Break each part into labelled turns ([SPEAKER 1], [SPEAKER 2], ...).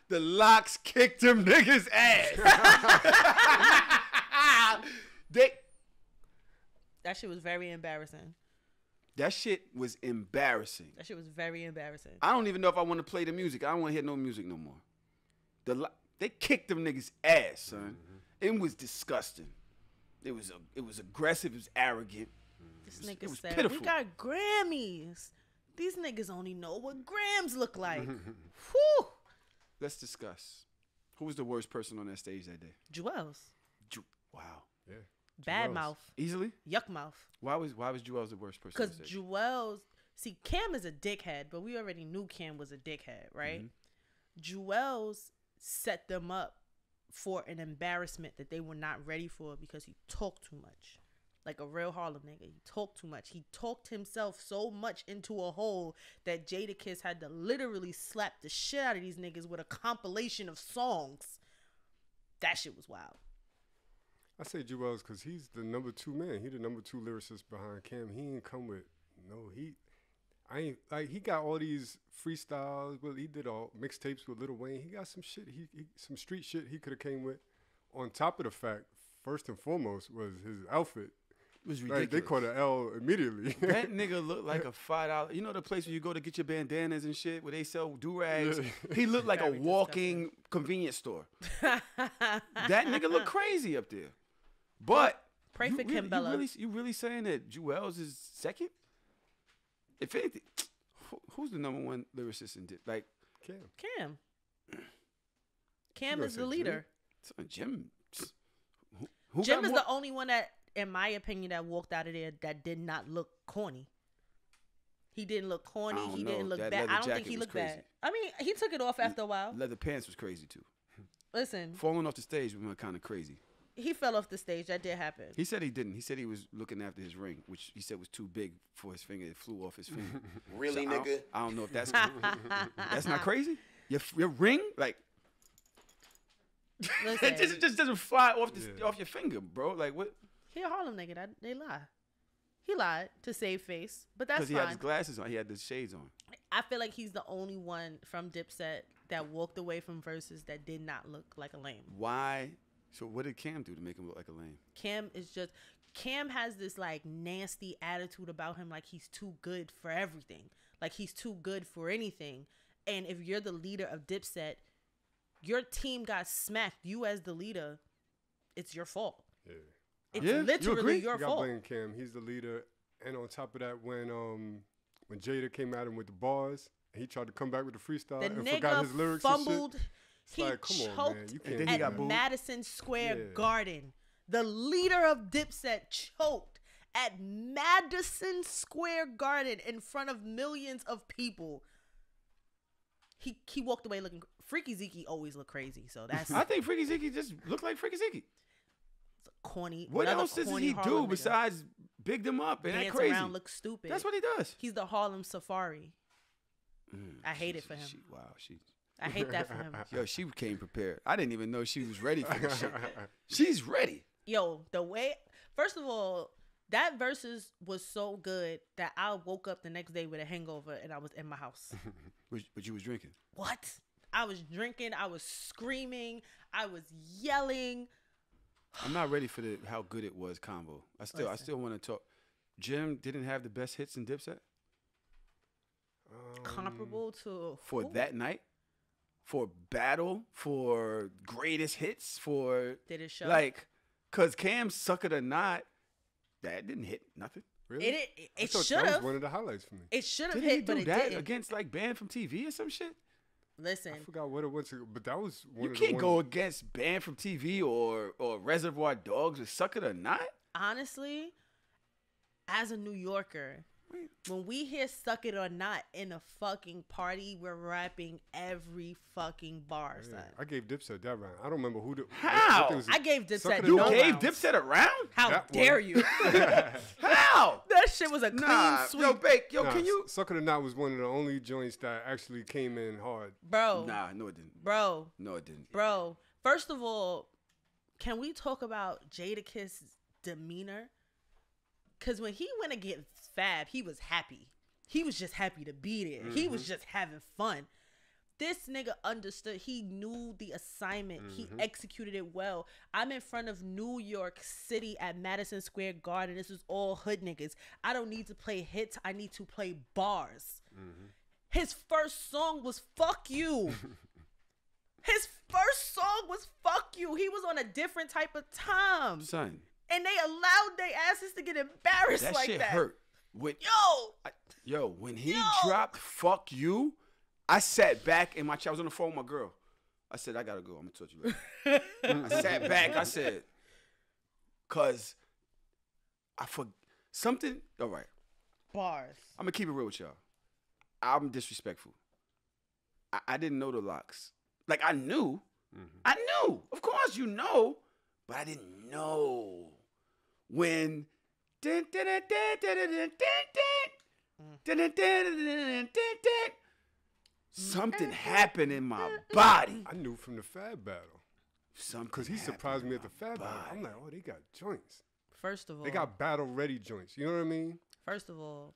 [SPEAKER 1] The Locks kicked them niggas' ass.
[SPEAKER 2] That shit was very embarrassing.
[SPEAKER 1] That shit was embarrassing.
[SPEAKER 2] That shit was very embarrassing.
[SPEAKER 1] I don't even know if I want to play the music. I don't want to hear no music no more. They kicked them niggas' ass, son. It was disgusting. It was aggressive. It was arrogant.
[SPEAKER 2] This nigga said,
[SPEAKER 1] pitiful.
[SPEAKER 2] we got Grammys. These niggas only know what grams look like. Whew.
[SPEAKER 1] Let's discuss. Who was the worst person on that stage that day?
[SPEAKER 2] Jewels.
[SPEAKER 1] Wow.
[SPEAKER 3] Yeah.
[SPEAKER 2] Bad
[SPEAKER 3] Jewels.
[SPEAKER 2] mouth.
[SPEAKER 1] Easily?
[SPEAKER 2] Yuck mouth.
[SPEAKER 1] Why was Jewels the worst person?
[SPEAKER 2] Because Jewels, see, Cam is a dickhead, but we already knew Cam was a dickhead, right? Jewels set them up for an embarrassment that they were not ready for because he talked too much. Like a real Harlem nigga. He talked too much. He talked himself so much into a hole that Jadakiss had to literally slap the shit out of these niggas with a compilation of songs. That shit was wild.
[SPEAKER 3] I say Jewels because he's the number 2 man. He the number 2 lyricist behind Cam. He ain't come with he got all these freestyles. Well, he did all mixtapes with Lil Wayne. He got some shit. He some street shit he could have came with. On top of the fact, first and foremost was his outfit.
[SPEAKER 1] It was ridiculous.
[SPEAKER 3] Like, they caught an L immediately.
[SPEAKER 1] That nigga looked like a $5. You know the place where you go to get your bandanas and shit, where they sell do-rags? Yeah. He looked like a walking convenience store. That nigga looked crazy up there. But
[SPEAKER 2] pray for Kimbella.
[SPEAKER 1] You really saying that Jewels is second? If anything, who's the number 1 lyricist in this? Like
[SPEAKER 2] Cam. Cam is the leader.
[SPEAKER 1] Jim.
[SPEAKER 2] Jim is the only one that, in my opinion, that walked out of there that did not look corny. He didn't look corny. He didn't look bad. I don't think he looked bad. I mean, he took it off after a while.
[SPEAKER 1] Leather pants was crazy too.
[SPEAKER 2] Listen,
[SPEAKER 1] falling off the stage was kind of crazy.
[SPEAKER 2] He fell off the stage. That did happen.
[SPEAKER 1] He said he didn't. He said he was looking after his ring, which he said was too big for his finger. It flew off his finger.
[SPEAKER 4] Really,
[SPEAKER 1] so
[SPEAKER 4] nigga?
[SPEAKER 1] I don't know if that's that's not crazy. Your ring, like, it just doesn't fly off off your finger, bro. Like what?
[SPEAKER 2] He a Harlem nigga. They lie. He lied to save face, but that's fine.
[SPEAKER 1] Because he had his glasses on. He had the shades on.
[SPEAKER 2] I feel like he's the only one from Dipset that walked away from verses that did not look like a lame.
[SPEAKER 1] Why? So what did Cam do to make him look like a lame?
[SPEAKER 2] Cam has this like nasty attitude about him, like he's too good for everything. Like he's too good for anything. And if you're the leader of Dipset, your team got smacked. You as the leader, it's your fault.
[SPEAKER 3] Yeah.
[SPEAKER 2] It's literally your fault.
[SPEAKER 3] Blame Cam. He's the leader. And on top of that, when Jada came at him with the bars, he tried to come back with the freestyle and forgot his lyrics
[SPEAKER 2] fumbled.
[SPEAKER 3] And shit.
[SPEAKER 2] He
[SPEAKER 3] like, come
[SPEAKER 2] choked
[SPEAKER 3] on, man. You can't
[SPEAKER 2] at Madison Square Garden. The leader of Dipset choked at Madison Square Garden in front of millions of people. He walked away looking. Freaky Zeke always look crazy, so that's.
[SPEAKER 1] I think Freaky Zeke just looked like Freaky Zeke.
[SPEAKER 2] It's a corny.
[SPEAKER 1] What else does he do besides big them up and
[SPEAKER 2] dance
[SPEAKER 1] act crazy?
[SPEAKER 2] Around, look stupid.
[SPEAKER 1] That's what he does.
[SPEAKER 2] He's the Harlem Safari. I hate it for him. I hate that for him.
[SPEAKER 1] Yo, she came prepared. I didn't even know she was ready for this shit. She's ready.
[SPEAKER 2] Yo, first of all, that versus was so good that I woke up the next day with a hangover and I was in my house.
[SPEAKER 1] But you was drinking.
[SPEAKER 2] What? I was drinking. I was screaming. I was yelling.
[SPEAKER 1] I'm not ready for how good it was combo. I still want to talk. Jim didn't have the best hits in Dipset?
[SPEAKER 2] Comparable to
[SPEAKER 1] for that night? For battle, for greatest hits, for
[SPEAKER 2] did it show?
[SPEAKER 1] Like, cause Cam Suck It or Not, that didn't hit nothing.
[SPEAKER 3] Really?
[SPEAKER 2] It should have.
[SPEAKER 3] That was one of the highlights for me.
[SPEAKER 2] It should have hit, but it didn't.
[SPEAKER 1] Against like Banned from TV or some shit.
[SPEAKER 2] Listen,
[SPEAKER 3] I forgot what it was, but that was one
[SPEAKER 1] you
[SPEAKER 3] of
[SPEAKER 1] can't go against Banned from TV or Reservoir Dogs with Suck It or Not.
[SPEAKER 2] Honestly, as a New Yorker. When we hear Suck It or Not in a fucking party, we're rapping every fucking bar, son.
[SPEAKER 3] I gave Dipset that round. I don't remember who.
[SPEAKER 2] How? I gave Dipset
[SPEAKER 1] You gave Dipset a round?
[SPEAKER 2] How dare you?
[SPEAKER 1] How?
[SPEAKER 2] That shit was a clean sweep.
[SPEAKER 1] Yo, Bake, can you?
[SPEAKER 3] Suck It or Not was one of the only joints that actually came in hard.
[SPEAKER 2] Bro.
[SPEAKER 1] Nah, no it didn't.
[SPEAKER 2] Bro.
[SPEAKER 1] No it didn't.
[SPEAKER 2] Bro. First of all, can we talk about Jadakiss's demeanor? Because when he went against Fab, he was happy. He was just happy to be there. Mm-hmm. He was just having fun. This nigga understood. He knew the assignment. He executed it well. I'm in front of New York City at Madison Square Garden. This is all hood niggas. I don't need to play hits. I need to play bars. His first song was Fuck You. His first song was Fuck You. He was on a different type of time.
[SPEAKER 1] Son.
[SPEAKER 2] And they allowed their asses to get embarrassed
[SPEAKER 1] That
[SPEAKER 2] like
[SPEAKER 1] shit
[SPEAKER 2] that.
[SPEAKER 1] hurt. When he
[SPEAKER 2] Yo.
[SPEAKER 1] dropped Fuck You, I sat back in my chair. I was on the phone with my girl. I said, I gotta go. I'm gonna touch you right I sat back. I said, cause I forgot something. All right.
[SPEAKER 2] Bars.
[SPEAKER 1] I'm gonna keep it real with y'all. I'm disrespectful. I didn't know the locks. Like I knew. I knew. Of course you know. But I didn't know. When something happened in my body.
[SPEAKER 3] I knew from the Fab battle.
[SPEAKER 1] Something
[SPEAKER 3] Because he surprised me at the Fab battle. I'm like, oh, they got joints.
[SPEAKER 2] First of all,
[SPEAKER 3] They got battle-ready joints. You know what I mean?
[SPEAKER 2] First of all,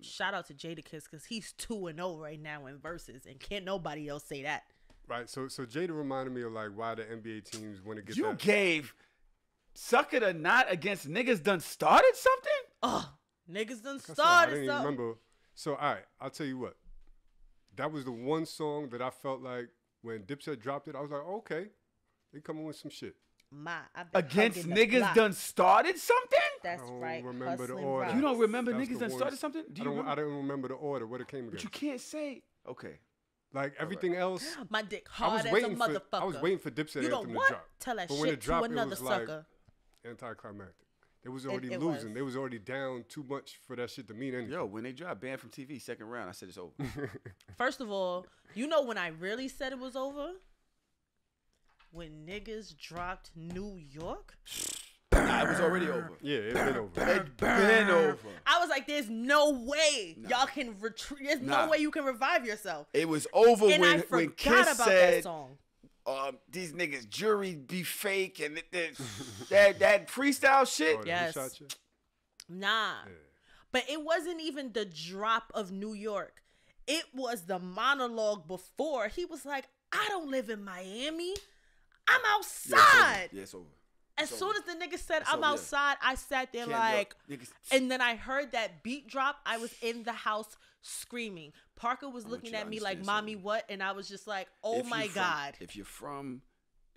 [SPEAKER 2] shout out to Jadakiss because he's 2-0 right now in verses, and can't nobody else say that.
[SPEAKER 3] Right. So Jada reminded me of like why the NBA teams want to get
[SPEAKER 1] You
[SPEAKER 3] that.
[SPEAKER 1] gave Suck It or Not against niggas done started something?
[SPEAKER 2] Oh, niggas done
[SPEAKER 3] I
[SPEAKER 2] started
[SPEAKER 3] didn't even
[SPEAKER 2] something.
[SPEAKER 3] remember. So all right, I'll tell you what. That was the one song that I felt like when Dipset dropped it, I was like, okay, they coming with some shit.
[SPEAKER 2] I've been
[SPEAKER 1] Against
[SPEAKER 2] hugging the
[SPEAKER 1] niggas
[SPEAKER 2] block.
[SPEAKER 1] done started something?
[SPEAKER 2] That's
[SPEAKER 3] I don't
[SPEAKER 2] right.
[SPEAKER 3] remember the
[SPEAKER 2] Hustling
[SPEAKER 3] order.
[SPEAKER 2] Rocks.
[SPEAKER 1] You don't remember
[SPEAKER 3] That's
[SPEAKER 1] niggas
[SPEAKER 3] the
[SPEAKER 1] done started
[SPEAKER 3] worst.
[SPEAKER 1] something? Do
[SPEAKER 3] I
[SPEAKER 1] you
[SPEAKER 3] don't,
[SPEAKER 1] remember?
[SPEAKER 3] I don't remember the order, what it came
[SPEAKER 1] But
[SPEAKER 3] against.
[SPEAKER 1] you can't say. Okay.
[SPEAKER 3] Like everything else,
[SPEAKER 2] My dick
[SPEAKER 3] I was
[SPEAKER 2] hard as a
[SPEAKER 3] waiting for.
[SPEAKER 2] motherfucker.
[SPEAKER 3] I was waiting for Dipset
[SPEAKER 2] You don't
[SPEAKER 3] anthem to
[SPEAKER 2] what?
[SPEAKER 3] drop.
[SPEAKER 2] Tell that
[SPEAKER 3] But when
[SPEAKER 2] shit
[SPEAKER 3] it dropped,
[SPEAKER 2] to another
[SPEAKER 3] it was like
[SPEAKER 2] sucker.
[SPEAKER 3] anticlimactic. They was already
[SPEAKER 2] it
[SPEAKER 3] losing.
[SPEAKER 2] was.
[SPEAKER 3] They was already down too much for that shit to mean anything.
[SPEAKER 1] Yo, when they dropped Banned from TV, second round, I said it's over.
[SPEAKER 2] First of all, you know when I really said it was over? When niggas dropped New York?
[SPEAKER 1] Nah, it was already over.
[SPEAKER 3] Yeah, it's been over.
[SPEAKER 1] It been over.
[SPEAKER 2] I was like, there's no way y'all can retreat. There's
[SPEAKER 1] Nah.
[SPEAKER 2] no way you can revive yourself.
[SPEAKER 1] It was over
[SPEAKER 2] And I
[SPEAKER 1] when
[SPEAKER 2] forgot
[SPEAKER 1] Kiss
[SPEAKER 2] about that
[SPEAKER 1] said,
[SPEAKER 2] song.
[SPEAKER 1] these niggas jury be fake and that freestyle shit.
[SPEAKER 3] Oh, the
[SPEAKER 2] Yes.
[SPEAKER 3] Who Shot You?
[SPEAKER 2] Nah.
[SPEAKER 3] Yeah.
[SPEAKER 2] But it wasn't even the drop of New York. It was the monologue before. He was like, I don't live in Miami. I'm outside.
[SPEAKER 1] Yeah, it's over.
[SPEAKER 2] As
[SPEAKER 1] It's
[SPEAKER 2] soon
[SPEAKER 1] over.
[SPEAKER 2] as the nigga said,
[SPEAKER 1] It's
[SPEAKER 2] I'm
[SPEAKER 1] over, yeah.
[SPEAKER 2] outside, I sat there
[SPEAKER 1] Can't
[SPEAKER 2] like,
[SPEAKER 1] yell. Niggas-
[SPEAKER 2] and then I heard that beat drop. I was in the house screaming. Parker was
[SPEAKER 1] want
[SPEAKER 2] looking
[SPEAKER 1] you to
[SPEAKER 2] at me like,
[SPEAKER 1] understand
[SPEAKER 2] Mommy,
[SPEAKER 1] something.
[SPEAKER 2] what? And I was just like, oh
[SPEAKER 1] If
[SPEAKER 2] my
[SPEAKER 1] you're from-
[SPEAKER 2] God.
[SPEAKER 1] If you're from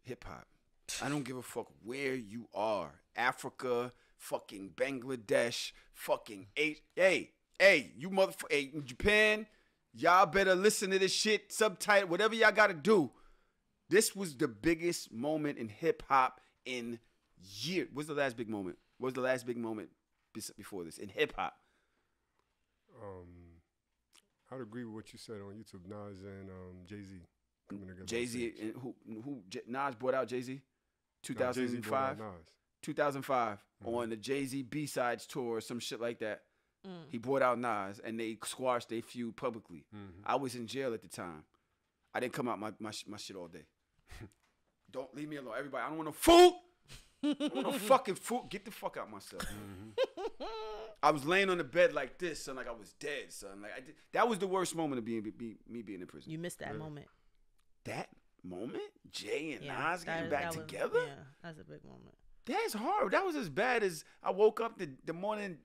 [SPEAKER 1] hip hop, I don't give a fuck where you are. Africa, fucking Bangladesh, fucking hey, you motherfucker, hey, in Japan, y'all better listen to this shit, subtitle, whatever y'all gotta do. This was the biggest moment in hip hop in years. What's the last big moment? What was the last big moment before this in hip hop?
[SPEAKER 3] I'd agree with what you said on YouTube. Nas and Jay-Z coming together.
[SPEAKER 1] Jay-Z and Nas brought out Jay-Z?
[SPEAKER 3] Nah, Jay-Z brought out
[SPEAKER 1] 2005?
[SPEAKER 3] Nas.
[SPEAKER 1] 2005 on the Jay-Z B-Sides tour or some shit like that. He brought out Nas and they squashed their feud publicly. I was in jail at the time. I didn't come out my shit all day. Don't leave me alone. Everybody, I don't want no food. I don't want no fucking food. Get the fuck out myself. I was laying on the bed like this, son, like I was dead, son. Like that was the worst moment of me being in prison.
[SPEAKER 2] You missed that moment.
[SPEAKER 1] That moment? Jay and
[SPEAKER 2] Yeah,
[SPEAKER 1] Nas getting
[SPEAKER 2] that
[SPEAKER 1] back
[SPEAKER 2] was-
[SPEAKER 1] together?
[SPEAKER 2] Yeah, that's a big moment.
[SPEAKER 1] That's horrible. That was as bad as I woke up the morning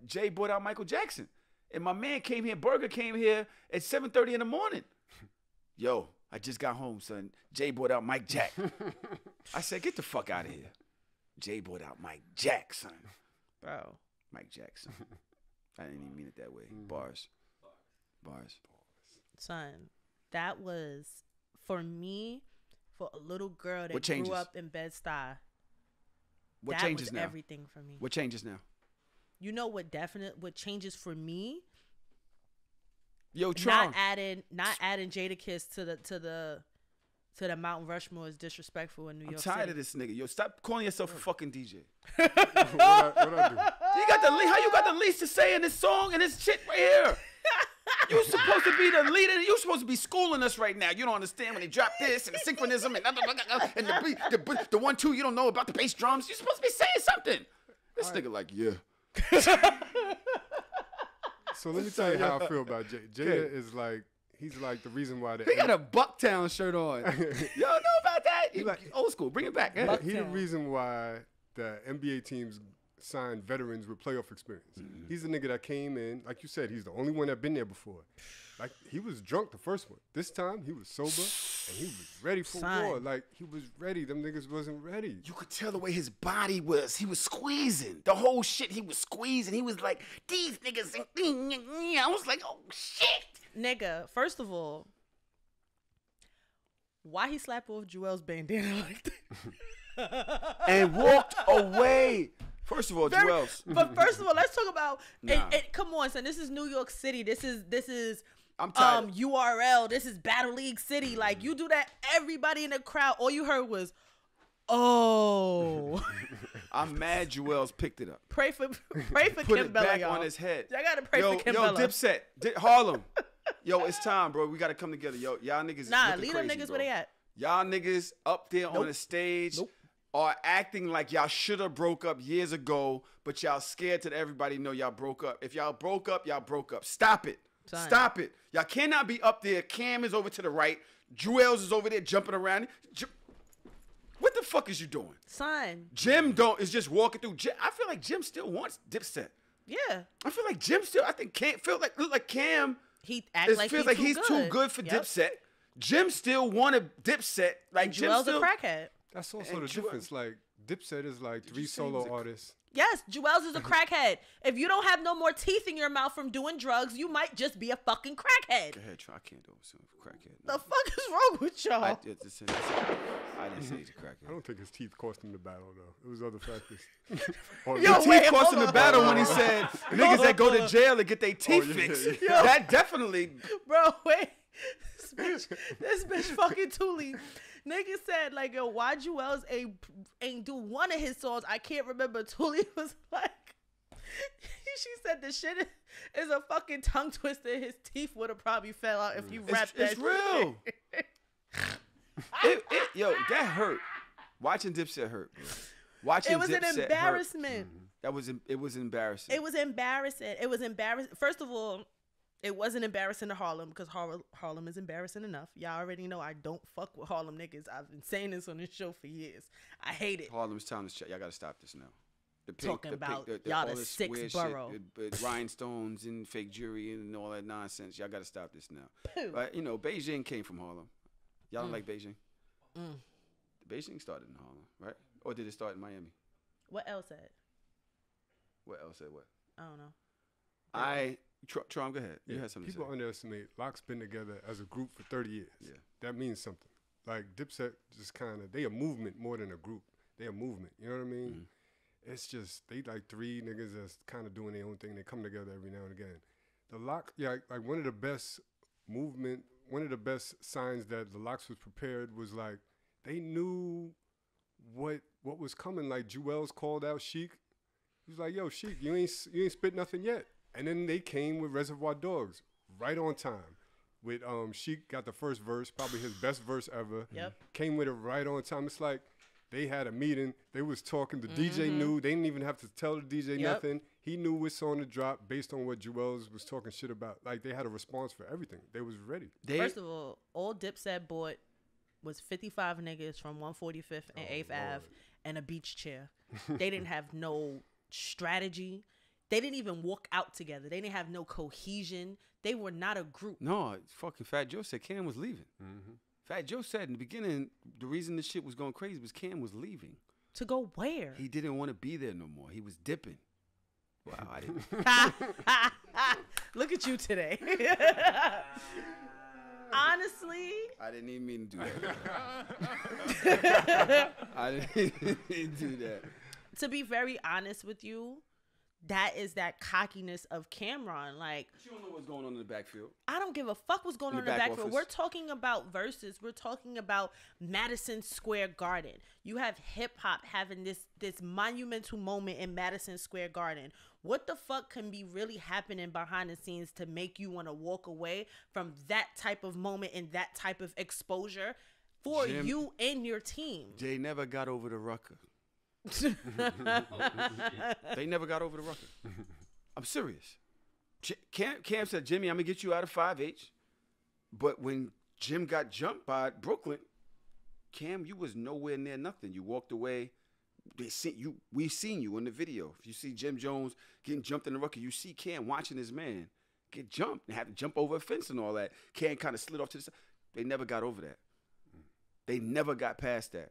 [SPEAKER 1] Jay brought out Michael Jackson. And my man came here, Burger came here at 7:30 in the morning. Yo, I just got home, son. Jay brought out Mike Jack. I said, get the fuck out of here. Jay brought out Mike Jack, son.
[SPEAKER 2] Bro.
[SPEAKER 1] Mike Jackson. I didn't even mean it that way. Bars.
[SPEAKER 2] Son, that was, for me, for a little girl that
[SPEAKER 1] What
[SPEAKER 2] grew
[SPEAKER 1] changes?
[SPEAKER 2] up in Bed-Stuy,
[SPEAKER 1] What
[SPEAKER 2] that
[SPEAKER 1] changes
[SPEAKER 2] was
[SPEAKER 1] now?
[SPEAKER 2] everything for me.
[SPEAKER 1] What changes now?
[SPEAKER 2] You know what changes for me?
[SPEAKER 1] Yo, Tron.
[SPEAKER 2] Not adding Jadakiss to the Mount Rushmore is disrespectful in New
[SPEAKER 1] I'm
[SPEAKER 2] York
[SPEAKER 1] tired
[SPEAKER 2] City.
[SPEAKER 1] of this nigga. Yo, stop calling yourself a fucking DJ.
[SPEAKER 3] What I do?
[SPEAKER 1] You got how you got the least to say in this song and this shit right here? You supposed to be the leader. You supposed to be schooling us right now. You don't understand when they drop this and the synchronism and the 1-2 you don't know about the bass drums. You're supposed to be saying something. This nigga like, yeah.
[SPEAKER 3] So let me tell you how I feel about Jay. Jada is like, he's like the reason why
[SPEAKER 1] He got a Bucktown shirt on. Y'all know about that? He like old school. Bring it back.
[SPEAKER 3] He's the reason why the NBA teams signed veterans with playoff experience. Mm-hmm. He's the nigga that came in, like you said, he's the only one that been there before. Like, he was drunk the first one. This time, he was sober, and he was ready for war. Like, he was ready. Them niggas wasn't ready.
[SPEAKER 1] You could tell the way his body was. He was squeezing. The whole shit, he was squeezing. He was like, these niggas. I was like, oh, shit.
[SPEAKER 2] Nigga, first of all, why he slapped off Joel's bandana like that?
[SPEAKER 1] And walked away. First of all, Joel's.
[SPEAKER 2] But first of all, let's talk about. And come on, son. This is New York City. This is.
[SPEAKER 1] I'm tired.
[SPEAKER 2] URL. This is Battle League City. Like, you do that, everybody in the crowd, all you heard was, oh.
[SPEAKER 1] I'm mad Joel's picked it up.
[SPEAKER 2] Pray for
[SPEAKER 1] Put
[SPEAKER 2] Kim
[SPEAKER 1] it
[SPEAKER 2] Bella,
[SPEAKER 1] back
[SPEAKER 2] y'all.
[SPEAKER 1] on his head.
[SPEAKER 2] I gotta pray for Kim Bella.
[SPEAKER 1] Yo, Dipset, Harlem. Yo, it's time, bro. We gotta come together. Yo, y'all niggas.
[SPEAKER 2] Nah, leave
[SPEAKER 1] crazy,
[SPEAKER 2] them niggas
[SPEAKER 1] bro.
[SPEAKER 2] where they at.
[SPEAKER 1] Y'all niggas up there on the stage are acting like y'all should have broke up years ago, but y'all scared to let everybody know y'all broke up. If y'all broke up, y'all broke up. Stop it. Son. Stop it. Y'all cannot be up there. Cam is over to the right. Joel's is over there jumping around. What the fuck is you doing?
[SPEAKER 2] Son.
[SPEAKER 1] Jim is just walking through. I feel like Jim still wants Dipset.
[SPEAKER 2] Yeah.
[SPEAKER 1] I feel like Jim still, I think Cam, look like Cam.
[SPEAKER 2] He acts like
[SPEAKER 1] he's too good for Dipset. Jim still wanted Dipset. Like,
[SPEAKER 2] Joel's a crackhead.
[SPEAKER 3] That's also the difference. Like, Dipset is like 3 solo artists.
[SPEAKER 2] Yes, Joel's is a crackhead. If you don't have no more teeth in your mouth from doing drugs, you might just be a fucking crackhead.
[SPEAKER 1] Go ahead, try. I can't do it. Crackhead. No.
[SPEAKER 2] The fuck is wrong with y'all?
[SPEAKER 1] I didn't say he's a crackhead.
[SPEAKER 3] I don't think his teeth cost him the battle, though. It was other factors.
[SPEAKER 1] His teeth cost him the battle when he said niggas that go to jail and get their teeth fixed. Yeah. That definitely.
[SPEAKER 2] Bro, wait. This bitch fucking Thule. Nigga said, like, yo, why Joel's ain't do one of his songs? I can't remember. Thule was like, she said the shit is a fucking tongue twister. His teeth would have probably fell out if you rapped that.
[SPEAKER 1] It's real. Yo, that hurt. Watching Dipset hurt, bro. Watching
[SPEAKER 2] it was
[SPEAKER 1] Dipset
[SPEAKER 2] an embarrassment.
[SPEAKER 1] Hurt. It was embarrassing.
[SPEAKER 2] It was embarrassing. It was embarrassing. First of all, it wasn't embarrassing to Harlem because Harlem is embarrassing enough. Y'all already know I don't fuck with Harlem niggas. I've been saying this on this show for years. I hate it.
[SPEAKER 1] Harlem's time to check. Y'all gotta stop this now.
[SPEAKER 2] Talking about y'all the sixth borough.
[SPEAKER 1] Rhinestones and fake jewelry and all that nonsense. Y'all gotta stop this now. But, you know, Beijing came from Harlem. Y'all don't like Beijing? Beijing started in Harlem, right? Or did it start in Miami?
[SPEAKER 2] What else said?
[SPEAKER 1] What else said what?
[SPEAKER 2] I don't know.
[SPEAKER 1] Tron, go ahead. You had something
[SPEAKER 3] people
[SPEAKER 1] to say.
[SPEAKER 3] underestimate Loc's been together as a group for 30 years.
[SPEAKER 1] Yeah.
[SPEAKER 3] That means something. Like, Dipset just kind of, they a movement more than a group. They a movement. You know what I mean? Mm-hmm. It's just, they like 3 niggas that's kind of doing their own thing. They come together every now and again. The Loc, like one of the best signs that the Locs was prepared was like, they knew what was coming. Like, Jewels called out Sheik. He was like, yo, Sheik, you ain't spit nothing yet. And then they came with Reservoir Dogs right on time. With Sheik got the first verse, probably his best verse ever.
[SPEAKER 2] Yep.
[SPEAKER 3] Came with it right on time. It's like they had a meeting. They was talking. The DJ knew. They didn't even have to tell the DJ nothing. He knew which song to drop based on what Jewels was talking shit about. Like, they had a response for everything. They was ready.
[SPEAKER 2] First of all Dipset bought was 55 niggas from 145th and 8th Ave and a beach chair. They didn't have no strategy. They didn't even walk out together. They didn't have no cohesion. They were not a group.
[SPEAKER 1] No, fucking Fat Joe said Cam was leaving. Mm-hmm. Fat Joe said in the beginning, the reason this shit was going crazy was Cam was leaving.
[SPEAKER 2] To go where?
[SPEAKER 1] He didn't want to be there no more. He was dipping. Wow, I didn't.
[SPEAKER 2] Look at you today. Honestly,
[SPEAKER 1] I didn't even mean to do that. I didn't mean to do that.
[SPEAKER 2] To be very honest with you, that is that cockiness of Cameron. Like,
[SPEAKER 1] you don't know what's going on in the backfield.
[SPEAKER 2] I don't give a fuck what's going on in the backfield.
[SPEAKER 1] Office.
[SPEAKER 2] We're talking about verses. We're talking about Madison Square Garden. You have hip hop having this monumental moment in Madison Square Garden. What the fuck can be really happening behind the scenes to make you want to walk away from that type of moment and that type of exposure for you and your team?
[SPEAKER 1] Jay never got over the rucker. They never got over the rucker. I'm serious. Cam said, Jimmy, I'm gonna get you out of 5H. But when Jim got jumped by Brooklyn, Cam, you was nowhere near nothing. You walked away. They seen you. We seen you in the video. If you see Jim Jones getting jumped in the rucker, you see Cam watching his man get jumped and have to jump over a fence and all that. Cam kind of slid off to the side. They never got over that. They never got past that.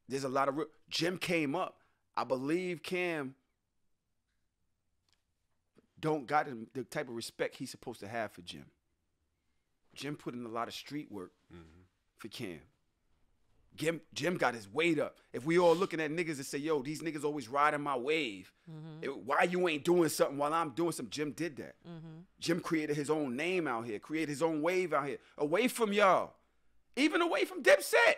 [SPEAKER 1] There's a lot of Jim came up. I believe Cam don't got him the type of respect he's supposed to have for Jim. Jim put in a lot of street work for Cam. Jim got his weight up. If we all looking at niggas and say, yo, these niggas always riding my wave. Why you ain't doing something while I'm doing something? Jim did that. Jim created his own name out here, created his own wave out here, away from y'all, even away from Dipset.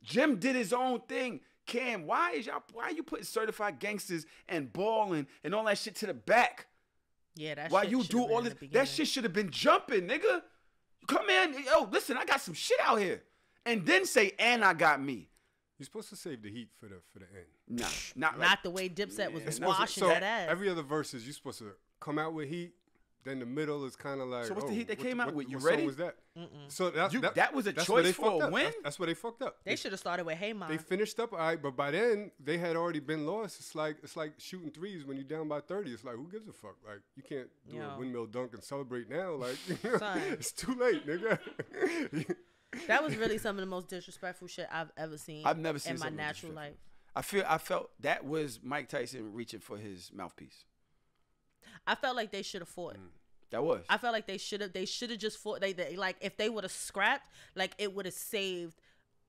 [SPEAKER 1] Jim did his own thing. Cam, why are you putting certified gangsters and balling and all that shit to the back?
[SPEAKER 2] Yeah, that
[SPEAKER 1] why
[SPEAKER 2] shit
[SPEAKER 1] you do all this? That shit should have been jumping, nigga. Come in, yo, listen, I got some shit out here. And then say, and I got me.
[SPEAKER 3] You're supposed to save the heat for the end.
[SPEAKER 1] Nah,
[SPEAKER 2] not the way Dipset was
[SPEAKER 3] Yeah.
[SPEAKER 2] washing that ass.
[SPEAKER 3] Every other verses, you're supposed to come out with heat. Then the middle is kind of like.
[SPEAKER 1] So what's the heat they came out with? You
[SPEAKER 3] what
[SPEAKER 1] ready?
[SPEAKER 3] Song was that? So
[SPEAKER 1] that was a choice for a win.
[SPEAKER 3] That's where they fucked up.
[SPEAKER 2] They should have started with Hey Ma.
[SPEAKER 3] They finished up all right, but by then they had already been lost. It's like shooting threes when you're down by 30. It's like, who gives a fuck? Like, you can't do a windmill dunk and celebrate now. Like, it's too late, nigga.
[SPEAKER 2] That was really some of the most disrespectful shit I've ever seen.
[SPEAKER 1] I've never seen
[SPEAKER 2] in my natural life.
[SPEAKER 1] I felt that was Mike Tyson reaching for his mouthpiece.
[SPEAKER 2] I felt like they should have fought.
[SPEAKER 1] That was.
[SPEAKER 2] I felt like they should have just fought. They like if they would have scrapped, like it would have saved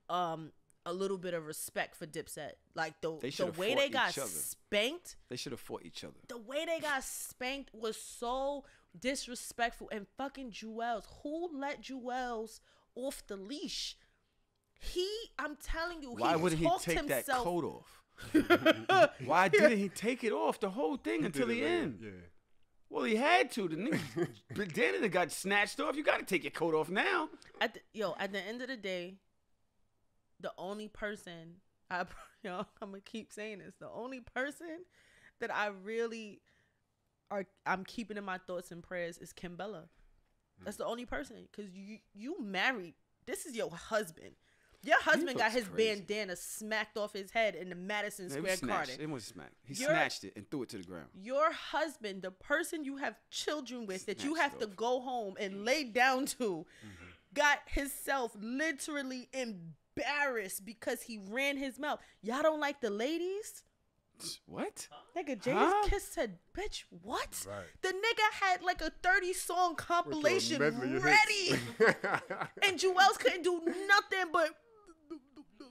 [SPEAKER 2] a little bit of respect for Dipset. Like the way they got spanked.
[SPEAKER 1] They should have fought each other.
[SPEAKER 2] The way they got spanked was so disrespectful. And fucking Jewels, who let Jewels off the leash? I'm telling you,
[SPEAKER 1] why wouldn't he take that coat off? Why didn't he take it off the whole thing until the end?
[SPEAKER 3] Yeah.
[SPEAKER 1] Well, he had to. The nigga, then got snatched off. You got to take your coat off now.
[SPEAKER 2] At the end of the day, the only person I'm gonna keep saying this. The only person that I'm keeping in my thoughts and prayers is Kim Bella. That's the only person, because you married. This is your husband. Your husband got his bandana smacked off his head in the Madison Square Garden.
[SPEAKER 1] It was smacked. He snatched it and threw it to the ground.
[SPEAKER 2] Your husband, the person you have children with, that you have to go home and lay down to, got himself literally embarrassed because he ran his mouth. Y'all don't like the ladies?
[SPEAKER 1] What?
[SPEAKER 2] Nigga, Jada's Kiss said, bitch, what? Right. The nigga had like a 30-song compilation ready. And Jewels couldn't do nothing but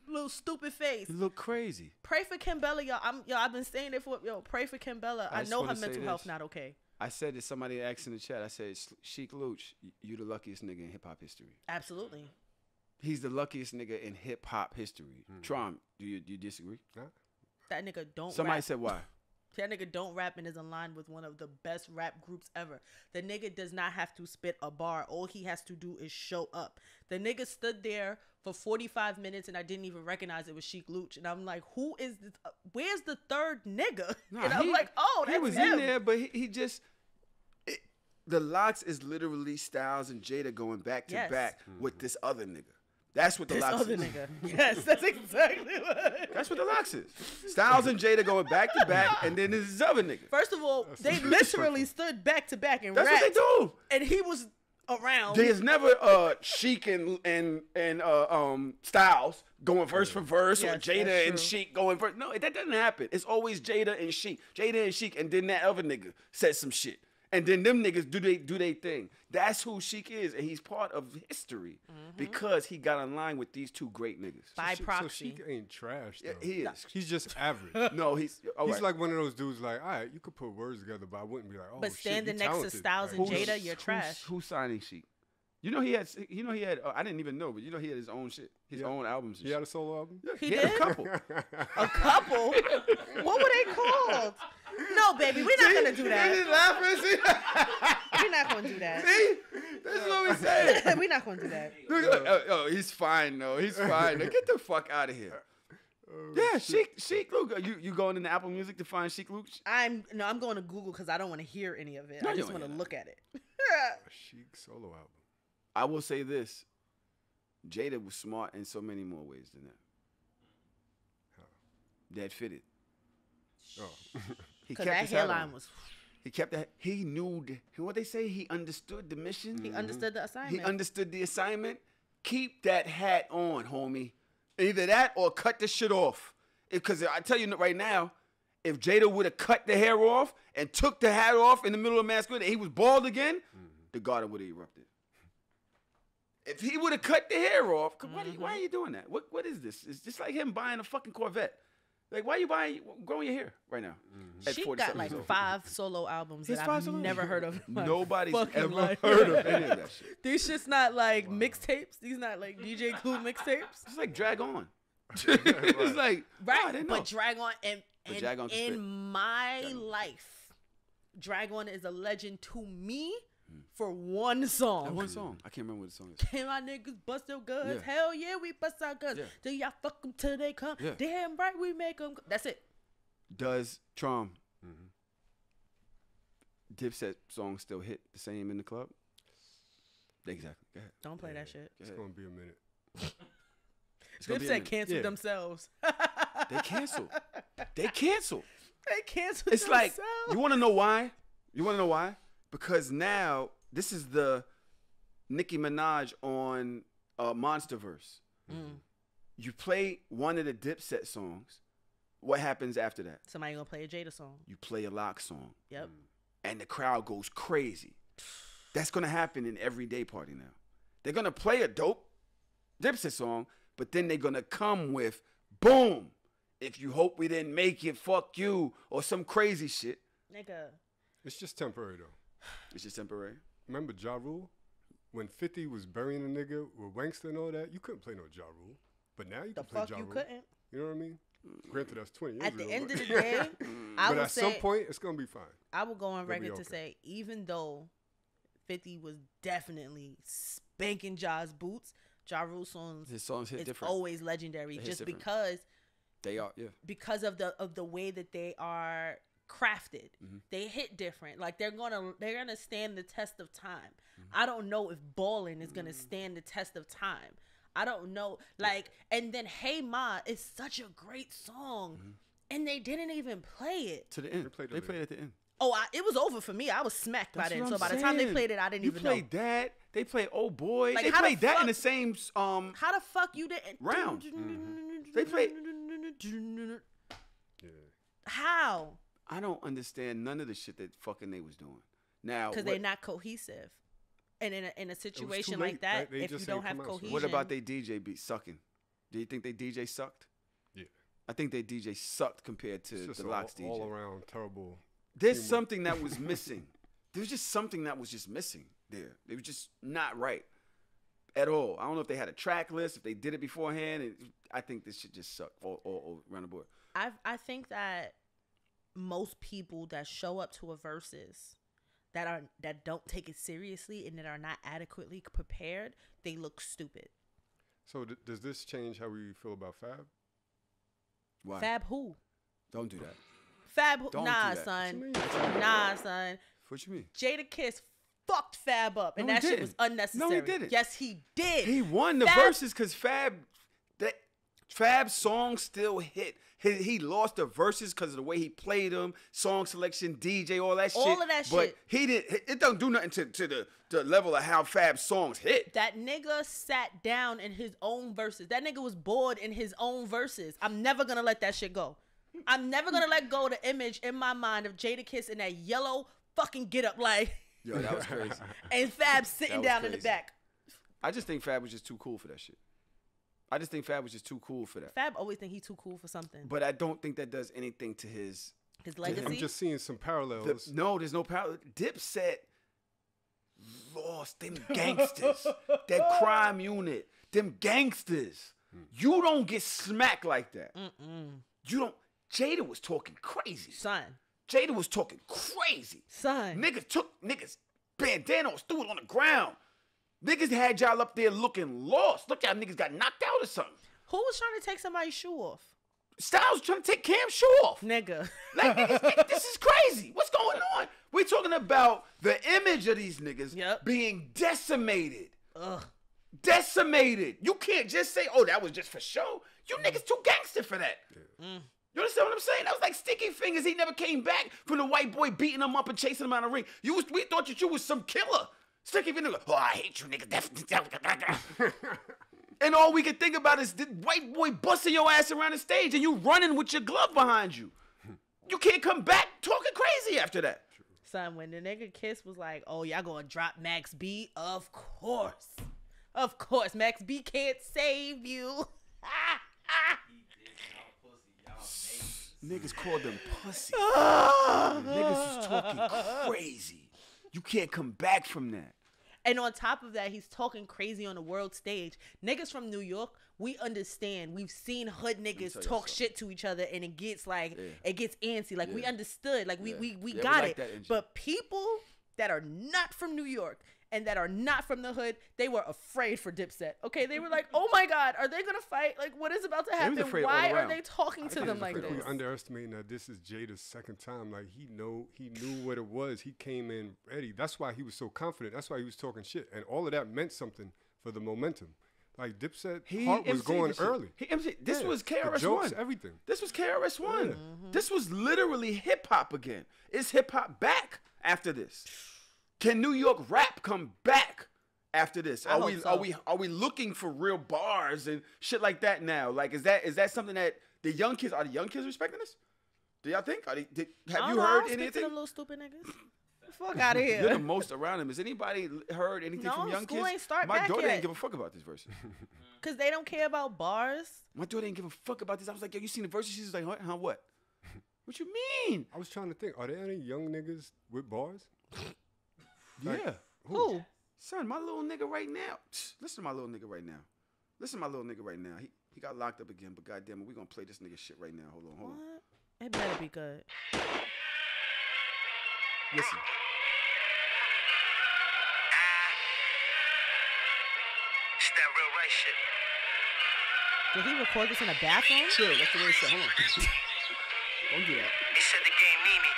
[SPEAKER 2] little stupid face.
[SPEAKER 1] He looked crazy.
[SPEAKER 2] Pray for Kim Bella, y'all. I've been saying it for pray for Kim Bella. I know her mental health not okay.
[SPEAKER 1] I said to somebody asked in the chat, I said, Sheik Luch, you the luckiest nigga in hip hop history.
[SPEAKER 2] Absolutely.
[SPEAKER 1] He's the luckiest nigga in hip hop history. Trom, do you disagree?
[SPEAKER 3] Huh?
[SPEAKER 2] That nigga don't
[SPEAKER 1] Somebody
[SPEAKER 2] rap.
[SPEAKER 1] said why?
[SPEAKER 2] That nigga don't rap and is aligned with one of the best rap groups ever. The nigga does not have to spit a bar. All he has to do is show up. The nigga stood there for 45 minutes and I didn't even recognize it was Sheik Luch. And I'm like, who is this? Where's the third nigga? Nah, and I'm like, oh, that's him.
[SPEAKER 1] He was in there, but he just... The Locks is literally Styles and Jada going back to back with this other nigga. That's what the Locks is. This other nigga.
[SPEAKER 2] Yes, that's exactly what.
[SPEAKER 1] That's what the Locks is. Styles and Jada going back to back, and then there's this other nigga.
[SPEAKER 2] First of all, they literally stood back to back and
[SPEAKER 1] rapped. That's what they do.
[SPEAKER 2] And he was around.
[SPEAKER 1] There's never Sheik and Styles going verse for verse, or Jada and Sheik going verse. No, that doesn't happen. It's always Jada and Sheik, and then that other nigga says some shit. And then them niggas do they thing. That's who Sheik is, and he's part of history because he got in line with these two great niggas.
[SPEAKER 2] By proxy.
[SPEAKER 3] So Sheik ain't trash, though.
[SPEAKER 1] Yeah, he is.
[SPEAKER 3] He's just average.
[SPEAKER 1] No, he's
[SPEAKER 3] like one of those dudes like, all right, you could put words together, but I wouldn't be like, oh,
[SPEAKER 2] but standing next to Styles and Jada, you're trash.
[SPEAKER 1] Who's signing Sheik? You know he had. I didn't even know, but you know he had his own shit, his own albums.
[SPEAKER 3] He had a solo album.
[SPEAKER 1] Yeah,
[SPEAKER 2] he did
[SPEAKER 1] had a couple.
[SPEAKER 2] A couple? What were they called? No, baby, we're not gonna do that.
[SPEAKER 1] He's laughing.
[SPEAKER 2] We're not gonna do that.
[SPEAKER 1] See, that's what we said.
[SPEAKER 2] We're not gonna do that.
[SPEAKER 1] Oh, he's fine though. He's fine. Now, get the fuck out of here. Yeah, Sheik Luch. You going into Apple Music to find Sheik Luch?
[SPEAKER 2] I'm going to Google because I don't want to hear any of it. I just want to look at it.
[SPEAKER 3] A Sheik solo album.
[SPEAKER 1] I will say this. Jada was smart in so many more ways than that. That fitted.
[SPEAKER 3] Oh.
[SPEAKER 2] Because that hairline was...
[SPEAKER 1] He kept that. He knew what they say. He understood the mission.
[SPEAKER 2] He understood the assignment.
[SPEAKER 1] He understood the assignment. Keep that hat on, homie. Either that or cut the shit off. Because I tell you right now, if Jada would have cut the hair off and took the hat off in the middle of masculinity, and he was bald again, the garden would have erupted. If he would have cut the hair off, why are you doing that? What is this? It's just like him buying a fucking Corvette. Like, why are you growing your hair right now?
[SPEAKER 2] She got like 5 solo albums that I've never heard of.
[SPEAKER 1] Nobody's ever heard of any of that shit.
[SPEAKER 2] These shit's not like mixtapes. These not like DJ Glue mixtapes.
[SPEAKER 1] It's like Drag On. It's like,
[SPEAKER 2] right, but Drag On in my life, Drag On is a legend to me for one song.
[SPEAKER 1] That one song. I can't remember what the song is.
[SPEAKER 2] Can my niggas bust their guns? Yeah. Hell yeah, we bust our guns.
[SPEAKER 1] Yeah.
[SPEAKER 2] Do y'all fuck them till they come?
[SPEAKER 1] Yeah.
[SPEAKER 2] Damn right, we make them. That's it.
[SPEAKER 1] Does Trom Dipset song still hit the same in the club? Exactly. Go ahead.
[SPEAKER 2] Don't play that shit.
[SPEAKER 3] It's going to be a minute.
[SPEAKER 2] Dipset canceled themselves.
[SPEAKER 1] They canceled. They canceled.
[SPEAKER 2] They canceled
[SPEAKER 1] It's
[SPEAKER 2] themselves.
[SPEAKER 1] like, you want to know why? You want to know why? Because now, this is the Nicki Minaj on Monsterverse. You play one of the Dipset songs. What happens after that?
[SPEAKER 2] Somebody gonna play a Jada song.
[SPEAKER 1] You play a Lock song.
[SPEAKER 2] Yep.
[SPEAKER 1] And the crowd goes crazy. That's gonna happen in every day party now. They're gonna play a dope Dipset song, but then they're gonna come with boom. If you hope we didn't make it, fuck you, or some crazy shit.
[SPEAKER 2] Nigga.
[SPEAKER 3] It's just temporary though.
[SPEAKER 1] It's just temporary.
[SPEAKER 3] Remember Ja Rule? When 50 was burying a nigga with Wankster and all that, you couldn't play no Ja Rule. But now you can play Ja Rule.
[SPEAKER 2] Couldn't.
[SPEAKER 3] You know what I mean? Granted, that's 20 years
[SPEAKER 2] At
[SPEAKER 3] ago.
[SPEAKER 2] the end of the day, I
[SPEAKER 3] but
[SPEAKER 2] would
[SPEAKER 3] at
[SPEAKER 2] say,
[SPEAKER 3] some point, it's going to be fine.
[SPEAKER 2] I will go on
[SPEAKER 3] They'll
[SPEAKER 2] record to say, even though 50 was definitely spanking Ja's boots, Ja Rule songs,
[SPEAKER 1] his songs hit different.
[SPEAKER 2] Always legendary, just
[SPEAKER 1] different.
[SPEAKER 2] because
[SPEAKER 1] they are, yeah.
[SPEAKER 2] Because of the way that they are crafted. They hit different. Like they're gonna stand the test of time. I don't know if Ballin' is gonna stand the test of time. I don't know. Like, and then Hey Ma is such a great song, and they didn't even play it
[SPEAKER 1] to the end. They played it at the end.
[SPEAKER 2] Oh, it was over for me. I was smacked by then. So by the time they played it, I didn't even know.
[SPEAKER 1] You played that. They played Oh Boy.
[SPEAKER 2] Like,
[SPEAKER 1] they played that in the same
[SPEAKER 2] how the fuck you didn't
[SPEAKER 1] round? They played.
[SPEAKER 3] Yeah.
[SPEAKER 2] How?
[SPEAKER 1] I don't understand none of the shit that fucking they was doing. Now,
[SPEAKER 2] because they're not cohesive, and in a situation like that, if you don't have cohesion,
[SPEAKER 1] what about they DJ beat sucking? Do you think they DJ sucked?
[SPEAKER 3] Yeah,
[SPEAKER 1] I think they DJ sucked compared to the Locks DJ.
[SPEAKER 3] All around terrible.
[SPEAKER 1] There's something that was missing. There was just something that was just missing there. It was just not right at all. I don't know if they had a track list, if they did it beforehand. I think this shit just sucked all around the board.
[SPEAKER 2] I think that most people that show up to a versus that don't take it seriously and that are not adequately prepared, they look stupid.
[SPEAKER 3] So does this change how we feel about Fab?
[SPEAKER 1] Why?
[SPEAKER 2] Fab who?
[SPEAKER 1] Don't do that.
[SPEAKER 2] Fab who?
[SPEAKER 1] Don't
[SPEAKER 2] Nah,
[SPEAKER 1] do that.
[SPEAKER 2] son. Nah, son.
[SPEAKER 1] What you mean?
[SPEAKER 2] Jada Kiss fucked Fab up, and
[SPEAKER 1] No,
[SPEAKER 2] that
[SPEAKER 1] he
[SPEAKER 2] shit was
[SPEAKER 1] didn't.
[SPEAKER 2] unnecessary.
[SPEAKER 1] No, he didn't.
[SPEAKER 2] Yes, he did.
[SPEAKER 1] He won the verses because Fab's song still hit. He lost the verses because of the way he played them, song selection, DJ, all that shit.
[SPEAKER 2] All of that
[SPEAKER 1] but
[SPEAKER 2] shit.
[SPEAKER 1] He didn't. It don't do nothing to the level of how Fab's songs hit.
[SPEAKER 2] That nigga sat down in his own verses. That nigga was bored in his own verses. I'm never gonna let that shit go. I'm never gonna let go of the image in my mind of Jada Kiss in that yellow fucking get up like.
[SPEAKER 1] Yo, that was crazy.
[SPEAKER 2] And Fab sitting down in the back.
[SPEAKER 1] I just think Fab was just too cool for that shit. I just think Fab was just too cool for that.
[SPEAKER 2] Fab always think he's too cool for something.
[SPEAKER 1] But I don't think that does anything to his
[SPEAKER 2] legacy.
[SPEAKER 3] I'm just seeing some parallels.
[SPEAKER 1] No, there's no parallel. Dipset lost them gangsters. That crime unit. Them gangsters. You don't get smacked like that. You don't. Jada was talking crazy.
[SPEAKER 2] Son.
[SPEAKER 1] Jada was talking crazy.
[SPEAKER 2] Son.
[SPEAKER 1] Niggas took bandanas, threw it on the ground. Niggas had y'all up there looking lost. Look, y'all niggas got knocked out or something.
[SPEAKER 2] Who was trying to take somebody's shoe off?
[SPEAKER 1] Styles was trying to take Cam's shoe off.
[SPEAKER 2] Nigga.
[SPEAKER 1] Like, niggas, this is crazy. What's going on? We're talking about the image of these niggas being decimated.
[SPEAKER 2] Ugh.
[SPEAKER 1] Decimated. You can't just say, "Oh, that was just for show." You niggas too gangster for that.
[SPEAKER 2] Mm.
[SPEAKER 1] You understand what I'm saying? That was like Sticky Fingers. He never came back from the white boy beating him up and chasing him out of the ring. We thought that you was some killer. Sticky Fingers. Oh, I hate you, nigga. And all we can think about is the white boy busting your ass around the stage and you running with your glove behind you. You can't come back talking crazy after that.
[SPEAKER 2] Son, when the nigga Kiss was like, "Oh, y'all gonna drop Max B?" Of course. Of course. Max B can't save you.
[SPEAKER 1] Niggas called them pussy. Niggas was talking crazy. You can't come back from that.
[SPEAKER 2] And on top of that, he's talking crazy on the world stage. Niggas from New York, we understand. We've seen hood niggas talk shit to each other, and it gets like it gets antsy. Like we understood. Like we got
[SPEAKER 1] like
[SPEAKER 2] it. But people that are not from New York and that are not from the hood, they were afraid for Dipset. Okay, they were like, "Oh my God, are they gonna fight? Like, what is about to happen? Why are they talking to them like this?"
[SPEAKER 3] We're underestimating that this is Jada's second time. Like he knew what it was. He came in ready. That's why he was so confident. That's why he was talking shit, and all of that meant something for the momentum. Like Dipset, heart was going early.
[SPEAKER 1] This was KRS-One.
[SPEAKER 3] Jokes, everything.
[SPEAKER 1] This was KRS-One. This was literally hip hop again. Is hip hop back after this? Can New York rap come back after this? Are we looking for real bars and shit like that now? Like is that something that the young kids respecting this? Do y'all think? Have you heard anything?
[SPEAKER 2] Them little stupid niggas. Fuck out of here.
[SPEAKER 1] You're the most around them. Has anybody heard anything from young kids?
[SPEAKER 2] Ain't start
[SPEAKER 1] My
[SPEAKER 2] back
[SPEAKER 1] daughter
[SPEAKER 2] yet.
[SPEAKER 1] didn't give a fuck about this verse.
[SPEAKER 2] Cause they don't care about bars.
[SPEAKER 1] My daughter didn't give a fuck about this. I was like, "Yo, you seen the verses?" She's like, "Huh? What? What you mean?"
[SPEAKER 3] I was trying to think. Are there any young niggas with bars?
[SPEAKER 1] Yeah.
[SPEAKER 2] Who?
[SPEAKER 1] Son, my little nigga right now. Listen to my little nigga right now. He got locked up again, but goddamn it, we gonna play this nigga shit right now. Hold on.
[SPEAKER 2] What? It better be good.
[SPEAKER 1] Listen.
[SPEAKER 4] It's that real right shit.
[SPEAKER 2] Did he record this in a bathroom?
[SPEAKER 1] Chill, that's the way it said. Hold on. Don't do that.
[SPEAKER 4] They said the game need me.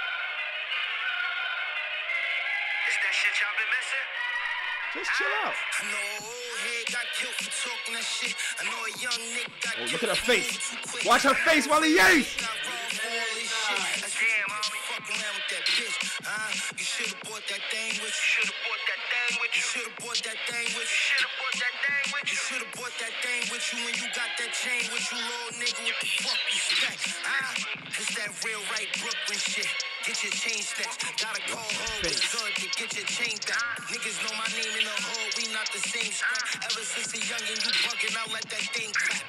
[SPEAKER 4] Is that shit y'all been missing?
[SPEAKER 1] Just chill out.
[SPEAKER 4] I know an old head got killed for talking that shit. I know a young nigga got killed.
[SPEAKER 1] Look at her face. Watch her face while he yays.
[SPEAKER 4] Damn, I don't fuck around with that bitch. You should've bought that thing with you. Should've bought that thing with you. Should've bought that thing with you. Should've bought that thing with you. You should've bought that thing with you when you got that chain with you, little nigga. What the fuck you expect? It's that real right Brooklyn shit. Get your chain snatched. Gotta call home with good to get your chain back. Niggas know my name in the hood. We not the same spot. Ever since a youngin', you buggin', I'll let that thing clap.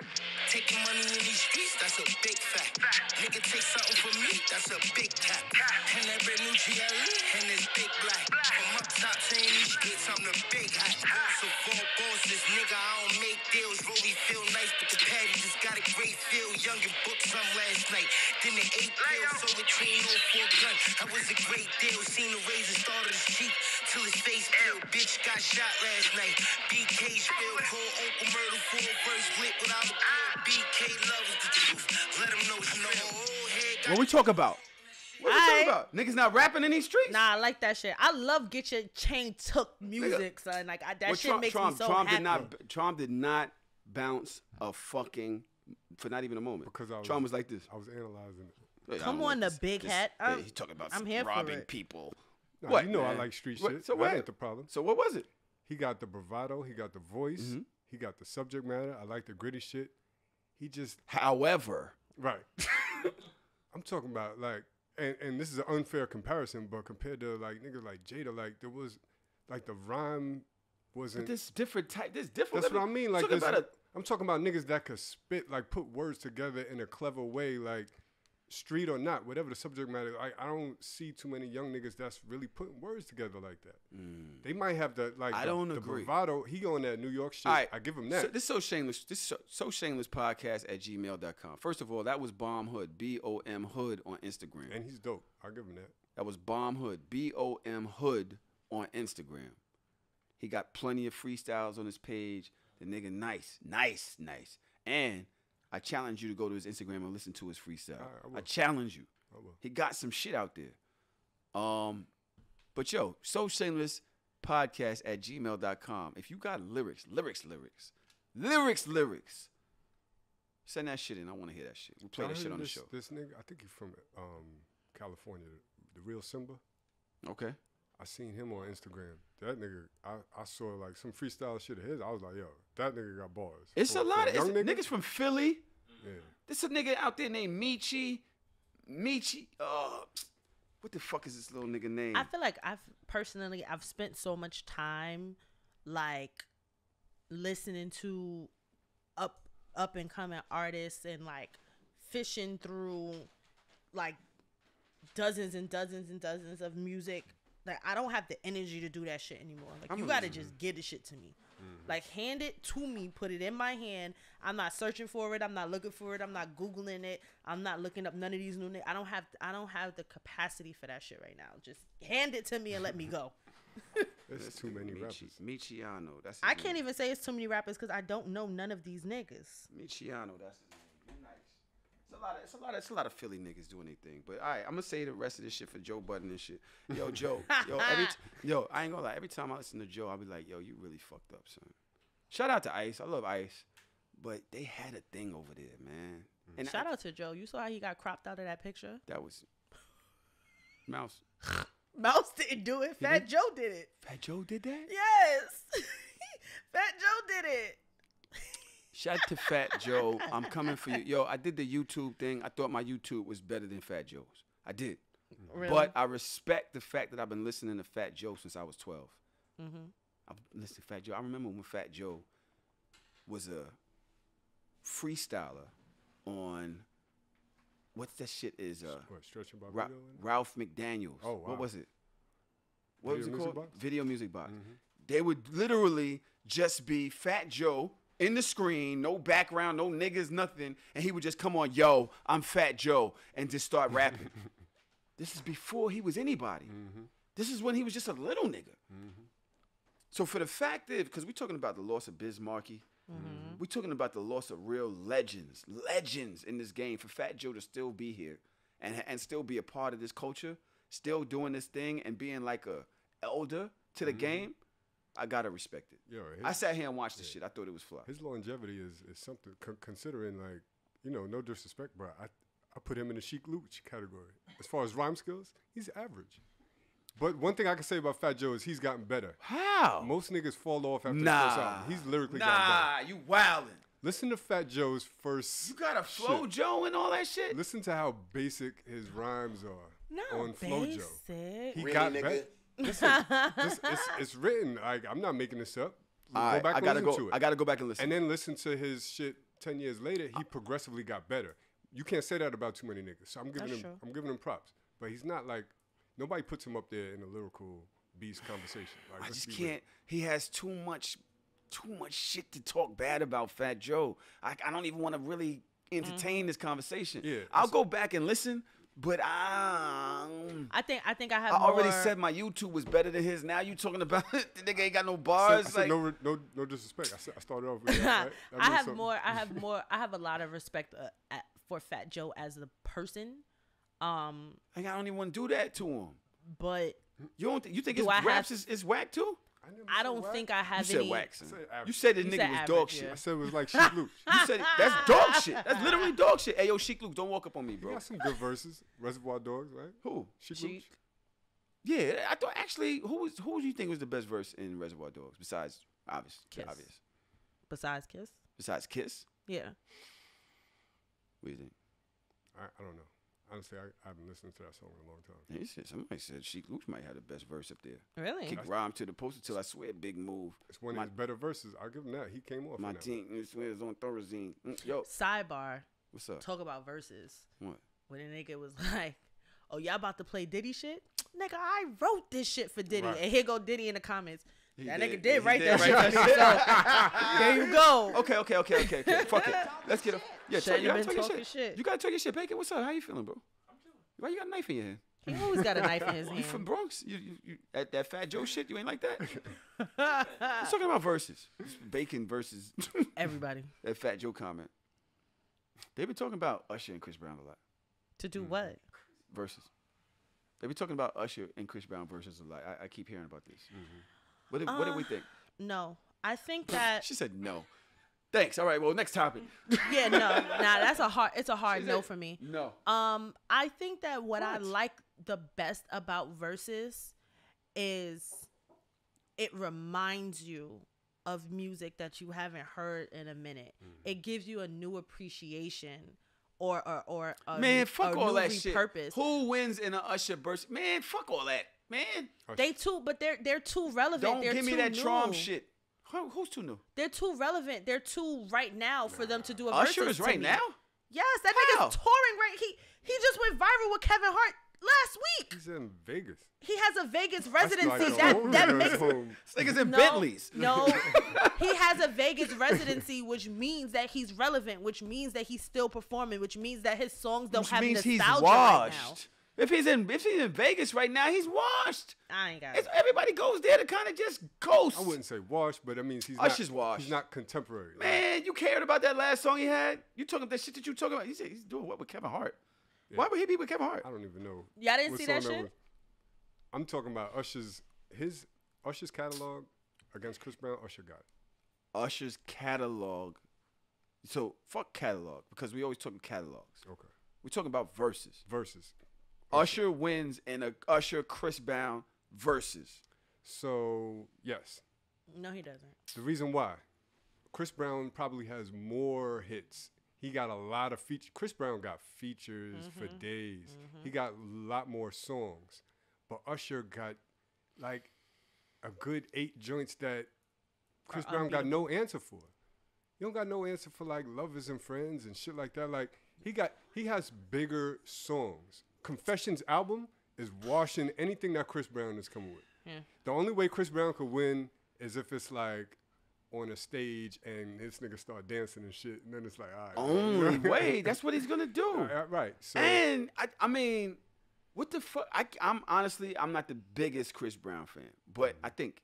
[SPEAKER 4] Taking money in these streets, that's a big fact. Nigga take something from me, that's a big tap. And that red new GLE, and it's big black. From up top saying these streets, I'm the big hat. Boss of all bosses, nigga, I don't make deals. Rollie feel nice, but the patty just got a great feel. Youngin' booked some last night. Then they ate pills, so the chain on for a gun. That was a great deal. Seen the razor started as cheap till his face peeled. Bitch got shot last night. BK's real cold, Uncle Murder for a verse lit without a bill. BK loves the truth. Let him know you know old head.
[SPEAKER 1] What we talk about? What we talking about? Niggas not rapping in these streets?
[SPEAKER 2] Nah, I like that shit. I love Get Your Chain Took music, son. Like that shit makes me so happy.
[SPEAKER 1] Trump did not bounce a fucking for not even a moment.
[SPEAKER 3] Because
[SPEAKER 1] Trump was like this.
[SPEAKER 3] I was analyzing it.
[SPEAKER 2] Come on, the big hat.
[SPEAKER 1] He's talking about
[SPEAKER 2] I'm here
[SPEAKER 1] robbing
[SPEAKER 2] for it.
[SPEAKER 1] people.
[SPEAKER 3] Nah,
[SPEAKER 1] What?
[SPEAKER 3] You know
[SPEAKER 1] man?
[SPEAKER 3] I like street
[SPEAKER 1] What?
[SPEAKER 3] shit.
[SPEAKER 1] So
[SPEAKER 3] that
[SPEAKER 1] what?
[SPEAKER 3] ain't the problem.
[SPEAKER 1] So what was it?
[SPEAKER 3] He got the bravado. He got the voice. He got the subject matter. I like the gritty shit. He just
[SPEAKER 1] However,
[SPEAKER 3] right. I'm talking about like, and this is an unfair comparison, but compared to like niggas like Jada, like there was, like the rhyme wasn't.
[SPEAKER 1] but this different type. This different.
[SPEAKER 3] That's what I mean. Like
[SPEAKER 1] Talking
[SPEAKER 3] this,
[SPEAKER 1] about
[SPEAKER 3] I'm talking about niggas that could spit, like put words together in a clever way, like street or not, whatever the subject matter. I don't see too many young niggas that's really putting words together like that. They might have the like.
[SPEAKER 1] I
[SPEAKER 3] the,
[SPEAKER 1] don't
[SPEAKER 3] the
[SPEAKER 1] agree.
[SPEAKER 3] bravado. He on that New York shit.
[SPEAKER 1] All right,
[SPEAKER 3] I give him that.
[SPEAKER 1] So, this is so shameless. This is so shameless podcast at gmail.com. First of all, that was Bomb Hood, BOM Hood on Instagram.
[SPEAKER 3] And he's dope. I give him that.
[SPEAKER 1] That was Bomb Hood, BOM Hood on Instagram. He got plenty of freestyles on his page. The nigga nice. And I challenge you to go to his Instagram and listen to his freestyle.
[SPEAKER 3] All right,
[SPEAKER 1] I challenge you.
[SPEAKER 3] I will.
[SPEAKER 1] He got some shit out there. But yo, So Shameless podcast@gmail.com. If you got lyrics, send that shit in. I want to hear that shit. We play that shit on the show.
[SPEAKER 3] This nigga, I think he's from California, the real Simba.
[SPEAKER 1] Okay.
[SPEAKER 3] I seen him on Instagram. That nigga, I saw like some freestyle shit of his. I was like, yo, that nigga got bars.
[SPEAKER 1] It's a lot of niggas from Philly.
[SPEAKER 3] Yeah.
[SPEAKER 1] There's a nigga out there named Michi. What the fuck is this little nigga name?
[SPEAKER 2] I feel like I've spent so much time like listening to up and coming artists and like fishing through like dozens and dozens and dozens of music. Like I don't have the energy to do that shit anymore. Like you gotta just get the shit to me. Like hand it to me, put it in my hand. I'm not searching for it. I'm not looking for it. I'm not Googling it. I'm not looking up none of these new. I don't have the capacity for that shit right now. Just hand it to me and let me go.
[SPEAKER 3] There's too many rappers.
[SPEAKER 1] Michiano. That's his
[SPEAKER 2] I
[SPEAKER 1] name.
[SPEAKER 2] can't even say it's too many rappers because I don't know none of these niggas.
[SPEAKER 1] Michiano. That's his name. You're nice. It's a lot of Philly niggas doing their thing. But all right, I'm gonna say the rest of this shit for Joe Budden and shit. Yo, Joe. I ain't gonna lie. Every time I listen to Joe, I'll be like, yo, you really fucked up, son. Shout out to Ice. I love Ice. But they had a thing over there, man. And
[SPEAKER 2] Shout out to Joe. You saw how he got cropped out of that picture?
[SPEAKER 1] That was Mouse.
[SPEAKER 2] Mouse didn't do it. Fat Joe did it.
[SPEAKER 1] Fat Joe did that?
[SPEAKER 2] Yes. Fat Joe did it.
[SPEAKER 1] Shout out to Fat Joe. I'm coming for you. Yo, I did the YouTube thing. I thought my YouTube was better than Fat Joe's. I did.
[SPEAKER 2] Really?
[SPEAKER 1] But I respect the fact that I've been listening to Fat Joe since I was 12.
[SPEAKER 2] Mm-hmm.
[SPEAKER 1] I've listened to Fat Joe. I remember when Fat Joe was a freestyler on what's that shit is
[SPEAKER 3] Stretching by Video?
[SPEAKER 1] Ralph McDaniels.
[SPEAKER 3] Oh, wow.
[SPEAKER 1] What was it? What was it
[SPEAKER 3] Music
[SPEAKER 1] called?
[SPEAKER 3] Box?
[SPEAKER 1] Video Music Box. They would literally just be Fat Joe in the screen, no background, no niggas, nothing, and he would just come on, yo, I'm Fat Joe, and just start rapping. This is before he was anybody. This is when he was just a little nigga. So for the fact that, because we're talking about the loss of Biz Markie, we're talking about the loss of real legends in this game. For Fat Joe to still be here and still be a part of this culture, still doing this thing and being like a elder to the game, I gotta respect it.
[SPEAKER 3] Yo,
[SPEAKER 1] I sat here and watched this shit. I thought it was fly.
[SPEAKER 3] His longevity is something, considering, like, you know, no disrespect, but I put him in the Sheik Luch category. As far as rhyme skills, he's average. But one thing I can say about Fat Joe is he's gotten better.
[SPEAKER 1] How?
[SPEAKER 3] Most niggas fall off after the first album. He's lyrically gotten better.
[SPEAKER 1] You wildin'.
[SPEAKER 3] Listen to Fat Joe's first.
[SPEAKER 1] You got a Flow
[SPEAKER 3] shit.
[SPEAKER 1] Joe and all that shit?
[SPEAKER 3] Listen to how basic his rhymes are
[SPEAKER 2] Not
[SPEAKER 3] on Flow Joe.
[SPEAKER 2] basic.
[SPEAKER 3] He
[SPEAKER 5] Really,
[SPEAKER 3] got
[SPEAKER 5] nigga?
[SPEAKER 3] better. Listen, it's written. Like, I'm not making this up.
[SPEAKER 1] All right,
[SPEAKER 3] go back and listen to it.
[SPEAKER 1] I gotta go back and listen.
[SPEAKER 3] And then listen to his shit 10 years later. He progressively got better. You can't say that about too many niggas. So I'm giving him props. But he's not like, nobody puts him up there in a lyrical beast conversation. Like,
[SPEAKER 1] I
[SPEAKER 3] let's
[SPEAKER 1] just
[SPEAKER 3] be
[SPEAKER 1] can't. He has too much shit to talk bad about Fat Joe. I don't even want to really entertain this conversation.
[SPEAKER 3] Yeah,
[SPEAKER 1] I'll go back and listen, but
[SPEAKER 2] I think I have
[SPEAKER 1] I already
[SPEAKER 2] more-
[SPEAKER 1] said my YouTube was better than his. Now you talking about the nigga ain't got no bars.
[SPEAKER 3] I said no disrespect. I started off with that, right? That
[SPEAKER 2] I
[SPEAKER 3] means
[SPEAKER 2] have
[SPEAKER 3] something.
[SPEAKER 2] more. I have a lot of respect for Fat Joe as a person.
[SPEAKER 1] I don't even want to do that to him.
[SPEAKER 2] But
[SPEAKER 1] You think
[SPEAKER 2] Do
[SPEAKER 1] his
[SPEAKER 2] I
[SPEAKER 1] raps
[SPEAKER 2] have-
[SPEAKER 1] is whack too?
[SPEAKER 3] never
[SPEAKER 2] I
[SPEAKER 3] said
[SPEAKER 2] don't
[SPEAKER 3] whack.
[SPEAKER 2] think I
[SPEAKER 1] You
[SPEAKER 2] have
[SPEAKER 1] said
[SPEAKER 2] any.
[SPEAKER 1] whack, son.
[SPEAKER 3] I said average.
[SPEAKER 1] You said the
[SPEAKER 2] You
[SPEAKER 1] nigga
[SPEAKER 2] said
[SPEAKER 1] was
[SPEAKER 2] average,
[SPEAKER 1] dog shit.
[SPEAKER 2] yeah.
[SPEAKER 3] I said it was like Sheik Luch.
[SPEAKER 1] You said that's dog shit. That's literally dog shit. Hey, yo, Sheik Luke, don't walk up on me,
[SPEAKER 3] He
[SPEAKER 1] bro.
[SPEAKER 3] got some good verses. Reservoir Dogs, right?
[SPEAKER 1] Who?
[SPEAKER 3] Sheik Luch.
[SPEAKER 2] Sheik.
[SPEAKER 1] Yeah, I thought actually, who do you think was the best verse in Reservoir Dogs besides obvious?
[SPEAKER 2] Kiss.
[SPEAKER 1] Obvious.
[SPEAKER 2] Besides Kiss.
[SPEAKER 1] Besides Kiss?
[SPEAKER 2] Yeah.
[SPEAKER 1] What do you think?
[SPEAKER 3] I don't know. Honestly, I haven't listened to that song in a long time.
[SPEAKER 1] He said somebody said Sheik Luke might have the best verse up there.
[SPEAKER 2] Really?
[SPEAKER 1] Kick rhyme to the poster till I swear, big move.
[SPEAKER 3] It's one
[SPEAKER 1] My-
[SPEAKER 3] of his better verses. I'll give him that. He came off
[SPEAKER 1] My
[SPEAKER 3] on that.
[SPEAKER 1] team swears on Thorazine. Yo,
[SPEAKER 2] Sidebar.
[SPEAKER 1] what's up?
[SPEAKER 2] Talk about verses.
[SPEAKER 1] What?
[SPEAKER 2] When a nigga was like, "Oh, y'all about to play Diddy shit?" Nigga, I wrote this shit for Diddy,
[SPEAKER 3] Right.
[SPEAKER 2] and here go Diddy in the comments.
[SPEAKER 1] He
[SPEAKER 2] That
[SPEAKER 1] did.
[SPEAKER 2] nigga
[SPEAKER 1] He
[SPEAKER 2] did write
[SPEAKER 1] did
[SPEAKER 2] that
[SPEAKER 1] write
[SPEAKER 2] shit. For me, so there you go.
[SPEAKER 1] Okay. Fuck it. Let's get up. Yeah,
[SPEAKER 2] Shouldn't
[SPEAKER 1] you
[SPEAKER 2] have
[SPEAKER 1] gotta
[SPEAKER 2] been
[SPEAKER 1] talk your
[SPEAKER 2] talking shit.
[SPEAKER 1] You gotta talk your shit. Bacon, what's up? How you feeling, bro? Why you got a knife in your hand?
[SPEAKER 2] He always got a knife in his
[SPEAKER 1] You from
[SPEAKER 2] hand.
[SPEAKER 1] Bronx? You at that Fat Joe shit? You ain't like that? Let's talking about verses. Bacon versus
[SPEAKER 2] Everybody
[SPEAKER 1] that Fat Joe comment. They've been talking about Usher and Chris Brown a lot.
[SPEAKER 2] to do what?
[SPEAKER 1] Verses. They be talking about Usher and Chris Brown verses a lot. I keep hearing about this. What did we think?
[SPEAKER 2] No, I think that
[SPEAKER 1] She said no. Thanks. All right. Well, next topic.
[SPEAKER 2] yeah, no, nah, that's a hard. It's a hard
[SPEAKER 1] She
[SPEAKER 2] no
[SPEAKER 1] said
[SPEAKER 2] for me.
[SPEAKER 1] No.
[SPEAKER 2] I think that what I
[SPEAKER 1] What?
[SPEAKER 2] like the best about Versus is it reminds you of music that you haven't heard in a minute. It gives you a new appreciation or a
[SPEAKER 1] Man,
[SPEAKER 2] new,
[SPEAKER 1] fuck
[SPEAKER 2] a
[SPEAKER 1] all
[SPEAKER 2] new
[SPEAKER 1] that shit.
[SPEAKER 2] repurpose.
[SPEAKER 1] Who wins in an Usher verse? Man, fuck all that. Man,
[SPEAKER 2] They too, but they're too relevant.
[SPEAKER 1] don't
[SPEAKER 2] they're
[SPEAKER 1] give me
[SPEAKER 2] too
[SPEAKER 1] that
[SPEAKER 2] new.
[SPEAKER 1] Trom shit. Who's too new?
[SPEAKER 2] They're too relevant. They're too right now for them to do a
[SPEAKER 1] Usher
[SPEAKER 2] Versus
[SPEAKER 1] is
[SPEAKER 2] to
[SPEAKER 1] right
[SPEAKER 2] me.
[SPEAKER 1] now.
[SPEAKER 2] Yes, that
[SPEAKER 1] How?
[SPEAKER 2] nigga's touring right. He just went viral with Kevin Hart last week.
[SPEAKER 3] He's in Vegas.
[SPEAKER 2] He has a Vegas
[SPEAKER 3] That's
[SPEAKER 2] residency.
[SPEAKER 3] like a
[SPEAKER 2] that
[SPEAKER 3] old
[SPEAKER 2] that
[SPEAKER 3] nigga's
[SPEAKER 2] makes
[SPEAKER 3] home.
[SPEAKER 1] This nigga's in
[SPEAKER 2] no,
[SPEAKER 1] Bentleys.
[SPEAKER 2] No, he has a Vegas residency, which means that he's relevant, which means that he's still performing, which means that his songs don't
[SPEAKER 1] Which
[SPEAKER 2] have
[SPEAKER 1] means he's
[SPEAKER 2] nostalgia
[SPEAKER 1] washed.
[SPEAKER 2] right now.
[SPEAKER 1] If he's in Vegas right now, he's washed.
[SPEAKER 2] I ain't got
[SPEAKER 1] It's,
[SPEAKER 2] it.
[SPEAKER 1] everybody goes there to kind of just coast.
[SPEAKER 3] I wouldn't say washed, but I mean he's
[SPEAKER 1] Usher's
[SPEAKER 3] not.
[SPEAKER 1] washed.
[SPEAKER 3] He's not contemporary.
[SPEAKER 1] Man, you cared about that last song he had? You talking that shit that you talking about? He said he's doing what with Kevin Hart?
[SPEAKER 3] Yeah.
[SPEAKER 1] Why would he be with Kevin Hart?
[SPEAKER 3] I don't even know.
[SPEAKER 2] Y'all didn't
[SPEAKER 3] what
[SPEAKER 2] see that
[SPEAKER 3] song
[SPEAKER 2] shit?
[SPEAKER 3] was. I'm talking about Usher's catalog against Chris Brown. Usher got it.
[SPEAKER 1] Usher's catalog. So fuck catalog because we always talking catalogs.
[SPEAKER 3] Okay.
[SPEAKER 1] We're talking about verses.
[SPEAKER 3] Versus.
[SPEAKER 1] Usher wins in a Usher Chris Brown versus.
[SPEAKER 3] So yes,
[SPEAKER 2] No, he doesn't.
[SPEAKER 3] the reason why Chris Brown probably has more hits. He got a lot of features. Chris Brown got features for days. He got a lot more songs. But Usher got like a good 8 joints that Chris Brown got no answer for. You don't got no answer for like Lovers and Friends and shit like that. Like he has bigger songs. Confessions album is washing anything that Chris Brown is coming with.
[SPEAKER 2] Yeah.
[SPEAKER 3] The only way Chris Brown could win is if it's like on a stage and this nigga start dancing and shit, and then it's like, all right.
[SPEAKER 1] Only way. That's what he's gonna do.
[SPEAKER 3] Right. So
[SPEAKER 1] And I mean, what the fuck? I'm honestly, I'm not the biggest Chris Brown fan, but I think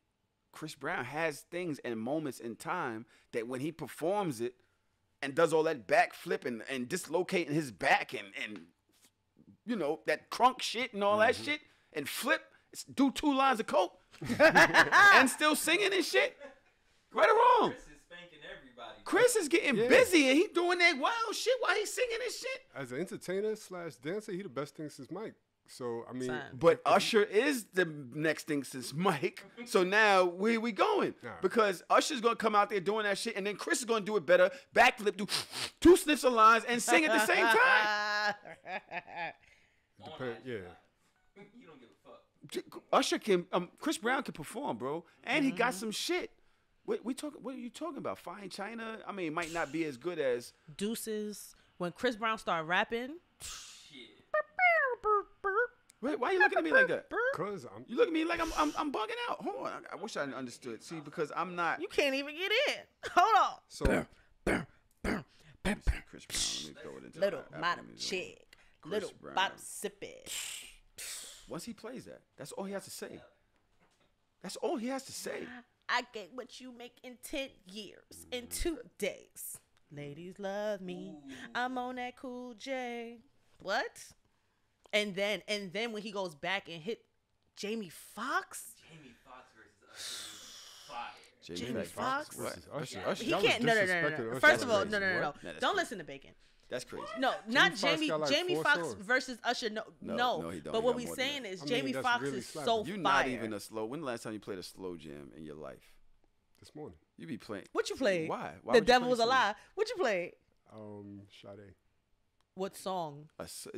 [SPEAKER 1] Chris Brown has things and moments in time that when he performs it and does all that backflip and dislocating his back and you know that crunk shit and all that shit and flip, do 2 lines of coke and still singing and shit. Right or wrong?
[SPEAKER 5] Chris is spanking everybody.
[SPEAKER 1] Chris is getting busy and he doing that wild shit while he's singing and shit.
[SPEAKER 3] as an entertainer / dancer, he the best thing since Mike. So I mean,
[SPEAKER 2] Son.
[SPEAKER 1] But Usher is the next thing since Mike. So now where we going?
[SPEAKER 3] Nah.
[SPEAKER 1] Because Usher's gonna come out there doing that shit, and then Chris is gonna do it better, backflip, do 2 sniffs of lines, and sing at the same time.
[SPEAKER 3] yeah.
[SPEAKER 5] You don't give a fuck.
[SPEAKER 1] Usher can, Chris Brown can perform, bro, and he got some shit. What are you talking about? Fine China? I mean, it might not be as good as.
[SPEAKER 2] Deuces. When Chris Brown started rapping,
[SPEAKER 5] Shit.
[SPEAKER 1] Wait, why are you looking at me like that?
[SPEAKER 3] Cause I'm
[SPEAKER 1] You look at me like I'm bugging out. Hold on, I wish I understood. See, because I'm not.
[SPEAKER 2] you can't even get in. Hold on.
[SPEAKER 3] so
[SPEAKER 1] Chris Brown. Let me throw it into
[SPEAKER 2] Little
[SPEAKER 1] Apple
[SPEAKER 2] bottom
[SPEAKER 1] Music.
[SPEAKER 2] chick.
[SPEAKER 1] Chris
[SPEAKER 2] Little
[SPEAKER 1] Brown.
[SPEAKER 2] bottom sipping.
[SPEAKER 1] Once he plays that, that's all he has to say. That's all he has to say.
[SPEAKER 2] I get what you make in 10 years, in 2 days. Ladies love me. I'm on that Cool J. What? And then when he goes back and hit Jamie Foxx,
[SPEAKER 5] Jamie Foxx versus Usher was fire.
[SPEAKER 2] Jamie Foxx?
[SPEAKER 1] What?
[SPEAKER 3] versus Usher.
[SPEAKER 1] Usher.
[SPEAKER 2] he
[SPEAKER 3] Y'all was
[SPEAKER 2] can't. No.
[SPEAKER 3] disrespecting Usher
[SPEAKER 2] First of
[SPEAKER 3] like
[SPEAKER 2] all,
[SPEAKER 3] crazy.
[SPEAKER 2] no.
[SPEAKER 1] What? No, that's
[SPEAKER 2] Don't
[SPEAKER 1] crazy.
[SPEAKER 2] listen to Bacon.
[SPEAKER 1] That's crazy.
[SPEAKER 2] No, not
[SPEAKER 3] Foxx
[SPEAKER 2] Jamie.
[SPEAKER 3] got like
[SPEAKER 2] Jamie
[SPEAKER 3] 4
[SPEAKER 2] Foxx
[SPEAKER 3] songs.
[SPEAKER 2] versus Usher. No.
[SPEAKER 1] No, he don't.
[SPEAKER 2] But
[SPEAKER 1] He
[SPEAKER 2] what
[SPEAKER 1] got
[SPEAKER 2] we
[SPEAKER 1] more than
[SPEAKER 2] saying
[SPEAKER 1] that.
[SPEAKER 2] is
[SPEAKER 3] I mean,
[SPEAKER 2] Jamie
[SPEAKER 3] that's
[SPEAKER 2] Foxx
[SPEAKER 3] really
[SPEAKER 2] is
[SPEAKER 3] slapping.
[SPEAKER 2] so
[SPEAKER 1] You're
[SPEAKER 2] fire.
[SPEAKER 1] not even a slow. When the last time you played a slow jam in your life?
[SPEAKER 3] This morning.
[SPEAKER 1] You be playing.
[SPEAKER 2] What you played?
[SPEAKER 1] Why? Why
[SPEAKER 2] The
[SPEAKER 1] would you
[SPEAKER 2] Devil
[SPEAKER 1] play
[SPEAKER 2] Was a
[SPEAKER 1] slow?
[SPEAKER 2] Lie. What you played?
[SPEAKER 3] Sade.
[SPEAKER 2] What song?
[SPEAKER 1] A slow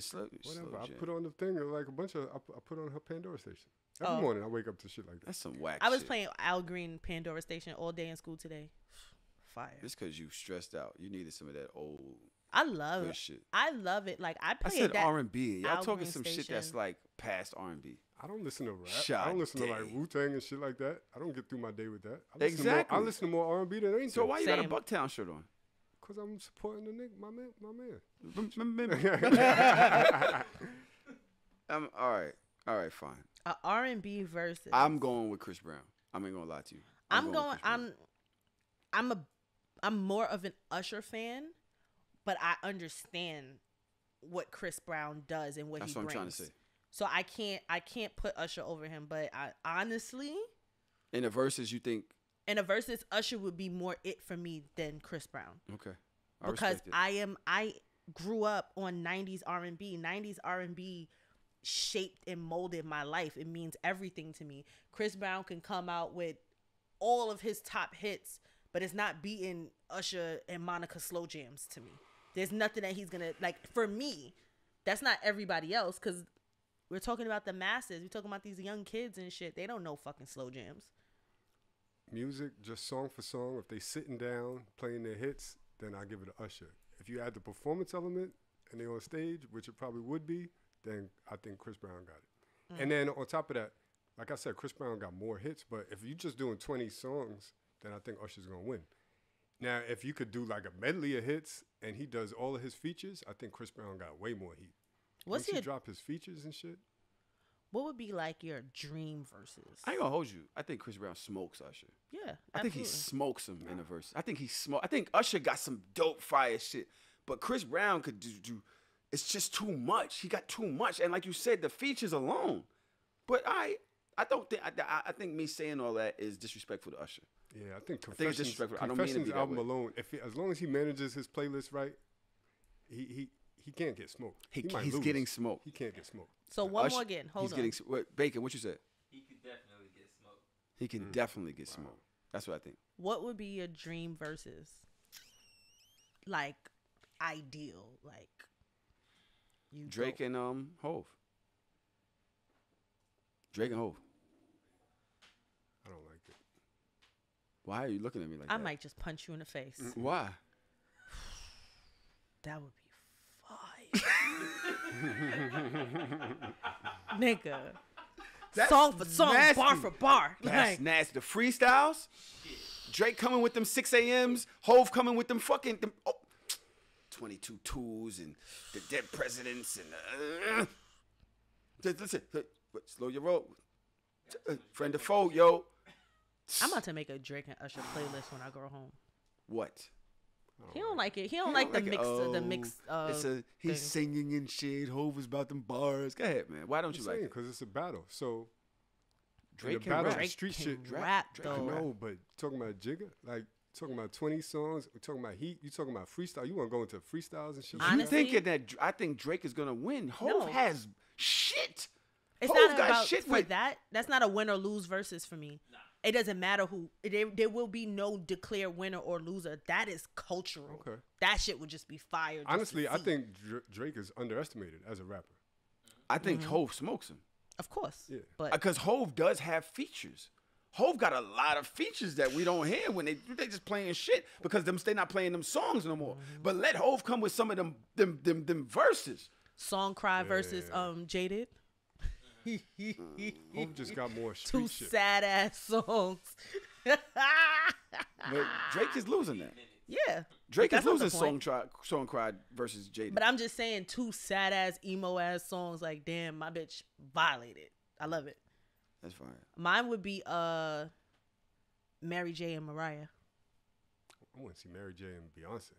[SPEAKER 3] Whatever. I
[SPEAKER 1] jam.
[SPEAKER 3] put on the thing like a bunch of. I put on her Pandora station. Every
[SPEAKER 2] Oh.
[SPEAKER 3] morning I wake up to shit like that.
[SPEAKER 1] That's some whack.
[SPEAKER 2] I was
[SPEAKER 1] shit.
[SPEAKER 2] playing Al Green Pandora Station all day in school today. Fire.
[SPEAKER 1] Just because you stressed out, you needed some of that old
[SPEAKER 2] I love
[SPEAKER 1] good
[SPEAKER 2] it.
[SPEAKER 1] shit.
[SPEAKER 2] I love it. Like I
[SPEAKER 1] I
[SPEAKER 2] played
[SPEAKER 1] said
[SPEAKER 2] that.
[SPEAKER 1] R&B. Y'all
[SPEAKER 2] Al
[SPEAKER 1] talking
[SPEAKER 2] Green
[SPEAKER 1] some shit that's
[SPEAKER 2] station.
[SPEAKER 1] like past R&B.
[SPEAKER 3] I don't listen to rap.
[SPEAKER 1] Shot
[SPEAKER 3] I don't listen to like
[SPEAKER 1] day.
[SPEAKER 3] Wu-Tang and shit like that. I don't get through my day with that.
[SPEAKER 1] Exactly.
[SPEAKER 3] I listen to more R&B than anything.
[SPEAKER 1] So why you got a
[SPEAKER 2] Same.
[SPEAKER 1] Bucktown shirt on?
[SPEAKER 3] Because I'm supporting the nigga, my man.
[SPEAKER 1] All right, fine.
[SPEAKER 2] A R&B versus.
[SPEAKER 1] I'm going with Chris Brown. I ain't gonna lie to you.
[SPEAKER 2] I'm
[SPEAKER 1] going with Chris Brown.
[SPEAKER 2] I'm more of an Usher fan, but I understand what Chris Brown does and what
[SPEAKER 1] That's
[SPEAKER 2] he
[SPEAKER 1] what I'm
[SPEAKER 2] brings.
[SPEAKER 1] trying to say.
[SPEAKER 2] So I can't put Usher over him, but I honestly
[SPEAKER 1] In the verses, you think?
[SPEAKER 2] In a versus, Usher would be more it for me than Chris Brown.
[SPEAKER 1] Okay.
[SPEAKER 2] Because I grew up on 90s R&B. 90s R&B shaped and molded my life. It means everything to me. Chris Brown can come out with all of his top hits, but it's not beating Usher and Monica slow jams to me. There's nothing that he's gonna like for me. That's not everybody else, because we're talking about the masses. We're talking about these young kids and shit. They don't know fucking slow jams.
[SPEAKER 3] Music, just song for song. If they sitting down playing their hits, then I give it to Usher. If you add the performance element and they on stage, which it probably would be, then I think Chris Brown got it. And then on top of that, like I said, Chris Brown got more hits. But if you're just doing 20 songs, then I think Usher's gonna win. Now, if you could do like a medley of hits and he does all of his features, I think Chris Brown got way more heat. Once he drop his features and shit.
[SPEAKER 2] What would be like your dream versus?
[SPEAKER 1] I ain't gonna hold you. I think Chris Brown smokes Usher.
[SPEAKER 2] Yeah,
[SPEAKER 1] I think he smokes him in a verse. I think I think Usher got some dope fire shit, but Chris Brown could do. It's just too much. He got too much, and like you said, the features alone. But I don't think I think me saying all that is disrespectful to Usher.
[SPEAKER 3] Yeah, I think
[SPEAKER 1] it's disrespectful. I don't mean to be that
[SPEAKER 3] album
[SPEAKER 1] way.
[SPEAKER 3] alone, as long as he manages his playlist right, he can't get smoked.
[SPEAKER 1] He's getting smoked.
[SPEAKER 3] He can't get smoked.
[SPEAKER 2] So one more again. Hold on.
[SPEAKER 1] Bacon, what you said?
[SPEAKER 5] He could definitely get smoked.
[SPEAKER 1] He can definitely get smoked. That's what I think.
[SPEAKER 2] What would be your dream versus? Like ideal, like you
[SPEAKER 1] Drake and Hove. Drake and Hove.
[SPEAKER 3] I don't like it.
[SPEAKER 1] Why are you looking at me like
[SPEAKER 2] I
[SPEAKER 1] that?
[SPEAKER 2] might just punch you in the face.
[SPEAKER 1] Why?
[SPEAKER 2] That would be fire. Nigga.
[SPEAKER 1] That's
[SPEAKER 2] song for song,
[SPEAKER 1] nasty.
[SPEAKER 2] bar for bar.
[SPEAKER 1] That's
[SPEAKER 2] Like,
[SPEAKER 1] nasty. The freestyles. Drake coming with them 6 a.m.s. Hove coming with them 22 twos and the dead presidents and listen. Slow your roll. Friend or foe, yo.
[SPEAKER 2] I'm about to make a Drake and Usher playlist when I go home.
[SPEAKER 1] What?
[SPEAKER 2] He don't like it. He don't like the mix. The mix.
[SPEAKER 1] He's singing and shit. Hove is about them bars. Go ahead, man. Why don't you like it?
[SPEAKER 3] Because it's a battle. So
[SPEAKER 1] Drake
[SPEAKER 3] the
[SPEAKER 1] can
[SPEAKER 3] battle,
[SPEAKER 1] rap.
[SPEAKER 3] street shit.
[SPEAKER 2] Rap
[SPEAKER 1] Drake
[SPEAKER 2] though.
[SPEAKER 1] can rap.
[SPEAKER 3] No, but talking about Jigga, like talking about 20 songs, we're talking about heat. You talking about freestyle. You want to go into freestyles and shit?
[SPEAKER 2] Honestly,
[SPEAKER 1] You thinking that I think Drake is gonna win? Hove has shit.
[SPEAKER 2] It's
[SPEAKER 1] Hove
[SPEAKER 2] not
[SPEAKER 1] got
[SPEAKER 2] about
[SPEAKER 1] shit
[SPEAKER 2] for
[SPEAKER 1] with
[SPEAKER 2] that. That's not a win or lose versus for me. Nah. It doesn't matter who. There will be no declared winner or loser. That is cultural.
[SPEAKER 3] Okay.
[SPEAKER 2] That shit would just be fire. just
[SPEAKER 3] Honestly,
[SPEAKER 2] to
[SPEAKER 3] I
[SPEAKER 2] see.
[SPEAKER 3] think Drake is underestimated as a rapper.
[SPEAKER 1] I think Hove smokes him.
[SPEAKER 2] Of course.
[SPEAKER 3] Yeah.
[SPEAKER 2] But
[SPEAKER 1] Because Hove does have features. Hove got a lot of features that we don't hear when they just playing shit because they not playing them songs no more. But let Hove come with some of them verses.
[SPEAKER 2] Song Cry versus Jaded.
[SPEAKER 3] Hove just got more street
[SPEAKER 2] Two
[SPEAKER 3] shit.
[SPEAKER 2] sad ass songs.
[SPEAKER 1] But Drake is losing that.
[SPEAKER 2] Yeah.
[SPEAKER 1] Drake is
[SPEAKER 2] That's not the
[SPEAKER 1] losing
[SPEAKER 2] point.
[SPEAKER 1] Song Cry versus Jada.
[SPEAKER 2] But I'm just saying, two sad ass emo ass songs. Like, damn, my bitch violated. I love it.
[SPEAKER 1] That's fine.
[SPEAKER 2] Mine would be Mary J and Mariah.
[SPEAKER 3] I want to see Mary J and Beyonce.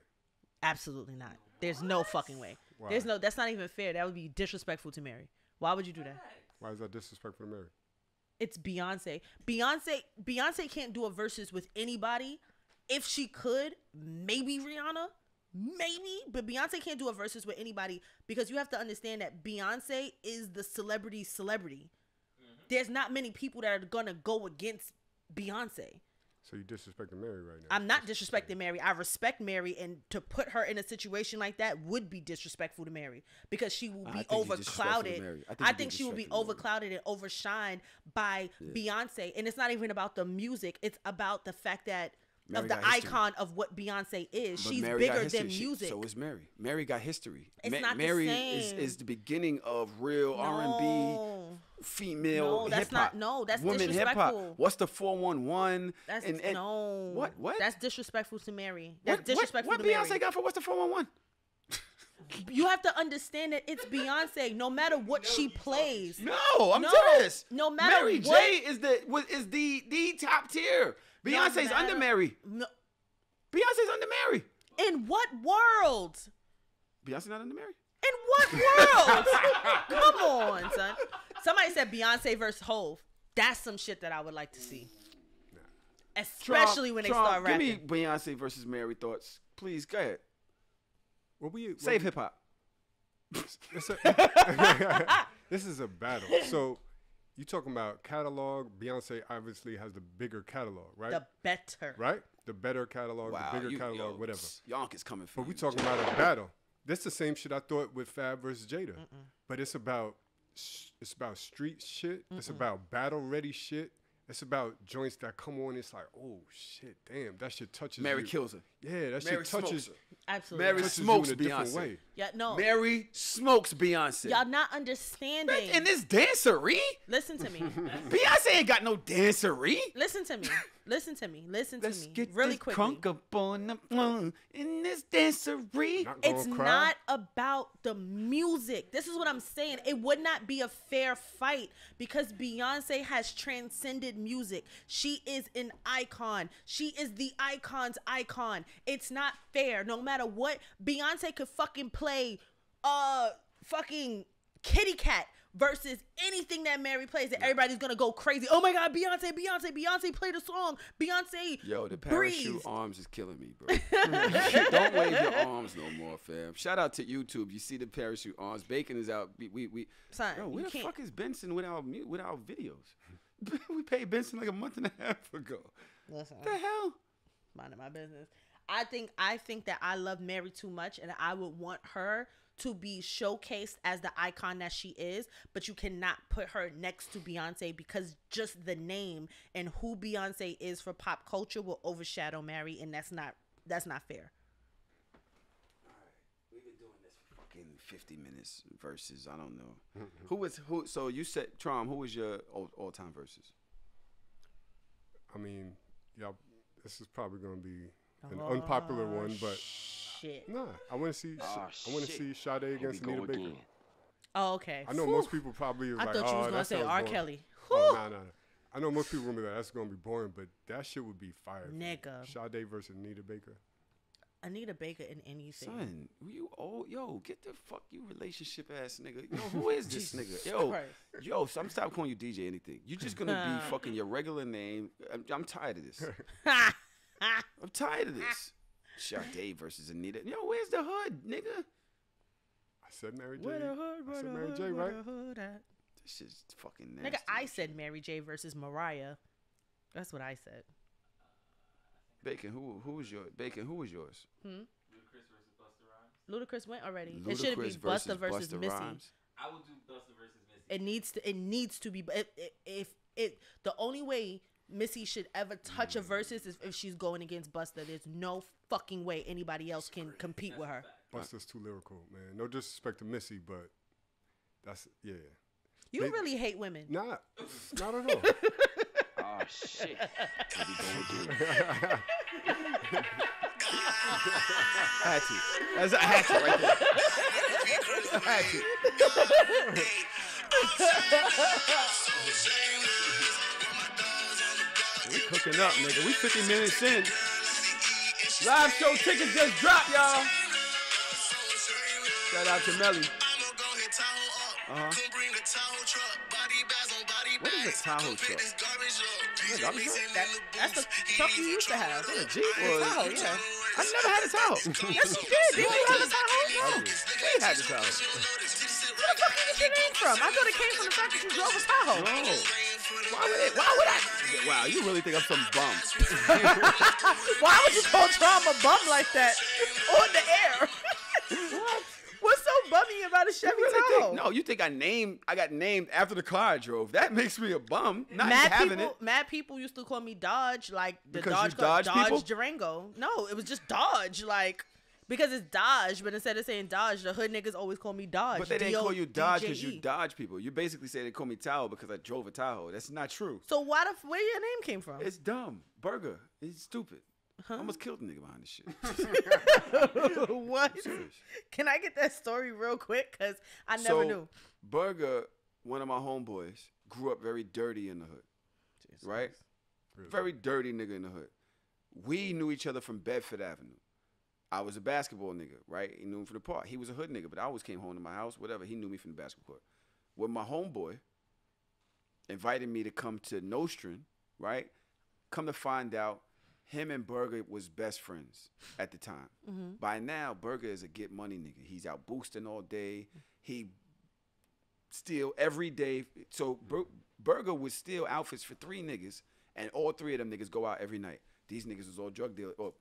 [SPEAKER 2] Absolutely not. There's no fucking way.
[SPEAKER 3] Why?
[SPEAKER 2] There's no. That's not even fair. That would be disrespectful to Mary. Why would you do that?
[SPEAKER 3] Why is that disrespectful to Mary?
[SPEAKER 2] It's Beyonce. Beyonce can't do a versus with anybody. If she could, maybe Rihanna, maybe, but Beyonce can't do a versus with anybody because you have to understand that Beyonce is the celebrity. There's not many people that are gonna go against Beyonce.
[SPEAKER 3] So you disrespecting Mary right now?
[SPEAKER 2] I'm not disrespecting Mary. I respect Mary, and to put her in a situation like that would be disrespectful to Mary because she will be overclouded. I think she will be overclouded and overshined by Beyonce. And it's not even about the music. It's about the fact that
[SPEAKER 1] Mary
[SPEAKER 2] of the
[SPEAKER 1] got history.
[SPEAKER 2] icon of what Beyonce is.
[SPEAKER 1] But
[SPEAKER 2] She's
[SPEAKER 1] Mary got
[SPEAKER 2] bigger
[SPEAKER 1] history.
[SPEAKER 2] than music.
[SPEAKER 1] So is Mary. Mary got history.
[SPEAKER 2] It's not the
[SPEAKER 1] Mary
[SPEAKER 2] same.
[SPEAKER 1] is the beginning of real R&B, female
[SPEAKER 2] No, that's
[SPEAKER 1] hip hop.
[SPEAKER 2] not. No, that's
[SPEAKER 1] women
[SPEAKER 2] disrespectful.
[SPEAKER 1] hip-hop. What's the 411?
[SPEAKER 2] That's
[SPEAKER 1] and
[SPEAKER 2] no.
[SPEAKER 1] What?
[SPEAKER 2] That's disrespectful to Mary. That's
[SPEAKER 1] What
[SPEAKER 2] disrespectful
[SPEAKER 1] What
[SPEAKER 2] to
[SPEAKER 1] Beyonce
[SPEAKER 2] Mary.
[SPEAKER 1] got for what's the 411?
[SPEAKER 2] You have to understand that it's Beyonce. No matter what she plays.
[SPEAKER 1] No, I'm
[SPEAKER 2] No,
[SPEAKER 1] serious.
[SPEAKER 2] no matter
[SPEAKER 1] Mary
[SPEAKER 2] what-
[SPEAKER 1] J is the top tier. Beyonce's under Mary.
[SPEAKER 2] No,
[SPEAKER 1] Beyonce's under Mary.
[SPEAKER 2] in what world?
[SPEAKER 1] Beyonce not under Mary?
[SPEAKER 2] In what world? Come on, son. Somebody said Beyonce versus Hove. That's some shit that I would like to see. especially when they start rapping.
[SPEAKER 1] Give me Beyonce versus Mary thoughts, please. Go ahead.
[SPEAKER 3] Save
[SPEAKER 1] hip hop.
[SPEAKER 3] This is a battle. So you talking about catalog? Beyonce obviously has the bigger catalog, right?
[SPEAKER 2] The better.
[SPEAKER 3] Right? The better catalog,
[SPEAKER 1] Wow,
[SPEAKER 3] the bigger catalog, whatever.
[SPEAKER 1] Yonkers coming for
[SPEAKER 3] But we
[SPEAKER 1] you,
[SPEAKER 3] talking about a battle. This the same shit I thought with Fab versus Jada. But it's about street shit. It's about battle ready shit. It's about joints that come on. It's like, oh shit, damn, that shit touches
[SPEAKER 1] Mary
[SPEAKER 3] you.
[SPEAKER 1] kills her.
[SPEAKER 3] Yeah, that
[SPEAKER 1] Mary
[SPEAKER 3] shit touches.
[SPEAKER 1] smokes her.
[SPEAKER 2] Absolutely.
[SPEAKER 1] Mary
[SPEAKER 3] touches
[SPEAKER 1] smokes
[SPEAKER 3] you in a different
[SPEAKER 1] Beyonce.
[SPEAKER 3] way.
[SPEAKER 2] Yeah, no.
[SPEAKER 1] Mary smokes Beyonce.
[SPEAKER 2] Y'all not understanding.
[SPEAKER 1] In this dancery?
[SPEAKER 2] Listen to me.
[SPEAKER 1] Beyonce ain't got no dancery.
[SPEAKER 2] Listen to me. Listen to me. Listen
[SPEAKER 1] Let's
[SPEAKER 2] to me.
[SPEAKER 1] get
[SPEAKER 2] Really
[SPEAKER 1] this
[SPEAKER 2] quickly.
[SPEAKER 1] crunk up on the floor in this dancery.
[SPEAKER 3] Not gonna
[SPEAKER 2] It's
[SPEAKER 3] cry.
[SPEAKER 2] not about the music. This is what I'm saying. It would not be a fair fight because Beyonce has transcended music. She is an icon. She is the icon's icon. It's not fair. No matter what, Beyonce could fucking play fucking Kitty Cat versus anything that Mary plays that everybody's gonna go crazy. Oh my God, Beyonce played a song. Beyonce
[SPEAKER 1] Yo, the
[SPEAKER 2] breathed.
[SPEAKER 1] parachute arms is killing me, bro. Don't wave your arms no more, fam. Shout out to YouTube. You see the parachute arms. Bacon is out. We
[SPEAKER 2] Son,
[SPEAKER 1] Yo,
[SPEAKER 2] you
[SPEAKER 1] where the
[SPEAKER 2] can't-
[SPEAKER 1] fuck is Benson with our videos? We paid Benson like a month and a half ago.
[SPEAKER 2] Listen,
[SPEAKER 1] What the hell?
[SPEAKER 2] minding my business. I think that I love Mary too much, and I would want her to be showcased as the icon that she is, but you cannot put her next to Beyonce because just the name and who Beyonce is for pop culture will overshadow Mary, and that's not fair.
[SPEAKER 1] We've been doing this for fucking 50 minutes versus, I don't know. who? So you said, Trom, who was your all-time versus?
[SPEAKER 3] I mean, y'all, this is probably gonna be an unpopular one, but
[SPEAKER 2] Shit.
[SPEAKER 3] nah, I want to see. I want to see Sade against Anita Baker.
[SPEAKER 2] Oh, okay.
[SPEAKER 3] I know
[SPEAKER 2] Whew.
[SPEAKER 3] most people probably is
[SPEAKER 2] I
[SPEAKER 3] like,
[SPEAKER 2] thought you was
[SPEAKER 3] oh,
[SPEAKER 2] gonna
[SPEAKER 3] that
[SPEAKER 2] say
[SPEAKER 3] sounds
[SPEAKER 2] R.
[SPEAKER 3] boring.
[SPEAKER 2] Kelly.
[SPEAKER 3] Oh,
[SPEAKER 2] Whew.
[SPEAKER 3] nah. I know most people gonna be like, that's gonna be boring, but that shit would be fire. for me.
[SPEAKER 2] Nigga.
[SPEAKER 3] Sade versus Anita Baker.
[SPEAKER 2] Anita Baker in anything.
[SPEAKER 1] Son, you old, yo, get the fuck you relationship ass nigga. Yo, who is this nigga?
[SPEAKER 2] Christ.
[SPEAKER 1] Yo, so I'm stop calling you DJ anything. You're just gonna be fucking your regular name. I'm tired of this. I'm tired of this. Sade versus Anita. Yo, where's the hood, nigga?
[SPEAKER 3] I said Mary J.
[SPEAKER 2] Where the hood,
[SPEAKER 3] I
[SPEAKER 2] where
[SPEAKER 3] said
[SPEAKER 2] the
[SPEAKER 3] Mary
[SPEAKER 2] hood,
[SPEAKER 3] J,
[SPEAKER 2] where
[SPEAKER 3] right?
[SPEAKER 2] the hood at?
[SPEAKER 1] This shit's fucking nasty.
[SPEAKER 2] Nigga, I said Mary J versus Mariah. That's what I said.
[SPEAKER 1] Bacon. Who was yours? Who was yours?
[SPEAKER 5] Ludacris versus Busta Rhymes.
[SPEAKER 2] Ludacris went already. It should be
[SPEAKER 1] Ludacris
[SPEAKER 2] Busta versus
[SPEAKER 1] Busta
[SPEAKER 2] Missy.
[SPEAKER 1] Rhymes.
[SPEAKER 5] I would do Busta versus Missy.
[SPEAKER 2] It needs to be. If the only way Missy should ever touch a versus is if she's going against Busta. There's no fucking way anybody else can compete with her.
[SPEAKER 3] Busta's too lyrical, man. No disrespect to Missy, but that's yeah.
[SPEAKER 2] You
[SPEAKER 3] They-
[SPEAKER 2] really hate women.
[SPEAKER 3] Not at all.
[SPEAKER 5] Oh shit.
[SPEAKER 1] Had to. That's a had to right there. Had to. We cooking up, nigga. We 50 minutes in. Live show tickets just dropped, y'all. Shout out to Melly. Uh-huh. What is a Tahoe truck?
[SPEAKER 2] That's the truck you used to have.
[SPEAKER 1] What, a Jeep or
[SPEAKER 2] Tahoe, yeah.
[SPEAKER 1] I never had a Tahoe.
[SPEAKER 2] Yes, you did. Didn't you have a Tahoe?
[SPEAKER 1] We had a Tahoe.
[SPEAKER 2] Where the fuck did this shit name from? I thought it came from the fact that you drove a Tahoe.
[SPEAKER 1] No. Why would I? Wow, you really think I'm some bum?
[SPEAKER 2] Why would you call Trom a bum like that on the air?
[SPEAKER 1] What?
[SPEAKER 2] What's so bummy about a Chevy
[SPEAKER 1] You really
[SPEAKER 2] Tahoe?
[SPEAKER 1] think, no, you think I got named after the car I drove. That makes me a bum. Not having it.
[SPEAKER 2] Mad people used to call me Dodge, like the
[SPEAKER 1] Because
[SPEAKER 2] Dodge
[SPEAKER 1] you dodge people?
[SPEAKER 2] Durango. No, it was just Dodge, like because it's Dodge, but instead of saying Dodge, the hood niggas always call me Dodge.
[SPEAKER 1] But they didn't call you Dodge because you
[SPEAKER 2] D-O-D-J-E.
[SPEAKER 1] dodge people. You basically say they call me Tahoe because I drove a Tahoe. That's not true.
[SPEAKER 2] So where your name came from?
[SPEAKER 1] It's dumb. Burger. It's stupid. I almost killed the nigga behind this shit.
[SPEAKER 2] What? Can I get that story real quick? Cause I never knew.
[SPEAKER 1] Burger, one of my homeboys, grew up very dirty in the hood. Right? Very dirty nigga in the hood. We knew each other from Bedford Avenue. I was a basketball nigga, right? He knew me from the park. He was a hood nigga, but I always came home to my house, whatever. He knew me from the basketball court. When my homeboy invited me to come to Nostrand, right? Come to find out, him and Burger was best friends at the time. By now, Burger is a get money nigga. He's out boosting all day. He steal every day. So Burger would steal outfits for 3 niggas, and all 3 of them niggas go out every night. These niggas was all drug dealers. Or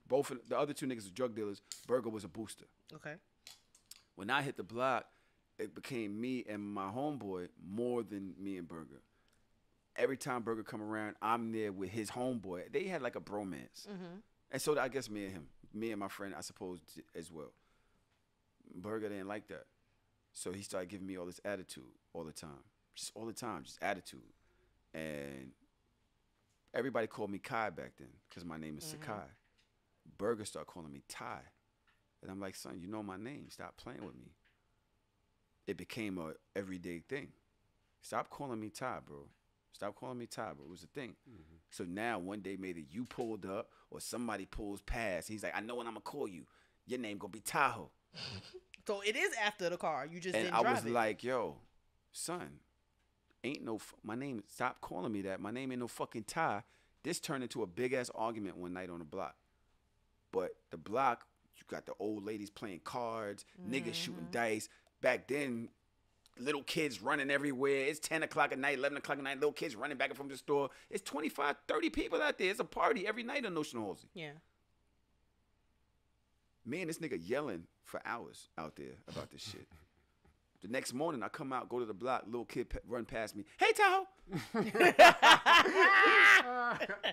[SPEAKER 1] both of the other 2 niggas was drug dealers. Burger was a booster.
[SPEAKER 2] Okay.
[SPEAKER 1] When I hit the block, it became me and my homeboy more than me and Burger. Every time Burger come around, I'm there with his homeboy. They had like a bromance. And so I guess me and my friend, I suppose, as well. Burger didn't like that. So he started giving me all this attitude all the time. Just all the time, just attitude. And everybody called me Kai back then because my name is Sakai. Burger started calling me Ty. And I'm like, son, you know my name. Stop playing with me. It became a everyday thing. Stop calling me Ty, bro. Stop calling me Ty, bro. It was a thing. So now one day maybe you pulled up or somebody pulls past. He's like, I know when I'm going to call you. Your name going to be Tahoe.
[SPEAKER 2] So it is after the car. You just
[SPEAKER 1] And
[SPEAKER 2] didn't
[SPEAKER 1] I
[SPEAKER 2] drive
[SPEAKER 1] was
[SPEAKER 2] it.
[SPEAKER 1] like, yo, son, ain't no, my name, stop calling me that. My name ain't no fucking Ty. This turned into a big ass argument one night on the block. But the block, you got the old ladies playing cards, niggas shooting dice. Back then, little kids running everywhere. It's 10 o'clock at night, 11 o'clock at night. Little kids running back and from the store. It's 25, 30 people out there. It's a party every night on Ocean Halsey.
[SPEAKER 2] Yeah.
[SPEAKER 1] Me and this nigga yelling for hours out there about this shit. The next morning, I come out, go to the block, little kid run past me. Hey, Tahoe.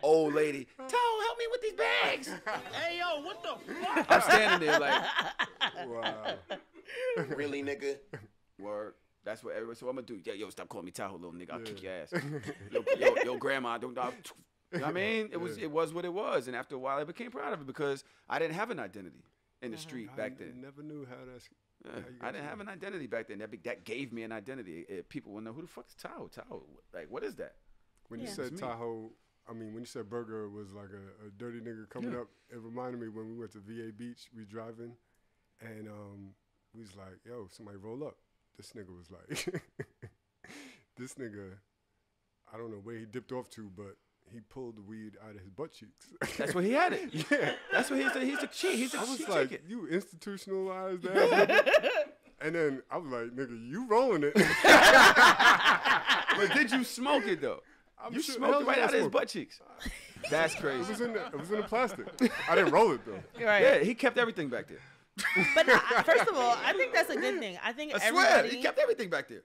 [SPEAKER 1] Old lady, Tahoe, help me with these bags.
[SPEAKER 6] Hey, yo, what the fuck?
[SPEAKER 1] I'm standing there like,
[SPEAKER 3] Wow.
[SPEAKER 6] Really, nigga?
[SPEAKER 1] word. That's what everybody. So I'm gonna do. Yo, stop calling me Tahoe, little nigga. I'll kick your ass. Yo, grandma, don't. You know what I mean? It was what it was, and after a while, I became proud of it because I didn't have an identity in the street back
[SPEAKER 3] I
[SPEAKER 1] then.
[SPEAKER 3] never knew how that's.
[SPEAKER 1] Yeah,
[SPEAKER 3] how you
[SPEAKER 1] I
[SPEAKER 3] got
[SPEAKER 1] didn't
[SPEAKER 3] to
[SPEAKER 1] have
[SPEAKER 3] that.
[SPEAKER 1] an identity back then. That gave me an identity. People will know who the fuck is Tahoe. Tahoe, like, what is that?
[SPEAKER 3] When you
[SPEAKER 2] Yeah.
[SPEAKER 3] said
[SPEAKER 1] It's me.
[SPEAKER 3] Tahoe, I mean, when you said Burger was like a dirty nigga coming
[SPEAKER 1] Yeah.
[SPEAKER 3] up, it reminded me when we went to VA Beach, we driving, and we was like, yo, somebody roll up. This nigga was like, this nigga, I don't know where he dipped off to, but he pulled the weed out of his butt cheeks.
[SPEAKER 1] That's where he had it.
[SPEAKER 3] Yeah.
[SPEAKER 1] That's what he's the cheat. He's the
[SPEAKER 3] I was
[SPEAKER 1] cheat
[SPEAKER 3] like,
[SPEAKER 1] ticket.
[SPEAKER 3] you institutionalized that. nigga. And then I was like, nigga, you rolling it.
[SPEAKER 1] But did you smoke it though?
[SPEAKER 3] I'm
[SPEAKER 1] You
[SPEAKER 3] sure-
[SPEAKER 1] smoked
[SPEAKER 3] hell
[SPEAKER 1] it right
[SPEAKER 3] yeah, I
[SPEAKER 1] out of his
[SPEAKER 3] smoked
[SPEAKER 1] butt cheeks. That's
[SPEAKER 3] It
[SPEAKER 1] crazy.
[SPEAKER 3] was in the plastic. I didn't roll it though.
[SPEAKER 2] Right.
[SPEAKER 1] Yeah, he kept everything back there.
[SPEAKER 2] But no, first of all, I think that's a good thing. I think
[SPEAKER 1] I swear,
[SPEAKER 2] everybody.
[SPEAKER 1] he kept everything back there.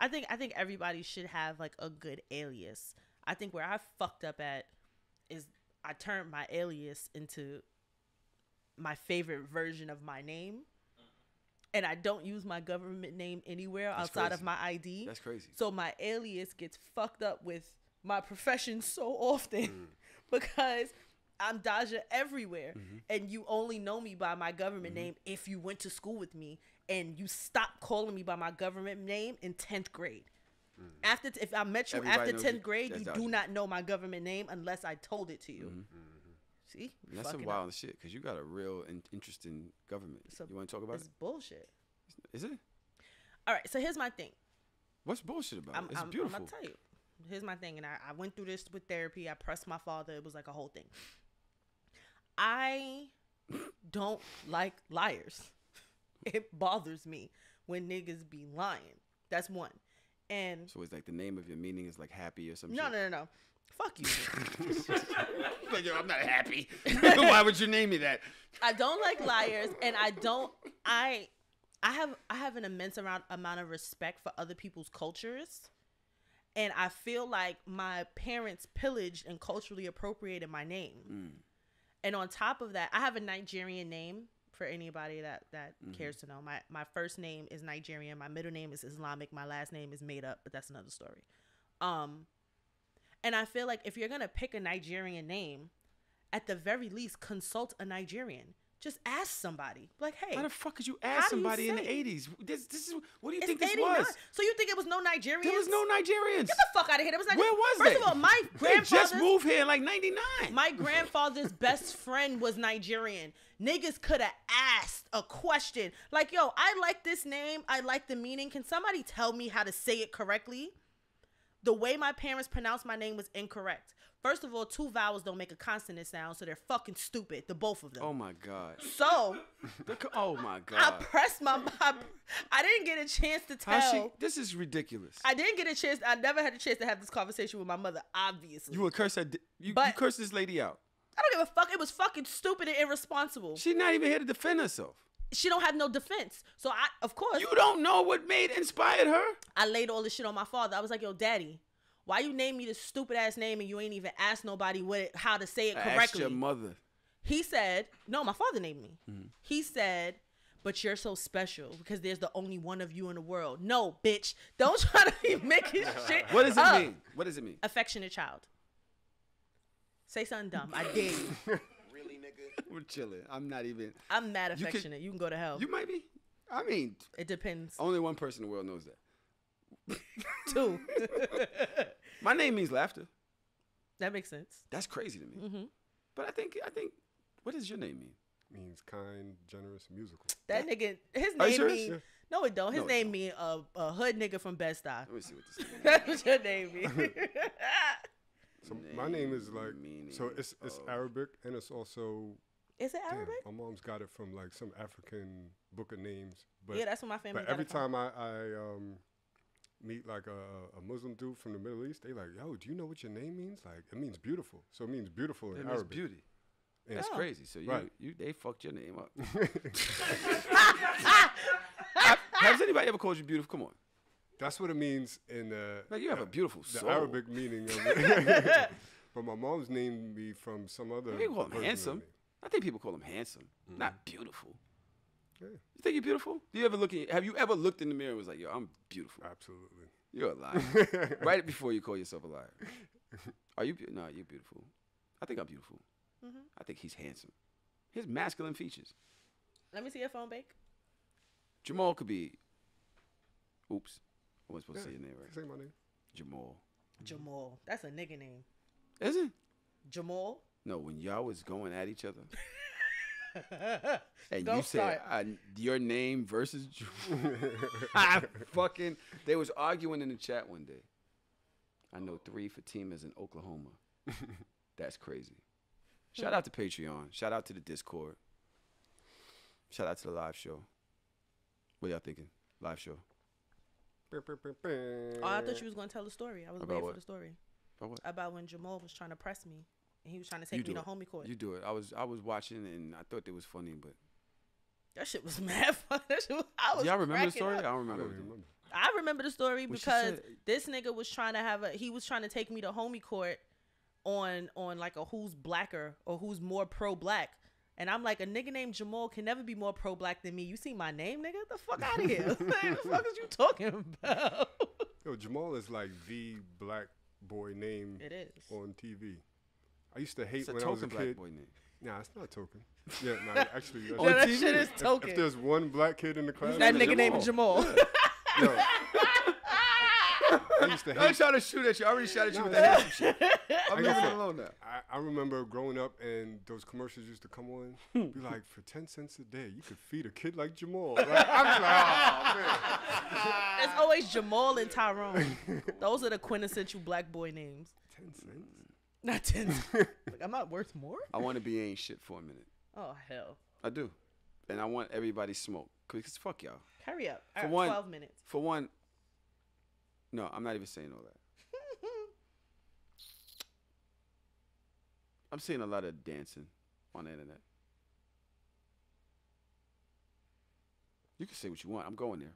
[SPEAKER 2] I think everybody should have like a good alias. I think where I fucked up at is I turned my alias into my favorite version of my name. And I don't use my government name anywhere
[SPEAKER 1] That's
[SPEAKER 2] outside of
[SPEAKER 1] crazy.
[SPEAKER 2] my ID.
[SPEAKER 1] That's crazy.
[SPEAKER 2] So my alias gets fucked up with my profession so often because I'm Daja everywhere. And you only know me by my government name if you went to school with me and you stopped calling me by my government name in 10th grade. If I met you
[SPEAKER 1] Everybody
[SPEAKER 2] after
[SPEAKER 1] knows
[SPEAKER 2] 10th
[SPEAKER 1] you.
[SPEAKER 2] grade,
[SPEAKER 1] That's
[SPEAKER 2] you
[SPEAKER 1] Daja.
[SPEAKER 2] do not know my government name unless I told it to you. See? We
[SPEAKER 1] That's some
[SPEAKER 2] fucking
[SPEAKER 1] wild
[SPEAKER 2] up.
[SPEAKER 1] shit because you got a real interesting government.
[SPEAKER 2] So
[SPEAKER 1] You want to talk about
[SPEAKER 2] It's
[SPEAKER 1] it?
[SPEAKER 2] bullshit.
[SPEAKER 1] Is it?
[SPEAKER 2] All right, so here's my thing.
[SPEAKER 1] What's bullshit about
[SPEAKER 2] I'm
[SPEAKER 1] it? It's
[SPEAKER 2] going
[SPEAKER 1] beautiful.
[SPEAKER 2] to tell you. Here's my thing. And I went through this with therapy. I pressed my father. It was like a whole thing. I don't like liars. It bothers me when niggas be lying. That's one. And
[SPEAKER 1] So it's like the name of your meaning is like happy or some
[SPEAKER 2] no,
[SPEAKER 1] shit.
[SPEAKER 2] no. Fuck you.
[SPEAKER 1] Like, yo, I'm not happy. Why would you name me that?
[SPEAKER 2] I don't like liars, and I have an immense amount of respect for other people's cultures, and I feel like my parents pillaged and culturally appropriated my name. And on top of that, I have a Nigerian name for anybody that cares to know. My first name is Nigerian, my middle name is Islamic, my last name is made up, but that's another story. And I feel like if you're gonna pick a Nigerian name, at the very least, consult a Nigerian. Just ask somebody. Like, hey,
[SPEAKER 1] Why the fuck could you
[SPEAKER 2] How
[SPEAKER 1] ask
[SPEAKER 2] do you
[SPEAKER 1] somebody in the
[SPEAKER 2] say?
[SPEAKER 1] 80s? This is what do you
[SPEAKER 2] it's
[SPEAKER 1] think this
[SPEAKER 2] 89.
[SPEAKER 1] was?
[SPEAKER 2] So you think it was no Nigerians?
[SPEAKER 1] There was no Nigerians.
[SPEAKER 2] Get the fuck out of here. There was Nigerians.
[SPEAKER 1] Where was
[SPEAKER 2] First
[SPEAKER 1] they?
[SPEAKER 2] of all, my
[SPEAKER 1] They just
[SPEAKER 2] grandfather's
[SPEAKER 1] moved here in like 99.
[SPEAKER 2] my grandfather's best friend was Nigerian. Niggas could have asked a question. Like, yo, I like this name. I like the meaning. Can somebody tell me how to say it correctly? The way my parents pronounced my name was incorrect. First of all, 2 vowels don't make a consonant sound, so they're fucking stupid, the both of them.
[SPEAKER 1] Oh my God.
[SPEAKER 2] So,
[SPEAKER 1] Oh my
[SPEAKER 2] I
[SPEAKER 1] God.
[SPEAKER 2] pressed my I didn't get a chance to tell.
[SPEAKER 1] This is ridiculous.
[SPEAKER 2] I didn't get a chance. I never had a chance to have this conversation with my mother, obviously.
[SPEAKER 1] You would curse that. You
[SPEAKER 2] But-
[SPEAKER 1] cursed this lady out.
[SPEAKER 2] I don't give a fuck. It was fucking stupid and irresponsible.
[SPEAKER 1] She's not even here to defend herself.
[SPEAKER 2] She don't have no defense. So of course,
[SPEAKER 1] You don't know what inspired her.
[SPEAKER 2] I laid all this shit on my father. I was like, yo, daddy, why you name me this stupid ass name and you ain't even asked nobody how to say it
[SPEAKER 1] I
[SPEAKER 2] correctly?
[SPEAKER 1] asked your mother.
[SPEAKER 2] He said, no, my father named me. He said, but you're so special because there's the only one of you in the world. No, bitch. Don't try to be making shit
[SPEAKER 1] What does it
[SPEAKER 2] up.
[SPEAKER 1] mean? What does it mean?
[SPEAKER 2] Affectionate child. Say something dumb. I dare you.
[SPEAKER 6] Really, nigga?
[SPEAKER 1] We're chilling. I'm not even.
[SPEAKER 2] I'm mad
[SPEAKER 1] You could-
[SPEAKER 2] affectionate. You can go to hell.
[SPEAKER 1] You might be. I mean,
[SPEAKER 2] It depends.
[SPEAKER 1] only one person in the world knows that.
[SPEAKER 2] 2.
[SPEAKER 1] My name means laughter.
[SPEAKER 2] That makes sense.
[SPEAKER 1] That's crazy to me.
[SPEAKER 2] Mm-hmm.
[SPEAKER 1] But I think. What does your name mean?
[SPEAKER 3] Means kind, generous, musical.
[SPEAKER 2] That nigga, his
[SPEAKER 1] Are you
[SPEAKER 2] name
[SPEAKER 1] serious?
[SPEAKER 2] mean.
[SPEAKER 3] Yeah.
[SPEAKER 2] No, it don't. His
[SPEAKER 1] No, it
[SPEAKER 2] name
[SPEAKER 1] don't.
[SPEAKER 2] mean a hood nigga from Bed-Stuy.
[SPEAKER 1] Let me see what this is.
[SPEAKER 2] That's what your name mean.
[SPEAKER 3] So my name is like,
[SPEAKER 1] Meaning
[SPEAKER 3] so it's
[SPEAKER 1] of-
[SPEAKER 3] Arabic, and it's also,
[SPEAKER 2] Is it
[SPEAKER 3] damn,
[SPEAKER 2] Arabic?
[SPEAKER 3] my mom's got it from like some African book of names. But,
[SPEAKER 2] Yeah, that's what my family
[SPEAKER 3] but
[SPEAKER 2] got
[SPEAKER 3] every
[SPEAKER 2] it from.
[SPEAKER 3] time I meet like a Muslim dude from the Middle East, they like, yo, do you know what your name means? Like, it means beautiful. So it means beautiful in
[SPEAKER 1] It means
[SPEAKER 3] Arabic.
[SPEAKER 1] beauty.
[SPEAKER 3] And
[SPEAKER 1] That's
[SPEAKER 2] Oh.
[SPEAKER 1] crazy. So
[SPEAKER 3] Right.
[SPEAKER 1] they fucked your name up. Has anybody ever called you beautiful? Come on.
[SPEAKER 3] That's what it means in the
[SPEAKER 1] Like you have a beautiful
[SPEAKER 3] the
[SPEAKER 1] soul.
[SPEAKER 3] Arabic meaning of it. But my mom's named me from some other.
[SPEAKER 1] You call him
[SPEAKER 3] version of
[SPEAKER 1] handsome.
[SPEAKER 3] me.
[SPEAKER 1] I think people call him handsome, not beautiful.
[SPEAKER 3] Yeah,
[SPEAKER 1] You think you're beautiful? Do you ever have you ever looked in the mirror and was like, yo, I'm beautiful?
[SPEAKER 3] absolutely.
[SPEAKER 1] You're a liar. Right before you call yourself a liar. Are you? No, you're beautiful. I think I'm beautiful. I think he's handsome. He has masculine features.
[SPEAKER 2] Let me see your phone, Bake.
[SPEAKER 1] Jamal could be. Oops, I wasn't supposed
[SPEAKER 3] Yeah,
[SPEAKER 1] to say your name right.
[SPEAKER 3] say my name.
[SPEAKER 1] Jamal.
[SPEAKER 2] Jamal. That's a nigga name.
[SPEAKER 1] Is it?
[SPEAKER 2] Jamal.
[SPEAKER 1] No, when y'all was going at each other, and
[SPEAKER 2] Don't
[SPEAKER 1] you said your name versus fucking. They was arguing in the chat one day. I know 3 Fatimas in Oklahoma. That's crazy. Shout out to Patreon. Shout out to the Discord. Shout out to the live show. What y'all thinking? Live show.
[SPEAKER 2] Oh, I thought you was gonna tell the story. I was
[SPEAKER 1] About
[SPEAKER 2] waiting for
[SPEAKER 1] what?
[SPEAKER 2] the story
[SPEAKER 1] About what?
[SPEAKER 2] about when Jamal was trying to press me and he was trying to take me to
[SPEAKER 1] it.
[SPEAKER 2] homie court.
[SPEAKER 1] You do it. I was watching and I thought it was funny, but
[SPEAKER 2] That shit was mad fun. That shit was, I was
[SPEAKER 1] y'all remember the
[SPEAKER 2] cracking
[SPEAKER 1] story? I
[SPEAKER 2] up.
[SPEAKER 1] don't
[SPEAKER 3] I
[SPEAKER 1] remember.
[SPEAKER 3] don't even
[SPEAKER 1] everything.
[SPEAKER 3] remember.
[SPEAKER 2] I remember the story
[SPEAKER 1] What she
[SPEAKER 2] because
[SPEAKER 1] said.
[SPEAKER 2] this nigga was trying to he was trying to take me to homie court on like a who's blacker or who's more pro black. And I'm like, a nigga named Jamal can never be more pro black than me. You see my name, nigga? The fuck out of here. What the fuck is you talking about?
[SPEAKER 3] Yo, Jamal is like the black boy name
[SPEAKER 2] It is.
[SPEAKER 3] on TV. I used to hate
[SPEAKER 1] It's a
[SPEAKER 3] when I was a
[SPEAKER 1] token black
[SPEAKER 3] kid.
[SPEAKER 1] boy name.
[SPEAKER 3] Nah, it's not token. Yeah, nah, actually, that's
[SPEAKER 1] On
[SPEAKER 2] Yeah, that
[SPEAKER 1] TV?
[SPEAKER 2] shit is
[SPEAKER 3] if
[SPEAKER 2] token.
[SPEAKER 3] there's one black kid in the class,
[SPEAKER 2] That
[SPEAKER 1] name
[SPEAKER 2] nigga
[SPEAKER 1] is
[SPEAKER 2] named Jamal.
[SPEAKER 3] yo, I used to
[SPEAKER 1] I'm
[SPEAKER 3] hate.
[SPEAKER 1] trying to shoot at you. I already shot at you
[SPEAKER 3] No,
[SPEAKER 1] with
[SPEAKER 3] no.
[SPEAKER 1] that handsome shit. I'm
[SPEAKER 3] I
[SPEAKER 1] leaving
[SPEAKER 3] got
[SPEAKER 1] it
[SPEAKER 3] you.
[SPEAKER 1] alone now.
[SPEAKER 3] I remember growing up and those commercials used to come on. Be like, for 10 cents a day, you could feed a kid like Jamal. Like, I'm just like, oh man,
[SPEAKER 2] It's always Jamal and Tyrone. Those are the quintessential black boy names.
[SPEAKER 3] 10 cents.
[SPEAKER 2] Not 10. Like, I'm not worth more?
[SPEAKER 1] I want to be ain't shit for a minute.
[SPEAKER 2] Oh, hell.
[SPEAKER 1] I do. And I want everybody smoke. Because fuck y'all.
[SPEAKER 2] Hurry up.
[SPEAKER 1] For
[SPEAKER 2] All right,
[SPEAKER 1] one-
[SPEAKER 2] 12 minutes.
[SPEAKER 1] For one, no, I'm not even saying all that. I'm seeing a lot of dancing on the internet. You can say what you want. I'm going there.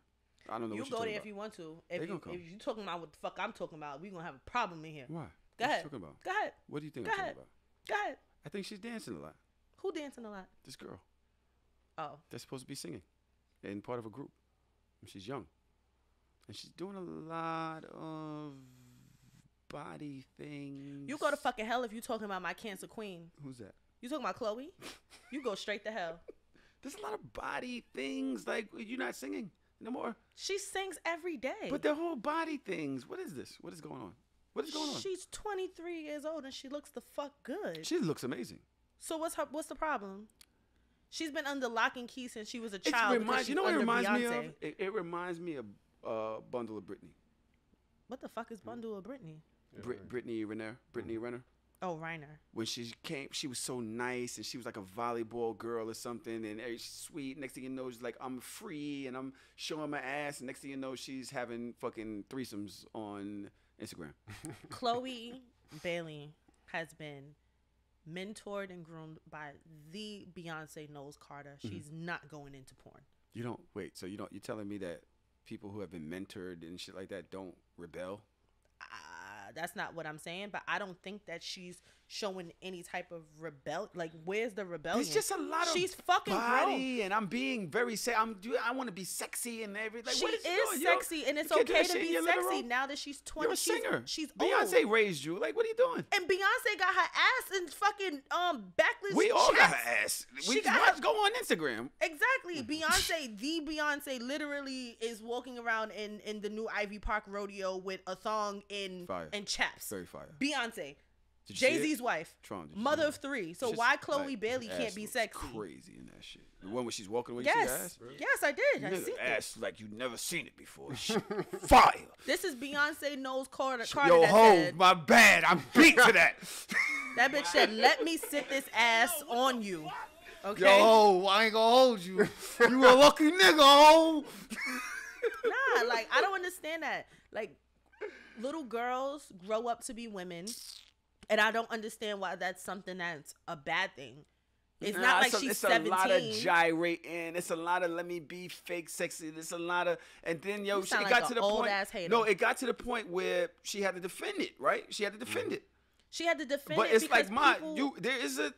[SPEAKER 1] I don't know
[SPEAKER 2] You
[SPEAKER 1] what
[SPEAKER 2] go
[SPEAKER 1] you're
[SPEAKER 2] there
[SPEAKER 1] talking
[SPEAKER 2] if you want to. If
[SPEAKER 1] They
[SPEAKER 2] you,
[SPEAKER 1] gonna come.
[SPEAKER 2] if you talking about what the fuck I'm talking about, we going to have a problem in here.
[SPEAKER 1] Why?
[SPEAKER 2] Go
[SPEAKER 1] What
[SPEAKER 2] ahead.
[SPEAKER 1] you talking about?
[SPEAKER 2] Go ahead.
[SPEAKER 1] What do you think
[SPEAKER 2] Go
[SPEAKER 1] I'm
[SPEAKER 2] ahead.
[SPEAKER 1] talking about?
[SPEAKER 2] Go ahead.
[SPEAKER 1] I think she's dancing a lot.
[SPEAKER 2] Who dancing a lot?
[SPEAKER 1] This girl.
[SPEAKER 2] Oh.
[SPEAKER 1] That's supposed to be singing and part of a group. And she's young. And she's doing a lot of body things.
[SPEAKER 2] You go to fucking hell if you talking about my cancer queen.
[SPEAKER 1] Who's that?
[SPEAKER 2] You talking about Chloe? You go straight to hell.
[SPEAKER 1] There's a lot of body things. Like, you're not singing no more.
[SPEAKER 2] She sings every day.
[SPEAKER 1] But they're whole body things. What is this? What is going on? What is going on?
[SPEAKER 2] She's 23 years old and she looks the fuck good.
[SPEAKER 1] She looks amazing.
[SPEAKER 2] So what's the problem? She's been under lock and key since she was a child.
[SPEAKER 1] You know what it
[SPEAKER 2] under
[SPEAKER 1] reminds me
[SPEAKER 2] Beyonce.
[SPEAKER 1] of? It reminds me of Bundle of Britney.
[SPEAKER 2] What the fuck is bundle of Brittany?
[SPEAKER 1] Brittany Renner.
[SPEAKER 2] Oh, Reiner.
[SPEAKER 1] When she came, she was so nice, and she was like a volleyball girl or something, and she's sweet. Next thing you know, she's like, I'm free, and I'm showing my ass. And next thing you know, she's having fucking threesomes on Instagram.
[SPEAKER 2] Chloe Bailey has been mentored and groomed by the Beyonce Knowles Carter. She's not going into porn.
[SPEAKER 1] You don't wait. So you're telling me that people who have been mentored and shit like that don't rebel?
[SPEAKER 2] That's not what I'm saying, but I don't think that she's showing any type of like, where's the rebellion?
[SPEAKER 1] It's just a lot of
[SPEAKER 2] she's fucking
[SPEAKER 1] body,
[SPEAKER 2] grown.
[SPEAKER 1] and I'm being very I want to be sexy and everything. Like,
[SPEAKER 2] She
[SPEAKER 1] what is she doing?
[SPEAKER 2] sexy, and it's
[SPEAKER 1] you can't do
[SPEAKER 2] okay
[SPEAKER 1] that
[SPEAKER 2] to
[SPEAKER 1] shit in
[SPEAKER 2] be
[SPEAKER 1] your living
[SPEAKER 2] sexy
[SPEAKER 1] room?
[SPEAKER 2] now that she's 20.
[SPEAKER 1] You're a singer.
[SPEAKER 2] She's
[SPEAKER 1] Beyonce
[SPEAKER 2] old.
[SPEAKER 1] raised you. Like, what are you doing?
[SPEAKER 2] And Beyonce got her ass in fucking backless.
[SPEAKER 1] We all got
[SPEAKER 2] chest.
[SPEAKER 1] her ass.
[SPEAKER 2] She
[SPEAKER 1] We
[SPEAKER 2] got
[SPEAKER 1] just
[SPEAKER 2] her-
[SPEAKER 1] go on Instagram.
[SPEAKER 2] Exactly. Beyonce literally is walking around in the new Ivy Park rodeo with a thong in
[SPEAKER 1] Fire.
[SPEAKER 2] and chaps.
[SPEAKER 1] Very fire.
[SPEAKER 2] Beyonce.
[SPEAKER 1] Did you see
[SPEAKER 2] Jay-Z's
[SPEAKER 1] it?
[SPEAKER 2] wife.
[SPEAKER 1] Tron, did you
[SPEAKER 2] Mother
[SPEAKER 1] see
[SPEAKER 2] of
[SPEAKER 1] it?
[SPEAKER 2] 3. So
[SPEAKER 1] She's
[SPEAKER 2] why Chloe
[SPEAKER 1] like,
[SPEAKER 2] Bailey
[SPEAKER 1] her
[SPEAKER 2] can't
[SPEAKER 1] ass
[SPEAKER 2] be
[SPEAKER 1] looks
[SPEAKER 2] sexy?
[SPEAKER 1] Crazy in that shit. The one where she's walking away. You see her
[SPEAKER 2] Yes.
[SPEAKER 1] ass?
[SPEAKER 2] Yes, I did. I
[SPEAKER 1] Nigga,
[SPEAKER 2] see it.
[SPEAKER 1] ass like you never seen it before. Shit. Fire.
[SPEAKER 2] This is Beyonce Knowles Carter
[SPEAKER 1] Yo,
[SPEAKER 2] that
[SPEAKER 1] ho,
[SPEAKER 2] said,
[SPEAKER 1] my bad. I'm beat to that.
[SPEAKER 2] that bitch said, let me sit this ass on you. Okay?
[SPEAKER 1] Yo, ho, I ain't gonna hold you. You a lucky nigga, ho.
[SPEAKER 2] Nah, like, I don't understand that. Like, little girls grow up to be women, and I don't understand why that's something that's a bad thing. It's not like she's 17.
[SPEAKER 1] It's a lot of gyrating. It's a lot of let me be fake sexy. It's a lot of, and then
[SPEAKER 2] You
[SPEAKER 1] it
[SPEAKER 2] sound like
[SPEAKER 1] got
[SPEAKER 2] an
[SPEAKER 1] to the
[SPEAKER 2] old
[SPEAKER 1] point.
[SPEAKER 2] ass hater.
[SPEAKER 1] No, it got to the point where she had to defend it. Right? She had to defend it.
[SPEAKER 2] She had to defend
[SPEAKER 1] But
[SPEAKER 2] it
[SPEAKER 1] it's
[SPEAKER 2] because
[SPEAKER 1] like
[SPEAKER 2] people,
[SPEAKER 1] there is a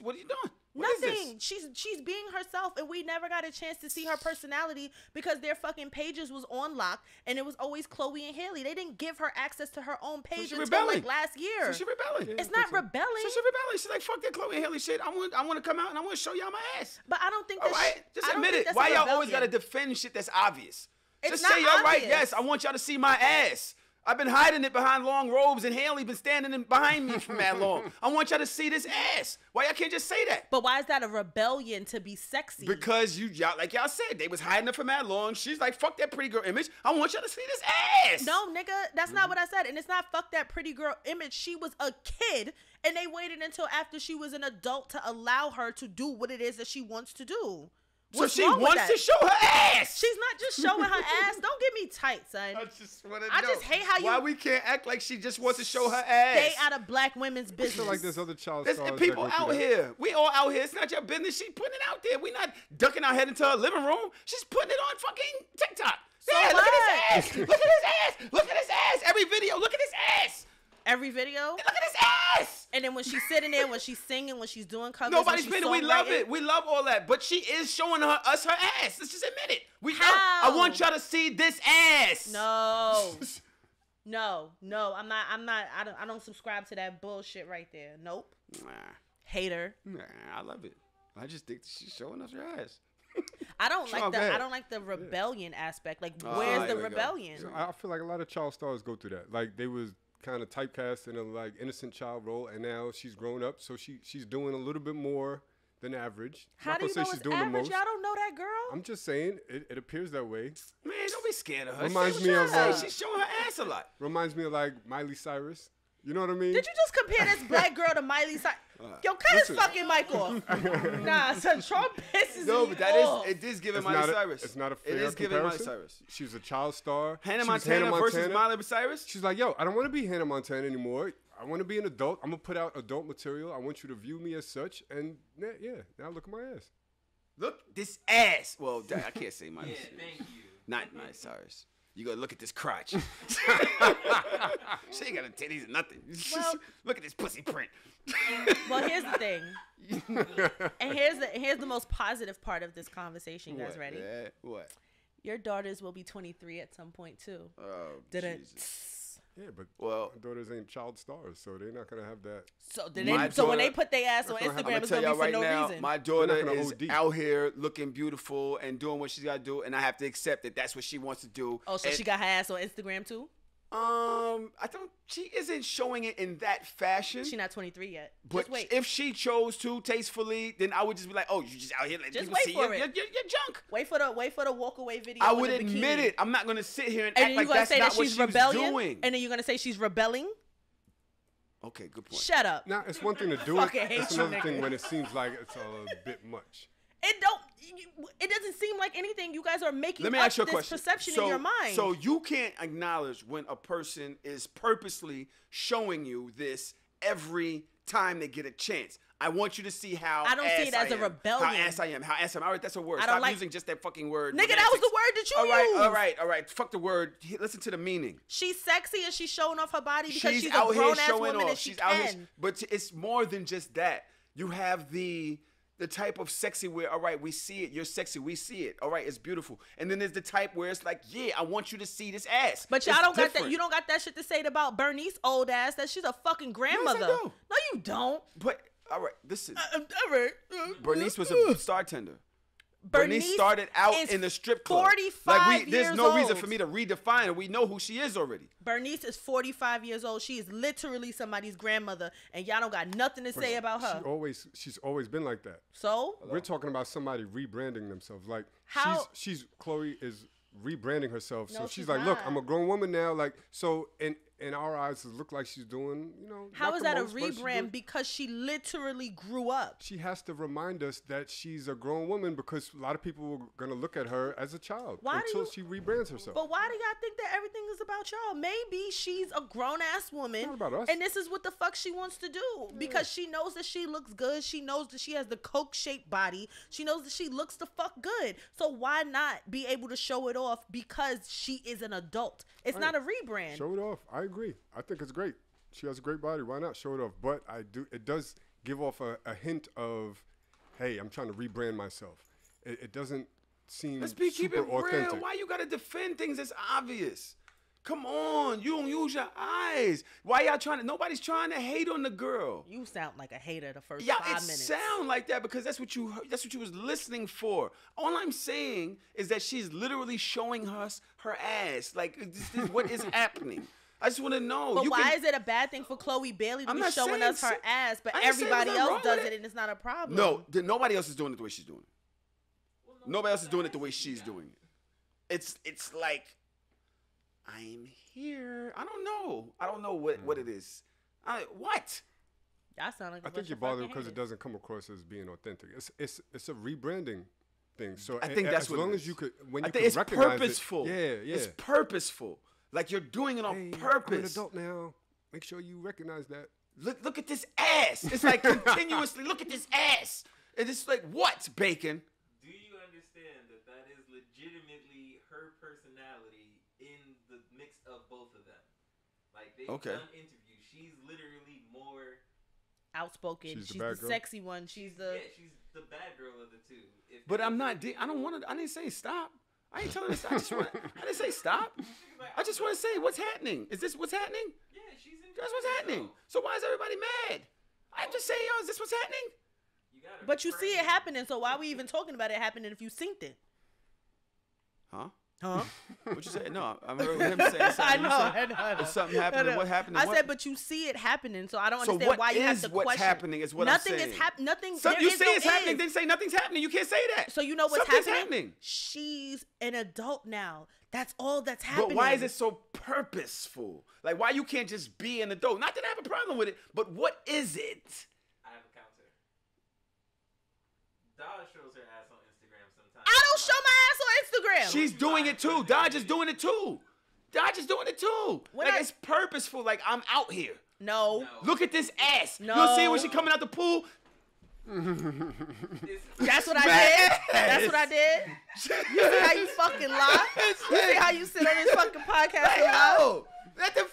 [SPEAKER 1] what are you doing? What is
[SPEAKER 2] nothing.
[SPEAKER 1] this?
[SPEAKER 2] She's being herself, and we never got a chance to see her personality because their fucking pages was on lock, and it was always Chloe and Haley. They didn't give her access to her own page
[SPEAKER 1] she
[SPEAKER 2] until
[SPEAKER 1] rebelling.
[SPEAKER 2] like last year.
[SPEAKER 1] So she rebelling.
[SPEAKER 2] It's not rebelling,
[SPEAKER 1] So she rebelling. She's like, fuck that Chloe and Haley shit. I want to come out and I want to show y'all my ass.
[SPEAKER 2] but I don't think
[SPEAKER 1] All
[SPEAKER 2] that.
[SPEAKER 1] right, just
[SPEAKER 2] I don't
[SPEAKER 1] admit
[SPEAKER 2] think
[SPEAKER 1] it.
[SPEAKER 2] that's
[SPEAKER 1] Why
[SPEAKER 2] a
[SPEAKER 1] y'all always
[SPEAKER 2] rebellion.
[SPEAKER 1] gotta defend shit that's obvious?
[SPEAKER 2] It's
[SPEAKER 1] Just
[SPEAKER 2] not
[SPEAKER 1] say, all right,
[SPEAKER 2] obvious.
[SPEAKER 1] yes, I want y'all to see my ass. I've been hiding it behind long robes, and Haley been standing behind me for that long. I want y'all to see this ass. Why y'all can't just say that?
[SPEAKER 2] But why is that a rebellion to be sexy?
[SPEAKER 1] Because y'all, like y'all said, they was hiding it for mad long. She's like, fuck that pretty girl image. I want y'all to see this ass.
[SPEAKER 2] No, nigga, that's not what I said. And it's not fuck that pretty girl image. She was a kid, and they waited until after she was an adult to allow her to do what it is that she wants to do.
[SPEAKER 1] So
[SPEAKER 2] What's
[SPEAKER 1] she
[SPEAKER 2] wrong with
[SPEAKER 1] wants
[SPEAKER 2] that?
[SPEAKER 1] to show her ass.
[SPEAKER 2] She's not just showing her ass. Don't get me tight, son.
[SPEAKER 1] I just want to
[SPEAKER 2] I just hate how
[SPEAKER 1] why
[SPEAKER 2] you
[SPEAKER 1] we can't act like she just wants to show her ass.
[SPEAKER 2] stay out of black women's
[SPEAKER 3] I
[SPEAKER 2] business.
[SPEAKER 3] feel like there's other child
[SPEAKER 1] There's
[SPEAKER 3] stars that
[SPEAKER 1] people
[SPEAKER 3] go through
[SPEAKER 1] out
[SPEAKER 3] that.
[SPEAKER 1] here. We all out here. It's not your business. She's putting it out there. We're not ducking our head into her living room. She's putting it on fucking TikTok.
[SPEAKER 2] So
[SPEAKER 1] Yeah, look at
[SPEAKER 2] what?
[SPEAKER 1] his ass. Look at his ass. Look at his ass. Every video, look at his ass.
[SPEAKER 2] Every video.
[SPEAKER 1] Look at his ass.
[SPEAKER 2] And then when she's sitting there, when she's singing, when she's doing covers,
[SPEAKER 1] Nobody's
[SPEAKER 2] when she's
[SPEAKER 1] been. We love
[SPEAKER 2] songwriting.
[SPEAKER 1] it. We love all that. But she is showing us her ass. Let's just admit it.
[SPEAKER 2] How?
[SPEAKER 1] I want y'all to see this ass.
[SPEAKER 2] No. No, I'm not. I don't subscribe to that bullshit right there. Nope. Hater.
[SPEAKER 1] Nah, I love it. I just think she's showing us her ass.
[SPEAKER 2] I don't
[SPEAKER 1] Sean,
[SPEAKER 2] like
[SPEAKER 1] go ahead.
[SPEAKER 2] I don't like the rebellion aspect. Like,
[SPEAKER 1] Oh,
[SPEAKER 2] where's
[SPEAKER 1] here
[SPEAKER 2] the
[SPEAKER 1] we go.
[SPEAKER 2] rebellion?
[SPEAKER 3] So I feel like a lot of child stars go through that. Like they was kind of typecast in a like innocent child role, and now she's grown up, so she's doing a little bit more than average.
[SPEAKER 2] How
[SPEAKER 3] Not
[SPEAKER 2] do you
[SPEAKER 3] gonna
[SPEAKER 2] know
[SPEAKER 3] say
[SPEAKER 2] it's
[SPEAKER 3] she's doing the
[SPEAKER 2] average?
[SPEAKER 3] most.
[SPEAKER 2] Y'all don't know that girl.
[SPEAKER 3] I'm just saying it appears that way.
[SPEAKER 1] Man, don't be scared of her.
[SPEAKER 3] Reminds
[SPEAKER 1] Say
[SPEAKER 3] me
[SPEAKER 1] what
[SPEAKER 3] of,
[SPEAKER 1] you say.
[SPEAKER 3] uh,
[SPEAKER 1] She's showing her ass a lot.
[SPEAKER 3] Reminds me of like Miley Cyrus. You know what I mean?
[SPEAKER 2] Did you just compare this black girl to Miley Cyrus? Yo, cut his
[SPEAKER 3] listen.
[SPEAKER 2] fucking mic off. Nah, son, Trump pisses
[SPEAKER 1] No,
[SPEAKER 2] me
[SPEAKER 1] but that
[SPEAKER 2] off.
[SPEAKER 1] it is giving
[SPEAKER 3] It's
[SPEAKER 1] Miley
[SPEAKER 3] not a-
[SPEAKER 1] Cyrus.
[SPEAKER 3] it's not a
[SPEAKER 1] It
[SPEAKER 3] fair
[SPEAKER 1] is giving Miley
[SPEAKER 3] comparison.
[SPEAKER 1] Cyrus.
[SPEAKER 3] She's a child star.
[SPEAKER 1] Hannah
[SPEAKER 3] She was
[SPEAKER 1] Montana versus Miley Cyrus.
[SPEAKER 3] She's like, yo, I don't want to be Hannah Montana anymore. I want to be an adult. I'm gonna put out adult material. I want you to view me as such. And yeah, now look at my ass.
[SPEAKER 1] Look this ass. Well, I can't say Miley.
[SPEAKER 5] Yeah,
[SPEAKER 1] Cyrus.
[SPEAKER 5] thank you.
[SPEAKER 1] Not Miley Cyrus. You gotta look at this crotch. She ain't got no titties or nothing.
[SPEAKER 2] Well-
[SPEAKER 1] Look at this pussy print.
[SPEAKER 2] Well, here's the thing. And here's the most positive part of this conversation. You guys
[SPEAKER 1] What?
[SPEAKER 2] ready?
[SPEAKER 1] Yeah, what?
[SPEAKER 2] Your daughters will be 23 at some point too.
[SPEAKER 1] Oh,
[SPEAKER 2] Didn't.
[SPEAKER 1] Jesus.
[SPEAKER 3] Yeah, but
[SPEAKER 1] Well,
[SPEAKER 3] my daughters ain't child stars, so they're not gonna have that.
[SPEAKER 2] So
[SPEAKER 1] My
[SPEAKER 2] when they
[SPEAKER 1] daughter-
[SPEAKER 2] put their ass on
[SPEAKER 3] That's not gonna
[SPEAKER 2] Instagram,
[SPEAKER 3] happen.
[SPEAKER 2] it's
[SPEAKER 1] tell
[SPEAKER 2] gonna
[SPEAKER 1] y'all
[SPEAKER 2] be for
[SPEAKER 1] right
[SPEAKER 2] no
[SPEAKER 1] now,
[SPEAKER 2] reason.
[SPEAKER 1] my daughter
[SPEAKER 3] They're not gonna
[SPEAKER 1] is
[SPEAKER 3] OD.
[SPEAKER 1] out here looking beautiful and doing what she's got to do, and I have to accept that that's what she wants to do.
[SPEAKER 2] Oh, so
[SPEAKER 1] And
[SPEAKER 2] she got her ass on Instagram too?
[SPEAKER 1] She isn't showing it in that fashion.
[SPEAKER 2] She's not 23 yet.
[SPEAKER 1] But
[SPEAKER 2] Just wait.
[SPEAKER 1] if she chose to tastefully, then I would just be like, oh, you just out here letting
[SPEAKER 2] Just
[SPEAKER 1] people
[SPEAKER 2] wait
[SPEAKER 1] see
[SPEAKER 2] for
[SPEAKER 1] your
[SPEAKER 2] it.
[SPEAKER 1] junk.
[SPEAKER 2] Wait for the walk away video.
[SPEAKER 1] I
[SPEAKER 2] with
[SPEAKER 1] would
[SPEAKER 2] the
[SPEAKER 1] admit
[SPEAKER 2] bikini.
[SPEAKER 1] it. I'm not gonna sit here and
[SPEAKER 2] And
[SPEAKER 1] act
[SPEAKER 2] then
[SPEAKER 1] like
[SPEAKER 2] you're gonna
[SPEAKER 1] that's
[SPEAKER 2] say
[SPEAKER 1] not
[SPEAKER 2] that
[SPEAKER 1] what
[SPEAKER 2] she's
[SPEAKER 1] she was
[SPEAKER 2] rebellion.
[SPEAKER 1] doing.
[SPEAKER 2] And then you're gonna say she's rebelling.
[SPEAKER 1] Okay, good point.
[SPEAKER 2] Shut up.
[SPEAKER 3] Now, it's one thing to do it.
[SPEAKER 2] Fucking hate
[SPEAKER 3] It's
[SPEAKER 2] you,
[SPEAKER 3] another thing
[SPEAKER 2] nigga.
[SPEAKER 3] when it seems like it's a bit much.
[SPEAKER 2] It doesn't seem like anything. You guys are making
[SPEAKER 1] Let me
[SPEAKER 2] up
[SPEAKER 1] ask you a
[SPEAKER 2] this
[SPEAKER 1] question.
[SPEAKER 2] perception in your mind.
[SPEAKER 1] So you can't acknowledge when a person is purposely showing you this every time they get a chance. I want you to see how
[SPEAKER 2] I don't see it as a rebellion.
[SPEAKER 1] How ass I am. How ass I am. All right, that's a word.
[SPEAKER 2] I don't
[SPEAKER 1] Stop
[SPEAKER 2] like-
[SPEAKER 1] using just that fucking word.
[SPEAKER 2] Nigga, that was the word that you used.
[SPEAKER 1] All right. Fuck the word. Listen to the meaning.
[SPEAKER 2] She's sexy and she's showing off her body because she's a
[SPEAKER 1] out here
[SPEAKER 2] grown ass
[SPEAKER 1] showing
[SPEAKER 2] woman
[SPEAKER 1] off.
[SPEAKER 2] and she
[SPEAKER 1] She's out here,
[SPEAKER 2] can.
[SPEAKER 1] but it's more than just that. You have the type of sexy where, all right, we see it. You're sexy. We see it. All right, it's beautiful. And then there's the type where it's like, yeah, I want you to see this ass.
[SPEAKER 2] But y'all
[SPEAKER 1] It's
[SPEAKER 2] don't got that.
[SPEAKER 1] different.
[SPEAKER 2] You don't got that shit to say about Bernice old ass. That she's a fucking grandmother.
[SPEAKER 1] do.
[SPEAKER 2] No, you don't.
[SPEAKER 1] But all right, listen.
[SPEAKER 2] All right.
[SPEAKER 1] Bernice was a star tender. Bernice started out
[SPEAKER 2] is
[SPEAKER 1] in the strip club.
[SPEAKER 2] 45
[SPEAKER 1] there's
[SPEAKER 2] years
[SPEAKER 1] no reason
[SPEAKER 2] old.
[SPEAKER 1] for me to redefine her. We know who she is already.
[SPEAKER 2] Bernice is 45 years old. She is literally somebody's grandmother, and y'all don't got nothing to say about her.
[SPEAKER 3] She's always been like that.
[SPEAKER 2] So
[SPEAKER 3] We're talking about somebody rebranding themselves. Like
[SPEAKER 2] How-
[SPEAKER 3] Chloe is rebranding herself.
[SPEAKER 2] No,
[SPEAKER 3] So
[SPEAKER 2] she's
[SPEAKER 3] she's like, look,
[SPEAKER 2] not.
[SPEAKER 3] I'm a grown woman now. Like, so in our eyes, it look like she's doing,
[SPEAKER 2] how
[SPEAKER 3] not
[SPEAKER 2] is
[SPEAKER 3] the
[SPEAKER 2] that a
[SPEAKER 3] most, but she's
[SPEAKER 2] rebrand?
[SPEAKER 3] doing-
[SPEAKER 2] Because she literally grew up.
[SPEAKER 3] She has to remind us that she's a grown woman because a lot of people were gonna look at her as a child
[SPEAKER 2] Why do
[SPEAKER 3] until
[SPEAKER 2] you-
[SPEAKER 3] she rebrands herself.
[SPEAKER 2] But why do y'all think that everything is about y'all? Maybe she's a grown ass woman,
[SPEAKER 3] Not about us.
[SPEAKER 2] and this is what the fuck she wants to do because she knows that she looks good. She knows that she has the Coke shaped body. She knows that she looks the fuck good. So why not be able to show it off because she is an adult? It's not a rebrand.
[SPEAKER 3] Show it off. I agree. I think it's great. She has a great body. Why not show it off? But it does give off a hint of, hey, I'm trying to rebrand myself. It doesn't seem
[SPEAKER 1] Let's keep
[SPEAKER 3] super
[SPEAKER 1] it real.
[SPEAKER 3] authentic.
[SPEAKER 1] Why you gotta defend things that's obvious? Come on, you don't use your eyes. Why y'all trying to? Nobody's trying to hate on the girl.
[SPEAKER 2] You sound like a hater the first
[SPEAKER 1] Yeah,
[SPEAKER 2] 5
[SPEAKER 1] it
[SPEAKER 2] minutes.
[SPEAKER 1] sound like that because that's what you heard, that's what you was listening for. All I'm saying is that she's literally showing us her ass. Like this is what is happening. I just want to know.
[SPEAKER 2] But why is it a bad thing for Chloe Bailey to
[SPEAKER 1] I'm
[SPEAKER 2] be
[SPEAKER 1] not
[SPEAKER 2] showing
[SPEAKER 1] saying
[SPEAKER 2] us her
[SPEAKER 1] so-
[SPEAKER 2] ass, but
[SPEAKER 1] I ain't saying
[SPEAKER 2] everybody
[SPEAKER 1] there's nothing
[SPEAKER 2] else
[SPEAKER 1] wrong
[SPEAKER 2] does
[SPEAKER 1] with
[SPEAKER 2] it and it's not a problem?
[SPEAKER 1] No, nobody else is doing it the way she's doing it. Nobody else is doing it the way she's doing it. It's like I'm here. I don't know what it is. What?
[SPEAKER 2] Y'all sound like a
[SPEAKER 3] I think
[SPEAKER 2] bunch
[SPEAKER 3] you're
[SPEAKER 2] of
[SPEAKER 3] bothered
[SPEAKER 2] fucking
[SPEAKER 3] because it
[SPEAKER 2] haters.
[SPEAKER 3] doesn't come across as being authentic. It's a rebranding thing. So
[SPEAKER 1] I think that's
[SPEAKER 3] as
[SPEAKER 1] what
[SPEAKER 3] long
[SPEAKER 1] it
[SPEAKER 3] as
[SPEAKER 1] is.
[SPEAKER 3] you could when
[SPEAKER 1] I
[SPEAKER 3] you
[SPEAKER 1] think
[SPEAKER 3] could
[SPEAKER 1] it's
[SPEAKER 3] recognize
[SPEAKER 1] purposeful.
[SPEAKER 3] it. Yeah.
[SPEAKER 1] It's purposeful. Like you're doing it on
[SPEAKER 3] Hey, I'm an
[SPEAKER 1] purpose.
[SPEAKER 3] adult now. Make sure you recognize that.
[SPEAKER 1] Look at this ass. It's like continuously look at this ass. And it's like what, Bacon?
[SPEAKER 5] Do you understand that is legitimately her personality in the mix of both of them? Like they've
[SPEAKER 1] Okay.
[SPEAKER 5] done interviews. She's literally more.
[SPEAKER 2] Outspoken.
[SPEAKER 3] She's the
[SPEAKER 2] She's
[SPEAKER 3] bad
[SPEAKER 2] the
[SPEAKER 3] girl?
[SPEAKER 2] sexy one. She's the.
[SPEAKER 5] Yeah, she's the bad girl of the two. If
[SPEAKER 1] But
[SPEAKER 5] there
[SPEAKER 1] I'm
[SPEAKER 5] was
[SPEAKER 1] not. I don't want to. I didn't say stop. I ain't telling this. I didn't say stop. I just want to say what's happening. Is this what's happening?
[SPEAKER 5] Yeah, she's in.
[SPEAKER 1] That's what's happening. So why is everybody mad? I'm just saying, yo, is this what's happening?
[SPEAKER 5] You gotta
[SPEAKER 2] But you see it
[SPEAKER 5] frame-
[SPEAKER 2] happening, so why are we even talking about it happening if you synced it?
[SPEAKER 1] Huh?
[SPEAKER 2] Huh?
[SPEAKER 1] What you say? No, I heard him saying something.
[SPEAKER 2] I
[SPEAKER 1] You
[SPEAKER 2] know,
[SPEAKER 1] said,
[SPEAKER 2] I know.
[SPEAKER 1] Is something happening?
[SPEAKER 2] I know.
[SPEAKER 1] What happened?
[SPEAKER 2] I
[SPEAKER 1] What?
[SPEAKER 2] said, but you see it happening, so I don't
[SPEAKER 1] So
[SPEAKER 2] understand
[SPEAKER 1] what
[SPEAKER 2] why you have
[SPEAKER 1] is
[SPEAKER 2] to
[SPEAKER 1] what's
[SPEAKER 2] question.
[SPEAKER 1] happening is what I'm
[SPEAKER 2] Nothing
[SPEAKER 1] saying.
[SPEAKER 2] is happening. Nothing.
[SPEAKER 1] Some,
[SPEAKER 2] there
[SPEAKER 1] you
[SPEAKER 2] is
[SPEAKER 1] say
[SPEAKER 2] no
[SPEAKER 1] it's happening,
[SPEAKER 2] is.
[SPEAKER 1] then say nothing's happening. You can't say that.
[SPEAKER 2] So you know what's
[SPEAKER 1] Something's
[SPEAKER 2] happening? She's an adult now. That's all that's happening.
[SPEAKER 1] But why is it so purposeful? Like, why you can't just be an adult? Not that I have a problem with it, but what is it?
[SPEAKER 5] I have a counter. Dodge shows her ass on Instagram sometimes.
[SPEAKER 2] I don't show my ass on Instagram.
[SPEAKER 1] She's doing it too. Dodge is doing it too. Dodge is doing it too.
[SPEAKER 2] When
[SPEAKER 1] Like,
[SPEAKER 2] I-
[SPEAKER 1] it's purposeful. Like, I'm out here.
[SPEAKER 2] no.
[SPEAKER 5] No.
[SPEAKER 1] Look at this ass.
[SPEAKER 2] No.
[SPEAKER 1] You'll see when she coming out the pool.
[SPEAKER 2] That's what I
[SPEAKER 1] Man.
[SPEAKER 2] did. That's what I did. You see how you fucking lie? You see how you sit on this fucking podcast and lie?
[SPEAKER 1] Yo,